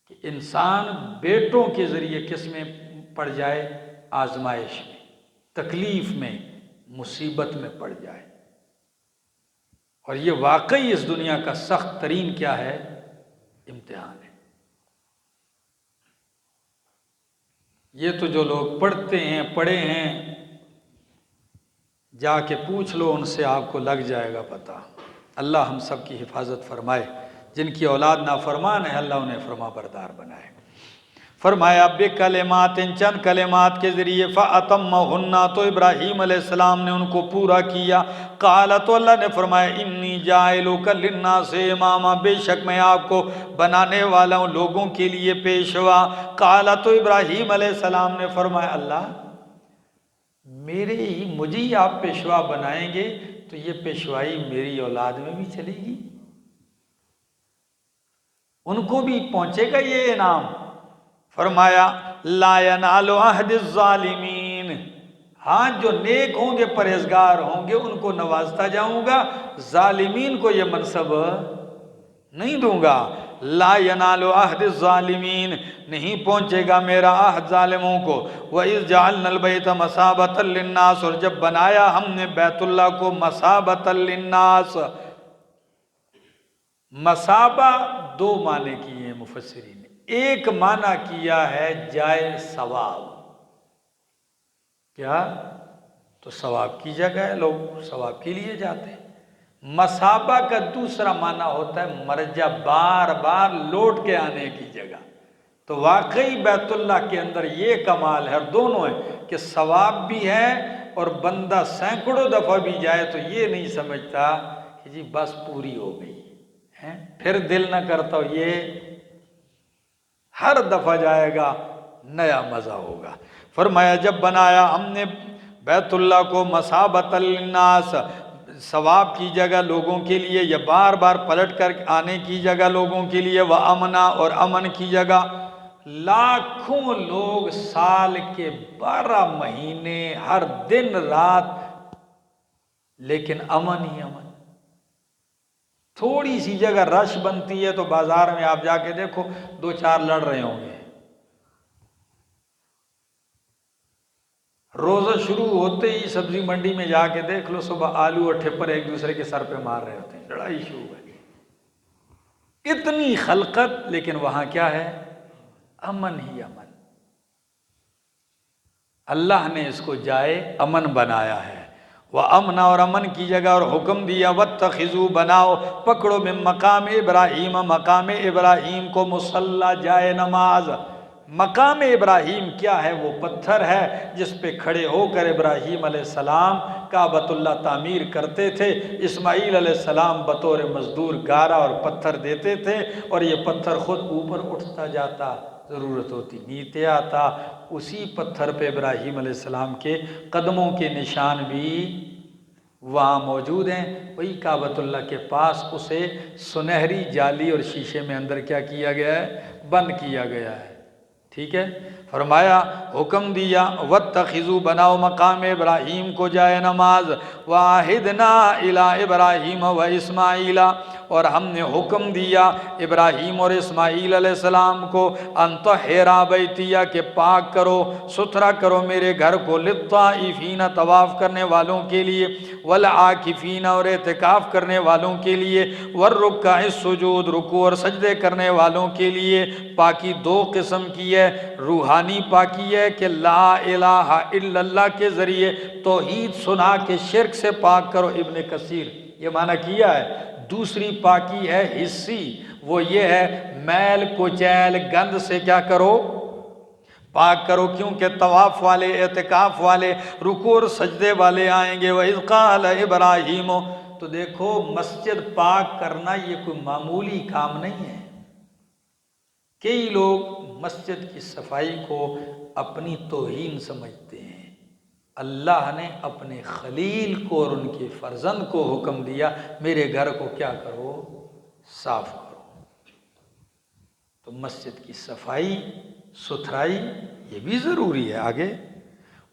کہ انسان بیٹوں کے ذریعے کس میں پڑ جائے؟ آزمائش میں، تکلیف میں، مصیبت میں پڑ جائے۔ اور یہ واقعی اس دنیا کا سخت ترین کیا ہے؟ امتحان ہے۔ یہ تو جو لوگ پڑھتے ہیں، پڑھے ہیں، جا کے پوچھ لو ان سے، آپ کو لگ جائے گا پتہ۔ اللہ ہم سب کی حفاظت فرمائے، جن کی اولاد نافرمان ہے اللہ انہیں فرما بردار بنائے۔ فرمایا بکلمات، چند کلمات کے ذریعے، فَأَتَمَّهُنَّ، تو ابراہیم علیہ السلام نے ان کو پورا کیا۔ قال، تو اللہ نے فرمایا انی جاعلک للناس اماما، بے شک میں آپ کو بنانے والا ہوں لوگوں کے لیے پیشوا۔ قال، تو ابراہیم علیہ السلام نے فرمایا اللہ مجھے ہی آپ پیشوا بنائیں گے تو یہ پیشوائی میری اولاد میں بھی چلے گی، ان کو بھی پہنچے گا یہ انعام؟ فرمایا لا ینال عہد الظالمین، ہاں جو نیک ہوں گے، پرہیزگار ہوں گے، ان کو نوازتا جاؤں گا، ظالمین کو یہ منصب نہیں دوں گا۔ لا ینال عہد الظالمین، نہیں پہنچے گا میرا عہد ظالموں کو۔ وَإِذْ جَعَلْنَا الْبَيْتَ مَثَابَةً لِلنَّاسِ، اور جب بنایا ہم نے بیت اللہ کو مَثَابَةً لِلنَّاسِ۔ مثابہ دو معنی کیے ہیں مفسرین نے، ایک معنی کیا ہے جائے ثواب، کیا؟ تو ثواب کی جگہ ہے، لوگ ثواب کے لیے جاتے ہیں۔ مثابہ کا دوسرا معنی ہوتا ہے مرجع، بار بار لوٹ کے آنے کی جگہ۔ تو واقعی بیت اللہ کے اندر یہ کمال ہے، اور دونوں ہیں کہ ثواب بھی ہے اور بندہ سینکڑوں دفعہ بھی جائے تو یہ نہیں سمجھتا کہ جی بس پوری ہو گئی ہے، پھر دل نہ کرتا ہو، یہ ہر دفعہ جائے گا نیا مزہ ہوگا۔ فرمایا جب بنایا ہم نے بیت اللہ کو مثابۃ للناس، ثواب کی جگہ لوگوں کے لیے، یا بار بار پلٹ کر آنے کی جگہ لوگوں کے لیے، وَأَمْنًا، اور امن کی جگہ۔ لاکھوں لوگ سال کے 12 مہینے ہر دن رات، لیکن امن ہی امن۔ تھوڑی سی جگہ رش بنتی ہے تو بازار میں آپ جا کے دیکھو 2-4 لڑ رہے ہوں گے، روزہ شروع ہوتے ہی سبزی منڈی میں جا کے دیکھ لو، صبح آلو اور ٹھپر ایک دوسرے کے سر پہ مار رہے ہوتے ہیں، لڑائی شروع ہے۔ اتنی خلقت، لیکن وہاں کیا ہے؟ امن ہی امن۔ اللہ نے اس کو جائے امن بنایا ہے۔ وَأَمْنَ، اور امن کی جگہ، اور حکم دیا وَاتَّخِذُوا، بناؤ، پکڑو، من مقام ابراہیم، مقام ابراہیم کو، مصلی، جائے نماز۔ مقام ابراہیم کیا ہے؟ وہ پتھر ہے جس پہ کھڑے ہو کر ابراہیم علیہ السلام کعبۃ اللہ تعمیر کرتے تھے۔ اسماعیل علیہ السلام بطور مزدور گارا اور پتھر دیتے تھے، اور یہ پتھر خود اوپر اٹھتا جاتا، ضرورت ہوتی نیچے آتا۔ اسی پتھر پہ ابراہیم علیہ السلام کے قدموں کے نشان بھی وہاں موجود ہیں، وہی کعبۃ اللہ کے پاس اسے سنہری جالی اور شیشے میں اندر کیا کیا گیا ہے؟ بند کیا گیا ہے، ٹھیک ہے۔ فرمایا، حکم دیا واتخذوا بناؤ مقام ابراہیم کو جائے نماز، وعہدنا الی ابراہیم و اسماعیل، اور ہم نے حکم دیا ابراہیم اور اسماعیل علیہ السلام کو، ان طہرا بیتیہ کہ پاک کرو ستھرا کرو میرے گھر کو، للطائفین طواف کرنے والوں کے لیے، والعاکفین اور اعتکاف کرنے والوں کے لیے، والرکع السجود رکوع اور سجدے کرنے والوں کے لیے۔ پاکی دو قسم کی ہے، روحانی پاکی ہے کہ لا الہ الا اللہ کے ذریعے توحید سنا کے شرک سے پاک کرو، ابن کثیر یہ معنی کیا ہے۔ دوسری پاکی ہے حصی، وہ یہ ہے میل کچیل گند سے کیا کرو؟ پاک کرو، کیونکہ طواف والے، اعتکاف والے، رکوع اور سجدے والے آئیں گے۔ وَإِذْ قَالَ ابراہیم، تو دیکھو مسجد پاک کرنا یہ کوئی معمولی کام نہیں ہے۔ کئی لوگ مسجد کی صفائی کو اپنی توہین سمجھتے ہیں۔ اللہ نے اپنے خلیل کو اور ان کے فرزند کو حکم دیا میرے گھر کو کیا کرو؟ صاف کرو۔ تو مسجد کی صفائی ستھرائی یہ بھی ضروری ہے۔ آگے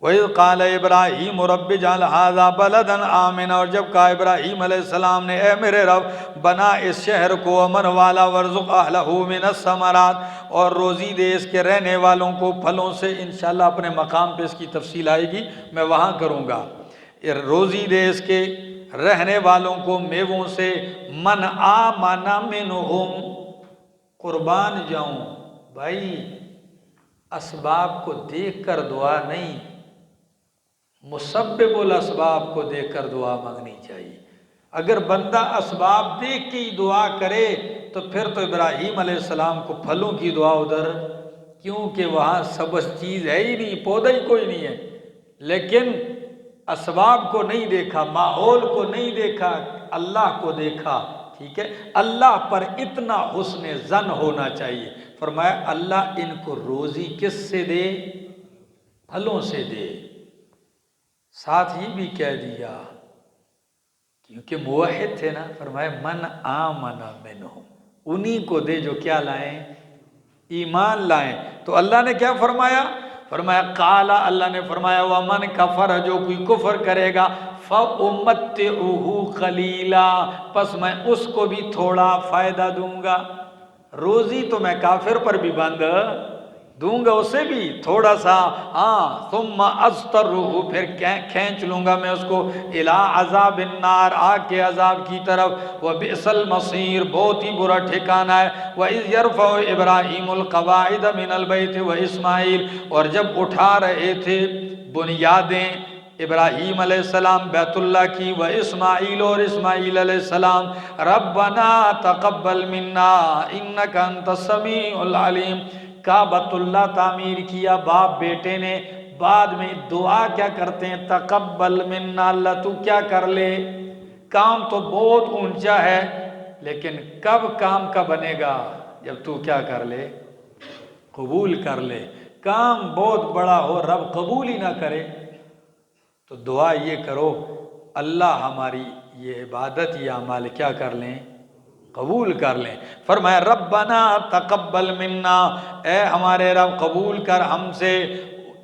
وَإِذْ قَالَ إِبْرَاهِيمُ رَبِّ اجْعَلْ هَذَا بَلَدًا آمِنًا، اور جب کہا ابراہیم علیہ السلام نے اے میرے رب بنا اس شہر کو امن والا، وَارْزُقْ أَهْلَهُ مِنَ الثَّمَرَاتِ، اور روزی دے اس کے رہنے والوں کو پھلوں سے۔ انشاءاللہ اپنے مقام پہ اس کی تفصیل آئے گی، میں وہاں کروں گا۔ روزی دے اس کے رہنے والوں کو میووں سے، من آمن منہم، قربان جاؤں بھائی، اسباب کو دیکھ کر دعا نہیں، مسبب الاسباب کو دیکھ کر دعا مانگنی چاہیے۔ اگر بندہ اسباب دیکھ کے ہی دعا کرے تو پھر تو ابراہیم علیہ السلام کو پھلوں کی دعا ادھر، کیونکہ وہاں سبز چیز ہے ہی نہیں، پودا ہی کوئی نہیں ہے، لیکن اسباب کو نہیں دیکھا، ماحول کو نہیں دیکھا، اللہ کو دیکھا، ٹھیک ہے۔ اللہ پر اتنا حسن ظن ہونا چاہیے۔ فرمایا اللہ ان کو روزی کس سے دے؟ پھلوں سے دے۔ ساتھ یہ بھی کہہ دیا کیونکہ موحد تھے نا، فرمایا من آمن منہم، انہی کو دے جو کیا لائیں؟ ایمان لائیں۔ تو اللہ نے کیا فرمایا؟ فرمایا قال، اللہ نے فرمایا ومن کفر، جو کوئی کفر کرے گا، فَأُمَتِّعُهُ قَلِيلًا، پس میں اس کو بھی تھوڑا فائدہ دوں گا۔ روزی تو میں کافر پر بھی بند دوں گا، اسے بھی تھوڑا سا، ہاں، ثم اضطرہ، پھر کھینچ لوں گا میں اس کو، الی عذاب النار، آگ کے عذاب کی طرف، وبئس المصیر، بہت ہی برا ٹھکانہ ہے۔ وَإِذْ يَرْفَعُ إِبْرَاهِيمُ الْقَوَاعِدَ مِنَ الْبَيْتِ وَإِسْمَاعِيلُ، اور جب اٹھا رہے تھے بنیادیں ابراہیم علیہ السلام بیت اللہ کی، و اسماعیل اور اسماعیل علیہ السلام، ربنا تقبل منا انک انت السمیع العلیم، کعبۃ اللہ تعمیر کیا باپ بیٹے نے، بعد میں دعا کیا کرتے ہیں؟ تقبل منا، اللہ تو کیا کر لے۔ کام تو بہت اونچا ہے لیکن کب کام کا بنے گا؟ جب تو کیا کر لے؟ قبول کر لے۔ کام بہت بڑا ہو رب قبول ہی نہ کرے تو دعا یہ کرو اللہ ہماری یہ عبادت یا اعمال کیا کر لیں؟ قبول کر لیں۔ فرمایا ربنا تقبل منا، اے ہمارے رب قبول کر ہم سے،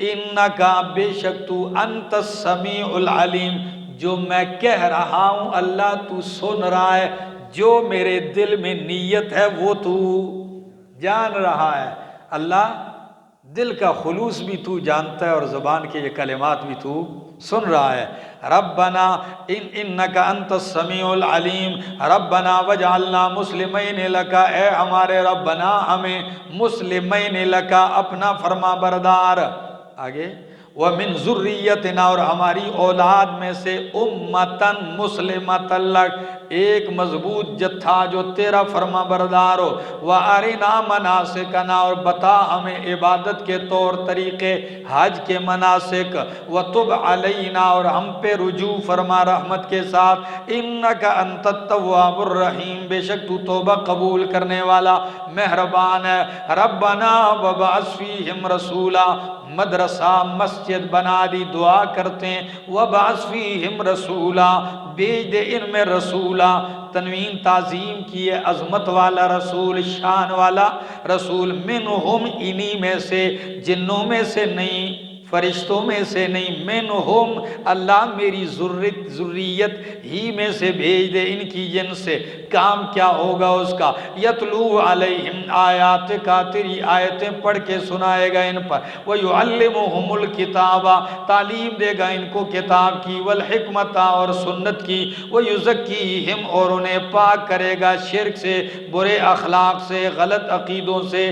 انکا، بے شک تو، انت السمیع العلیم، جو میں کہہ رہا ہوں اللہ تو سن رہا ہے، جو میرے دل میں نیت ہے وہ تو جان رہا ہے۔ اللہ دل کا خلوص بھی تو جانتا ہے اور زبان کے یہ کلمات بھی تو سن رہا ہے۔ ربنا انکا انت السمیع العلیم، ربنا وجعلنا مسلمین لکا، اے ہمارے رب بنا ہمیں مسلمین لکا، اپنا فرما بردار۔ آگے وَمِن ذُرِّيَّتِنَا، اور ہماری اولاد میں سے امتاً مسلمتاً لک، ایک مضبوط جتھا جو تیرا فرما بردار ہو، وَأَرِنَا مَنَاسِكَنَا، اور بتا ہمیں عبادت کے طور طریقے، حج کے مناسک، وَتُبْ عَلَيْنَا، اور ہم پہ رجوع فرما رحمت کے ساتھ، اِنَّكَ أَنْتَ التَّوَّابُ الرَّحِيمُ، بے شک تو توبہ قبول کرنے والا مہربان ہے۔ ربنا وَبَعَثْ فِيهِمْ رَسُولًا، مدرسہ مسجد بنا دی، دعا کرتے ہیں وَبَعَثْ فِيهِمْ رَسُولًا، بھیج دے ان میں رسولہ، تنوین تعظیم کی ہے، عظمت والا رسول، شان والا رسول، منہم انہی میں سے، جنوں میں سے نہیں، فرشتوں میں سے نہیں، منہم اللہ میری ذریت ہی میں سے بھیج دے، ان کی جن سے۔ کام کیا ہوگا اس کا؟ یتلو علیہم آیات کا، تیری آیتیں پڑھ کے سنائے گا ان پر، وَيُعَلِّمُهُمُ الْكِتَابَ، تعلیم دے گا ان کو کتاب کی، والحکمت اور سنت کی، وَيُزَكِّيهِمْ اور انہیں پاک کرے گا شرک سے، برے اخلاق سے، غلط عقیدوں سے۔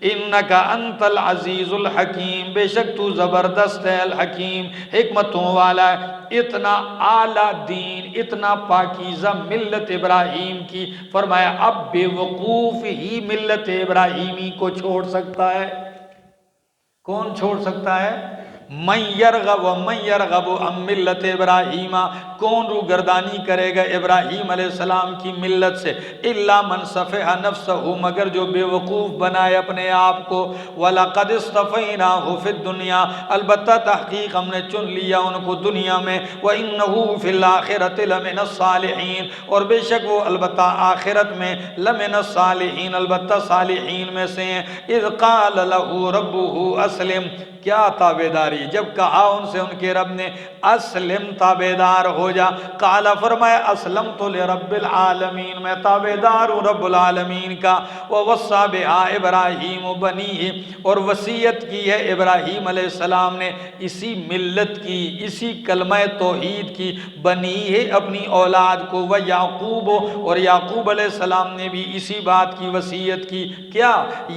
انکا انت العزیز الحکیم، بے شک تو زبردست ہے، الحکیم حکمتوں والا ہے۔ اتنا اعلیٰ دین، اتنا پاکیزہ ملت ابراہیم کی، فرمایا اب بے وقوف ہی ملت ابراہیمی کو چھوڑ سکتا ہے؟ کون چھوڑ سکتا ہے؟ من یرغب عن ملت ابراہیم، کون روگردانی کرے گا ابراہیم علیہ السلام کی ملت سے؟ الا من صفح نفسہ، مگر جو بے وقوف بنائے اپنے آپ کو۔ وَلَقَدْ اصْطَفَيْنَاهُ فِي الدُّنْيَا، البتہ تحقیق ہم نے چن لیا ان کو دنیا میں۔ وَإِنَّهُ فِي الْآخِرَةِ لَمِنَ الصَّالِحِينَ، اور بے شک وہ البتہ آخرت میں لَمِنَ الصَّالِحِينَ، البتہ صالحین میں سے ہیں۔ اِذْ قَالَ لَهُ رَبُّهُ أَسْلِمْ، کیا تابیداری، جب کہا ان سے ان کے رب نے اسلم، تابیدار ہو جا، قال فرمایا اسلمت لرب العالمین، میں تابیدار ہوں رب العالمین کا۔ ووصى بها ابراہیم بنیہ، اور وصیت کی ہے ابراہیم علیہ السلام نے اسی ملت کی، اسی کلمہ توحید کی، بنیہ اپنی اولاد کو، ویعقوب، اور یعقوب علیہ السلام نے بھی اسی بات کی وصیت کی، کیا؟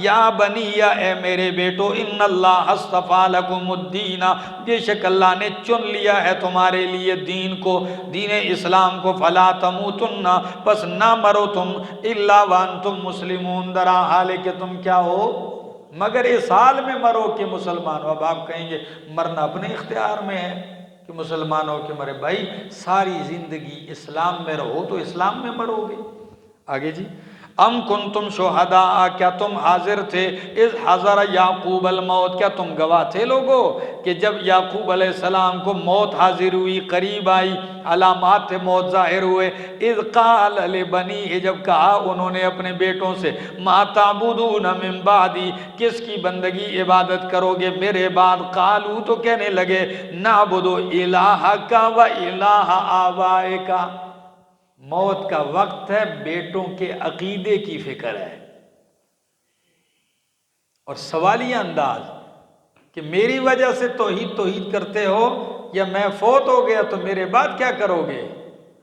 یا بنیہ، اے میرے بیٹو، ان اللہ اصطفیٰ لکم الدین، بے شک اللہ نے چن لیا ہے تمہارے لیے دین کو، دین اسلام کو، فلا تموتن، پس نہ مرو تم، الا وانتم مسلمون، در حال کہ تم کیا ہو؟ مگر اس حال میں مرو کہ مسلمان ہو۔ اب آپ کہیں گے مرنا اپنے اختیار میں ہے کہ مسلمان ہو کہ مرے، بھائی ساری زندگی اسلام میں رہو تو اسلام میں مرو گے۔ آگے جی، ام کنتم شہداء، کیا تم حاضر تھے، اذ حضر یعقوب الموت، کیا تم گواہ تھے لوگو کہ جب یعقوب علیہ السلام کو موت حاضر ہوئی، قریب آئی، علامات موت ظاہر ہوئے، اذ قال لبنیہ، جب کہا انہوں نے اپنے بیٹوں سے، ما تعبدون من بعدی، کس کی بندگی عبادت کرو گے میرے بعد؟ قالو، تو کہنے لگے، نعبد الہک و الہ آبائک، موت کا وقت ہے، بیٹوں کے عقیدے کی فکر ہے، اور سوالیہ انداز کہ میری وجہ سے توحید کرتے ہو، یا میں فوت ہو گیا تو میرے بعد کیا کرو گے؟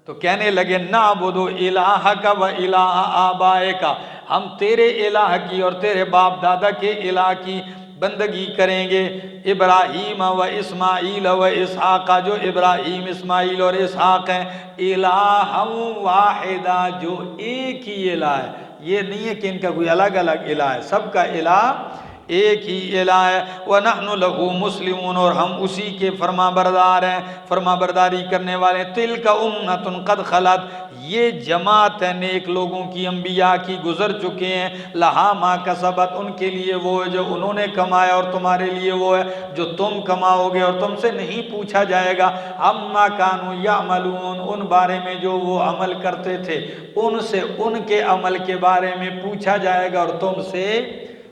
تو کہنے لگے نعبد الہک و الہ آبائک، ہم تیرے الہ کی اور تیرے باپ دادا کے الہ کی بندگی کریں گے، ابراہیم و اسماعیل و اسحاق، جو ابراہیم، اسماعیل اور اسحاق ہیں، الہ واحدہ، جو ایک ہی الہ ہے، یہ نہیں ہے کہ ان کا کوئی الگ الگ الہ ہے، سب کا الہ ایک ہی الہ ہے۔ وَنَحْنُ لَهُ مُسْلِمُونَ، اور ہم اسی کے فرما بردار ہیں، فرما برداری کرنے والے۔ تِلْكَ أُمَّةٌ قَدْ خَلَتْ، یہ جماعت ہے نیک لوگوں کی، انبیاء کی، گزر چکے ہیں، لہا ما کسبت، ان کے لیے وہ ہے جو انہوں نے کمایا، اور تمہارے لیے وہ ہے جو تم کماؤ گے، اور تم سے نہیں پوچھا جائے گا، اما کانوا یعملون، ان بارے میں جو وہ عمل کرتے تھے، ان سے ان کے عمل کے بارے میں پوچھا جائے گا، اور تم سے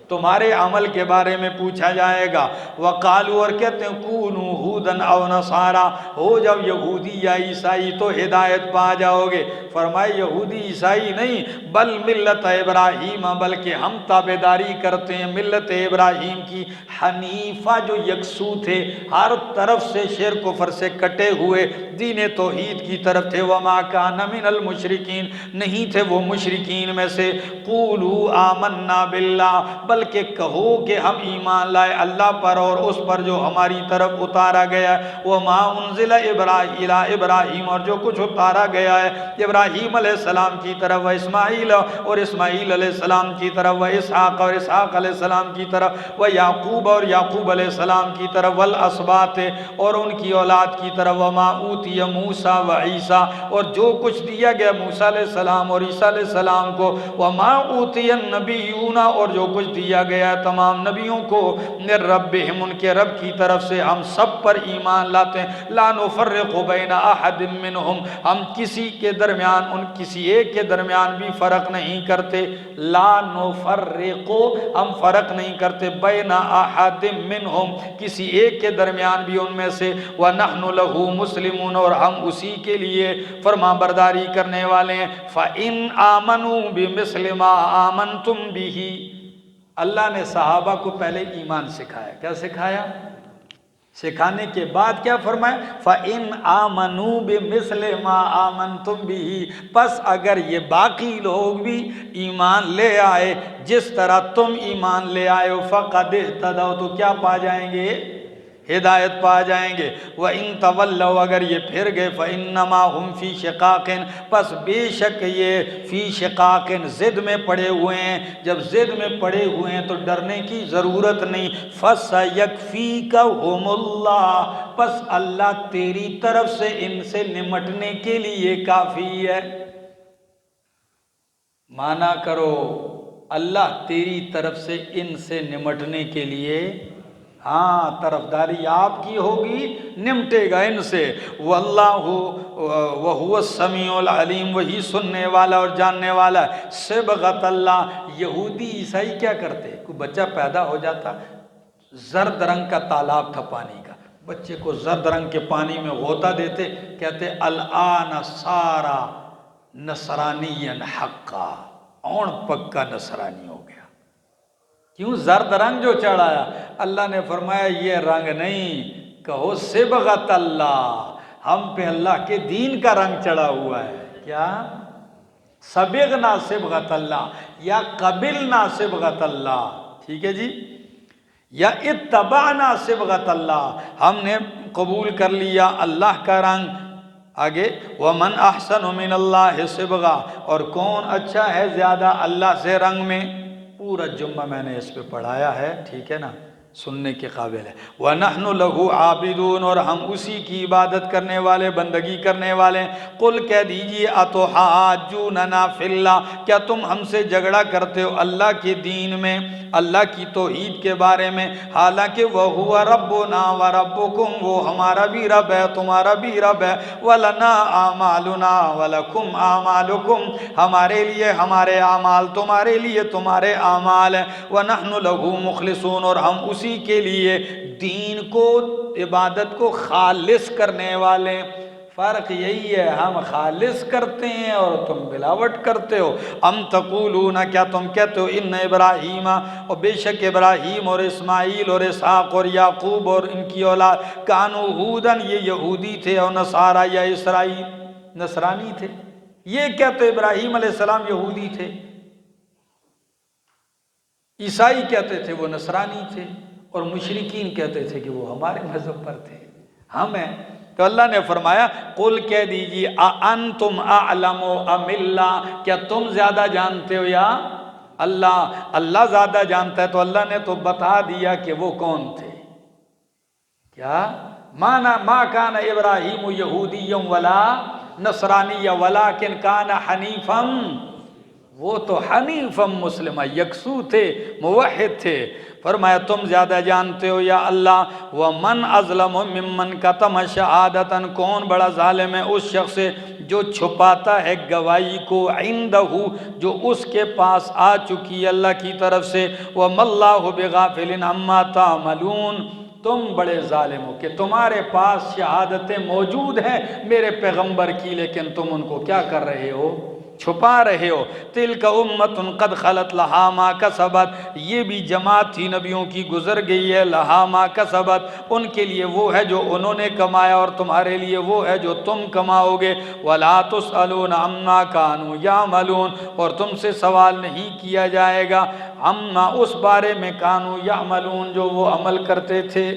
تمہارے عمل کے بارے میں پوچھا جائے گا۔ وقالوا، اور کہتے ہیں، کونوا ھودا او نصارا، ہو جاؤ یہودی یا عیسائی تو ہدایت پا جاؤ گے۔ فرمائے یہودی عیسائی نہیں، بل ملت ابراہیم، بلکہ ہم تابعداری کرتے ہیں ملت ابراہیم کی، حنیفہ، جو یکسو تھے، ہر طرف سے شرک و کفر سے کٹے ہوئے، دین توحید کی طرف تھے۔ وما کان من المشرکین، نہیں تھے وہ مشرکین میں سے۔ قولوا آمنا باللہ، بلکہ کہو کہ ہم ایمان لائے اللہ پر اور اس پر جو ہماری طرف اتارا گیا ہے۔ وما انزل ابراہیم، اور جو کچھ اتارا گیا ہے ابراہیم علیہ السلام کی طرف، و اسماعیل، اور اسماعیل علیہ السلام کی طرف، و اسحاق، اور اسحاق علیہ السلام کی طرف، و یعقوب، اور یعقوب علیہ السلام کی طرف، والاسباط، اور ان کی اولاد کی طرف، وما اوتی موسیٰ و عیسیٰ، اور جو کچھ دیا گیا موسیٰ علیہ السلام اور عیسیٰ علیہ السلام کو، وما اوتی النبیون، اور جو کچھ دیا دیا گیا تمام نبیوں کو من ربہم ان کے رب کی طرف سے ہم سب پر ایمان لاتے ہیں لا نفرق بین احد منہم ہم کسی کے درمیان ان کسی ایک کے درمیان بھی فرق نہیں کرتے لا نفرق ہم فرق نہیں کرتے بین احد منہم کسی ایک کے درمیان بھی ان میں سے ونحن لہ مسلمون اور ہم اسی کے لیے فرما برداری کرنے والے ہیں فَإِنْ آمَنُوا بِمِثْلِ مَا آمَنْتُمْ بِهِ اللہ نے صحابہ کو پہلے ایمان سکھایا کیا سکھایا سکھانے کے بعد کیا فرمایا فَإِنْ آمَنُوا بِمِثْلِ مَا آمَنْتُمْ بِهِ پس اگر یہ باقی لوگ بھی ایمان لے آئے جس طرح تم ایمان لے آئے ہو فَقَدْ اهْتَدَوْا تو کیا پا جائیں گے ہدایت پا جائیں گے وَإِن تَوَلَّوْا اگر یہ پھر گئے فَإِنَّمَا هُمْ فِي شِقَاقٍ پس بے شک یہ فی شقاقٍ ضد میں پڑے ہوئے ہیں جب ضد میں پڑے ہوئے ہیں تو ڈرنے کی ضرورت نہیں فَسَيَكْفِيكَهُمُ اللَّهُ پس اللہ تیری طرف سے ان سے نمٹنے کے لیے کافی ہے مانا کرو اللہ تیری طرف سے ان سے نمٹنے کے لیے ہاں طرفداری آپ کی ہوگی نمٹے گا ان سے واللہ وہو السمیع العلیم وہی سننے والا اور جاننے والا صبغت اللہ یہودی عیسائی کیا کرتے کوئی بچہ پیدا ہو جاتا زرد رنگ کا تالاب تھا پانی کا بچے کو زرد رنگ کے پانی میں غوطہ دیتے کہتے الآن سارا نصرانی حقا اون پکا نصرانی ہو گیا کیوں زرد رنگ جو چڑھایا اللہ نے فرمایا یہ رنگ نہیں کہو صبغت اللہ ہم پہ اللہ کے دین کا رنگ چڑھا ہوا ہے کیا صبغنا صبغت اللہ یا قبلنا صبغت اللہ ٹھیک ہے جی یا اتبعنا صبغت اللہ ہم نے قبول کر لیا اللہ کا رنگ آگے وَمَنْ أَحْسَنُ مِنَ اللَّهِ صِبْغًا اور کون اچھا ہے زیادہ اللہ سے رنگ میں پورا جمعہ میں نے اس پہ پڑھایا ہے ٹھیک ہے نا سننے کے قابل ہے وَنَحْنُ لَهُ عَابِدُونَ اور ہم اسی کی عبادت کرنے والے بندگی کرنے والے قل کہہ دیجئے أَتُحَاجُّونَنَا فِي اللَّهِ کیا تم ہم سے جھگڑا کرتے ہو اللہ کے دین میں اللہ کی توحید کے بارے میں حالانکہ وَهُوَ رَبُّنَا وَرَبُّكُمْ وہ ہمارا بھی رب ہے تمہارا بھی رب ہے وَلَنَا أَعْمَالُنَا وَلَكُمْ أَعْمَالُكُمْ ہمارے لیے ہمارے اعمال تمہارے لیے تمہارے اعمال ہیں وَنَحْنُ لَهُ مُخْلِصُونَ اور ہم اسی کے لیے دین کو عبادت کو خالص کرنے والے فرق یہی ہے ہم خالص کرتے ہیں اور تم بلاوٹ کرتے ہو ام تقولون کیا تم کہتے ہو ان ابراہیم اور بے شک ابراہیم اور اسماعیل اور اسحاق اور یعقوب اور ان کی اولاد کانو ہودن یہ یہودی تھے اور نصارہ یا اسرائیل نصرانی تھے یہ کہتے ابراہیم علیہ السلام یہودی تھے عیسائی کہتے تھے وہ نصرانی تھے اور مشرکین کہتے تھے کہ وہ ہمارے مذہب پر تھے ہم ہیں تو اللہ نے فرمایا قل کہہ دیجئے اَأَنْتُمْ أَعْلَمُ أَمِ اللَّهِ کیا تم زیادہ جانتے ہو یا اللہ زیادہ جانتا ہے تو اللہ نے تو بتا دیا کہ وہ کون تھے کیا ما کان ابراہیم یہودیا ولا نصرانی ولیکن کان حنیفا وہ تو حنیفا مسلمہ یکسو تھے موحد تھے فرمایا تم زیادہ جانتے ہو یا اللہ وَمَنْ أَظْلَمُ مِمَّنْ كَتَمَ شَهَادَةً کون بڑا ظالم ہے اس شخص سے جو چھپاتا ہے گواہی کو عندہو جو اس کے پاس آ چکی ہے اللہ کی طرف سے وَمَا اللَّهُ بِغَافِلٍ عَمَّا تَعْمَلُونَ تم بڑے ظالم ہو کہ تمہارے پاس شہادتیں موجود ہیں میرے پیغمبر کی لیکن تم ان کو کیا کر رہے ہو چھپا رہے ہو تِلْكَ أُمَّةٌ قَدْ خَلَتْ لَهَا مَا كَسَبَتْ یہ بھی جماعت تھی نبیوں کی گزر گئی ہے لَهَا مَا كَسَبَتْ ان کے لیے وہ ہے جو انہوں نے کمایا اور تمہارے لیے وہ ہے جو تم کماؤ گے وَلَا تُسْأَلُونَ عَمَّا كَانُوا يَعْمَلُونَ اور تم سے سوال نہیں کیا جائے گا عَمَّا اس بارے میں كَانُوا يَعْمَلُونَ جو وہ عمل کرتے تھے